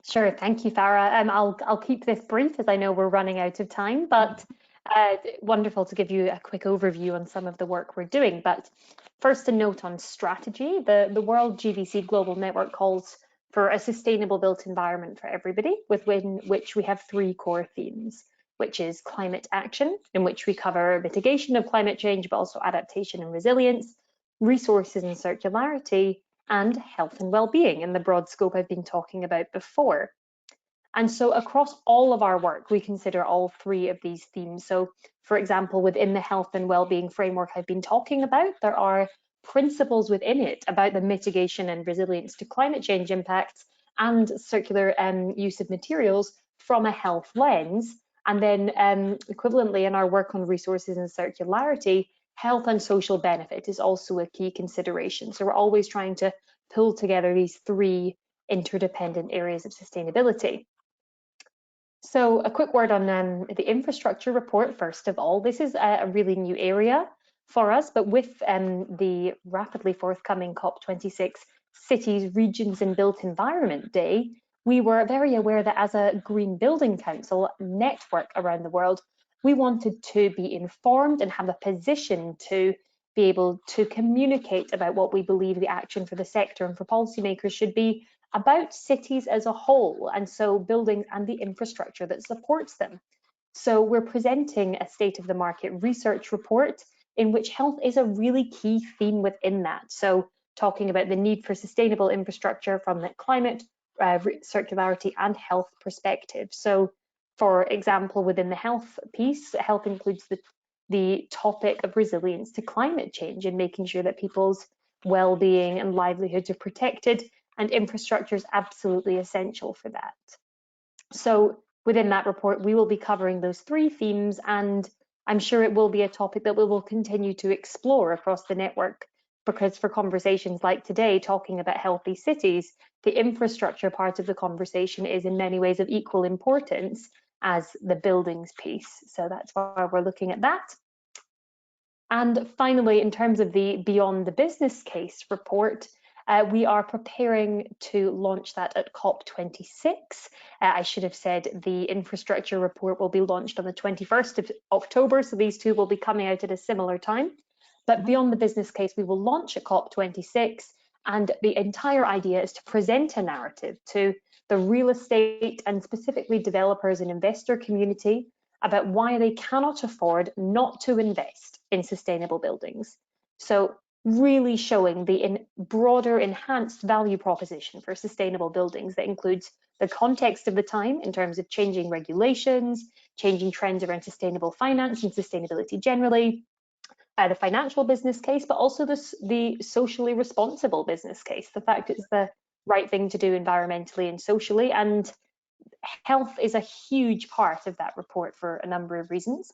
Sure, thank you, Farah. I'll keep this brief as I know we're running out of time, but wonderful to give you a quick overview on some of the work we're doing. But first, a note on strategy. The World GBC Global Network calls for a sustainable built environment for everybody, within which we have 3 core themes, which is climate action, in which we cover mitigation of climate change, but also adaptation and resilience, resources and circularity, and health and well-being in the broad scope I've been talking about before. And so across all of our work, we consider all 3 of these themes. So for example, within the health and well-being framework I've been talking about, there are principles within it about the mitigation and resilience to climate change impacts and circular use of materials from a health lens. And then equivalently in our work on resources and circularity, health and social benefit is also a key consideration. So we're always trying to pull together these 3 interdependent areas of sustainability. So a quick word on the infrastructure report, first of all. This is a really new area for us, but with the rapidly forthcoming COP26 Cities, Regions and Built Environment Day, we were very aware that as a Green Building Council network around the world, we wanted to be informed and have a position to be able to communicate about what we believe the action for the sector and for policymakers should be about cities as a whole, and so buildings and the infrastructure that supports them. So we're presenting a state of the market research report in which health is a really key theme within that. So talking about the need for sustainable infrastructure from the climate, circularity and health perspective. So for example, within the health piece, health includes the topic of resilience to climate change and making sure that people's well-being and livelihoods are protected, and infrastructure is absolutely essential for that. So within that report, we will be covering those 3 themes, and I'm sure it will be a topic that we will continue to explore across the network, because for conversations like today, talking about healthy cities, the infrastructure part of the conversation is in many ways of equal importance as the buildings piece. So that's why we're looking at that. And finally, in terms of the Beyond the Business Case report, we are preparing to launch that at COP26. I should have said the infrastructure report will be launched on the 21st of October, so these 2 will be coming out at a similar time. But Beyond the Business Case, we will launch at COP26, and the entire idea is to present a narrative to the real estate and specifically developers and investor community about why they cannot afford not to invest in sustainable buildings. So really showing the broader enhanced value proposition for sustainable buildings that includes the context of the time in terms of changing regulations, changing trends around sustainable finance and sustainability generally, the financial business case, but also the socially responsible business case, the fact it's the right thing to do environmentally and socially. And health is a huge part of that report for a number of reasons.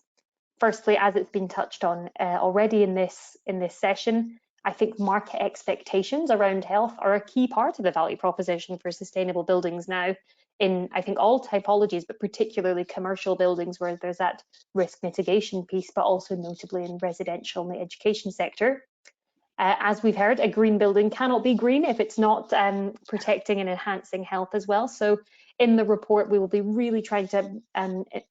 Firstly, as it's been touched on already in this session, I think market expectations around health are a key part of the value proposition for sustainable buildings now in, I think, all typologies, but particularly commercial buildings where there's that risk mitigation piece, but also notably in residential and the education sector. As we've heard, a green building cannot be green if it's not protecting and enhancing health as well. So in the report, we will be really trying to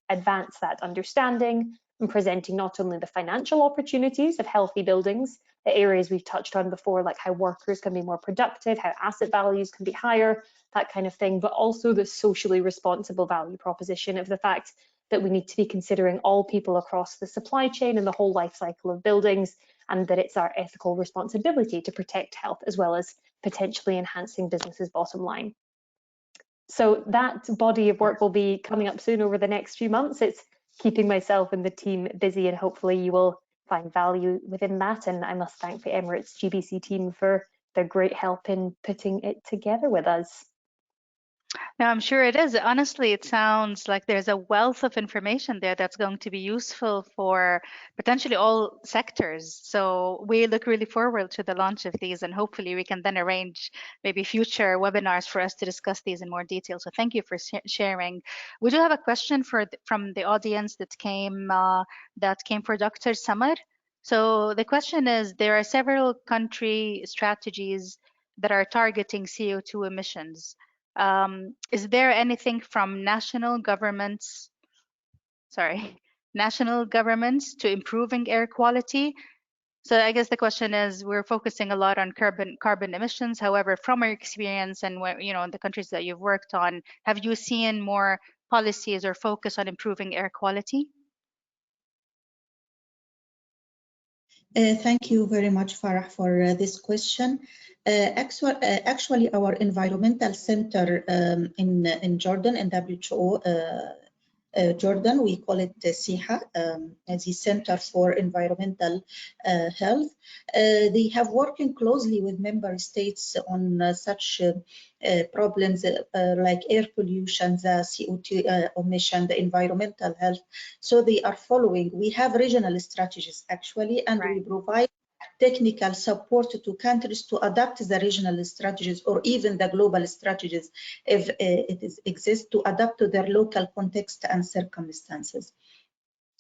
advance that understanding and presenting not only the financial opportunities of healthy buildings, the areas we've touched on before, like how workers can be more productive, how asset values can be higher, that kind of thing, but also the socially responsible value proposition of the fact that we need to be considering all people across the supply chain and the whole life cycle of buildings, and that it's our ethical responsibility to protect health as well as potentially enhancing businesses' bottom line. So that body of work will be coming up soon over the next few months. It's keeping myself and the team busy, and hopefully you will find value within that. And I must thank the Emirates GBC team for their great help in putting it together with us. No, I'm sure it is. Honestly, it sounds like there's a wealth of information there that's going to be useful for potentially all sectors. So we look really forward to the launch of these, and hopefully we can then arrange maybe future webinars for us to discuss these in more detail. So thank you for sharing. We do have a question from the audience that came for Dr. Samar. So the question is, there are several country strategies that are targeting CO2 emissions. Is there anything from national governments to improving air quality? So I guess the question is, we're focusing a lot on carbon emissions. However, from our experience and the countries that you've worked on, have you seen more policies or focus on improving air quality? Thank you very much, Farah, for this question. Actually, our environmental center in Jordan, in WHO, Jordan, we call it SIHA, the Center for Environmental Health. They have working closely with member states on such problems like air pollution, the CO2 emission, the environmental health. So they are following. We have regional strategies actually, and we provide technical support to countries to adapt the regional strategies or even the global strategies if it exists to adapt to their local context and circumstances.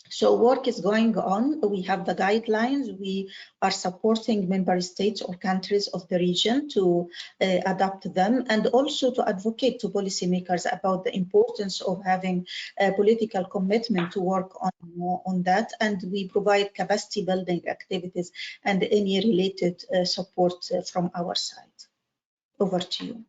So work is going on. We have the guidelines. We are supporting member states or countries of the region to adapt them, and also to advocate to policymakers about the importance of having a political commitment to work on that. And we provide capacity building activities and any related support from our side. Over to you.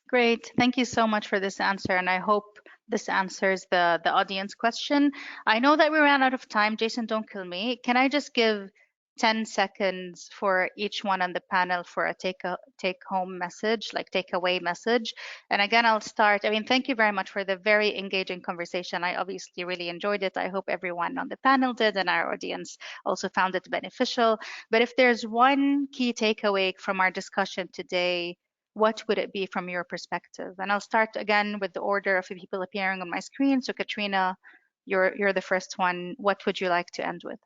Great. Thank you so much for this answer, and I hope this answers the audience question. I know that we ran out of time. Jason, don't kill me. Can I just give 10 seconds for each one on the panel for a take-home message, like takeaway message? And again, I'll start. I mean, thank you very much for the very engaging conversation. I obviously really enjoyed it. I hope everyone on the panel did, and our audience also found it beneficial. But if there's one key takeaway from our discussion today, what would it be from your perspective? And I'll start again with the order of the people appearing on my screen. So Katrina, you're the first one. What would you like to end with?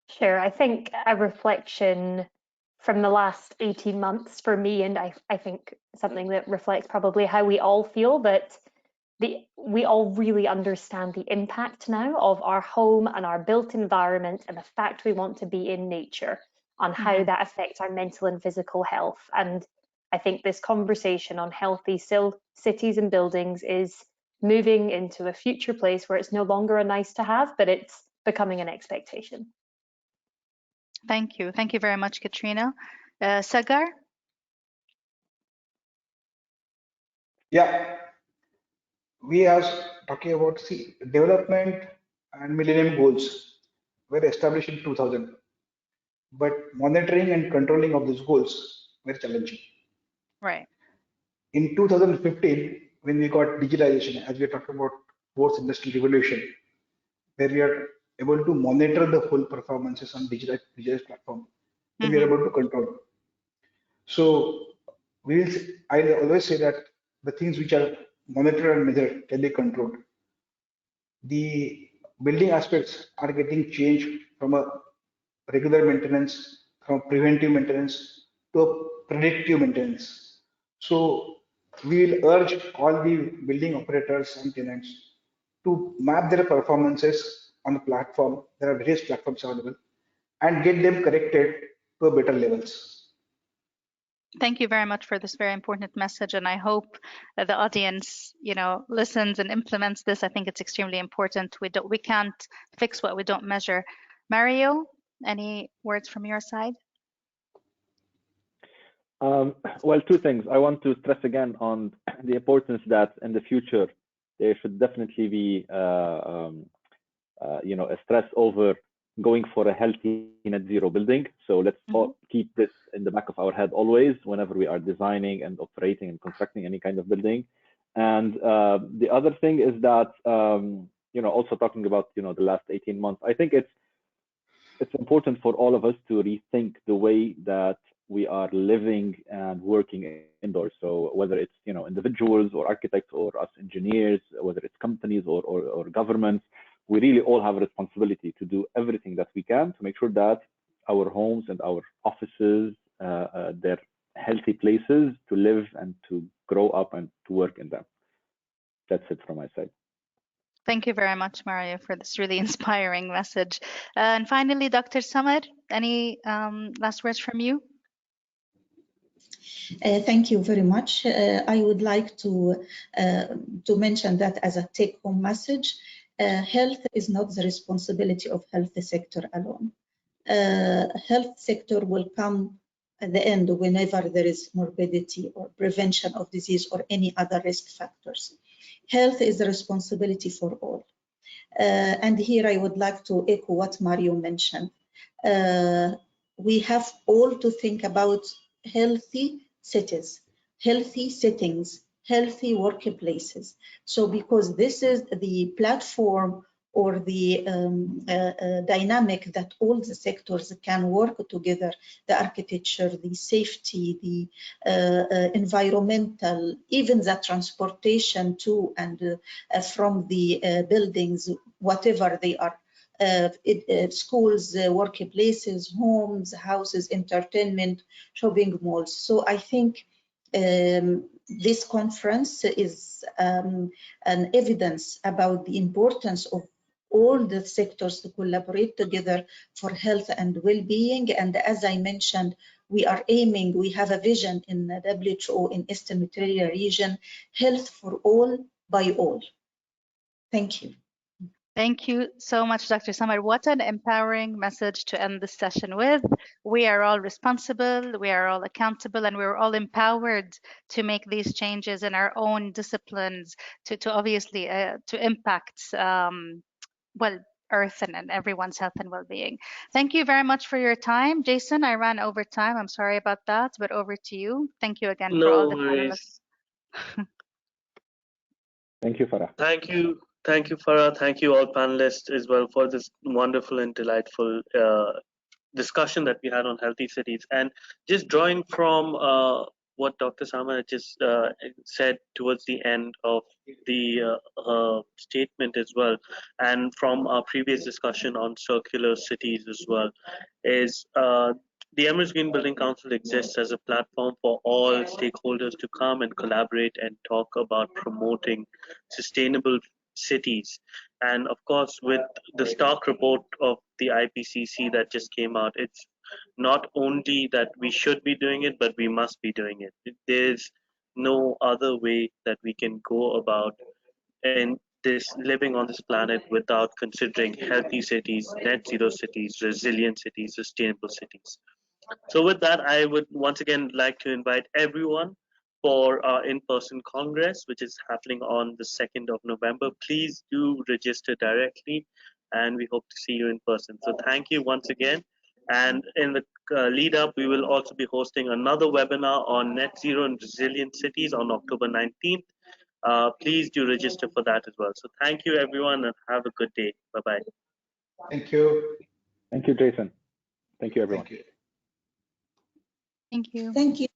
Sure. I think a reflection from the last 18 months for me, and I think something that reflects probably how we all feel, that we all really understand the impact now of our home and our built environment and the fact we want to be in nature, on how that affects our mental and physical health. And I think this conversation on healthy cities and buildings is moving into a future place where it's no longer a nice to have, but it's becoming an expectation. Thank you. Thank you very much, Katrina. Sagar? Yeah, we are talking about development and millennium goals were established in 2000. But monitoring and controlling of these goals were challenging. Right. In 2015, when we got digitalization, as we are talking about fourth industrial revolution, where we are able to monitor the whole performances on digitalized platform, and we are able to control. So I always say that the things which are monitored and measured can be controlled. The building aspects are getting changed from a regular maintenance, from preventive maintenance to a predictive maintenance. So we will urge all the building operators and tenants to map their performances on the platform. There are various platforms available, and get them corrected to a better levels. Thank you very much for this very important message, and I hope that the audience, listens and implements this. I think it's extremely important. We can't fix what we don't measure. Mario, any words from your side? Well, two things. I want to stress again on the importance that in the future there should definitely be, a stress over going for a healthy net zero building. So let's keep this in the back of our head always whenever we are designing and operating and constructing any kind of building. And the other thing is that, also talking about, the last 18 months, I think it's important for all of us to rethink the way that we are living and working indoors. So whether it's individuals or architects or us engineers, whether it's companies or governments, we really all have a responsibility to do everything that we can to make sure that our homes and our offices, they're healthy places to live and to grow up and to work in them. That's it from my side. Thank you very much, Mario, for this really inspiring message. And finally, Dr. Samad, any last words from you? Thank you very much. I would like to mention that as a take-home message, health is not the responsibility of health sector alone. Health sector will come at the end whenever there is morbidity or prevention of disease or any other risk factors. Health is a responsibility for all. And here I would like to echo what Mario mentioned. We have all to think about healthy cities, healthy settings, healthy workplaces. So because this is the platform or the dynamic that all the sectors can work together, the architecture, the safety, the environmental, even the transportation to and from the buildings, whatever they are, schools, workplaces, homes, houses, entertainment, shopping malls. So I think this conference is an evidence about the importance of all the sectors to collaborate together for health and well-being. And as I mentioned, we are aiming, we have a vision in the WHO in Eastern Mediterranean region, health for all by all. Thank you. Thank you so much, Dr. Samad. What an empowering message to end this session with. We are all responsible, we are all accountable, and we're all empowered to make these changes in our own disciplines to obviously to impact well, Earth and everyone's health and well-being. Thank you very much for your time. Jason, I ran over time. I'm sorry about that, but over to you. Thank you again for all the panelists. Thank you, Farah. Thank you, Farah. Thank you, all panelists, as well, for this wonderful and delightful discussion that we had on healthy cities. And just drawing from what Dr. Samad just said towards the end of the statement as well, and from our previous discussion on circular cities as well, is the Emirates Green Building Council exists as a platform for all stakeholders to come and collaborate and talk about promoting sustainable cities. And of course, with the stark report of the IPCC that just came out, it's not only that we should be doing it, but we must be doing it. There's no other way that we can go about in this living on this planet without considering healthy cities, net zero cities, resilient cities, sustainable cities. So with that, I would once again like to invite everyone for our in-person Congress, which is happening on the 2nd of November. Please do register directly, and we hope to see you in person. So thank you once again. And in the lead up, we will also be hosting another webinar on net zero and resilient cities on October 19th. Please do register for that as well. So thank you, everyone, and have a good day. Bye-bye. Thank you. Thank you, Jason. Thank you, everyone. Thank you. Thank you. Thank you.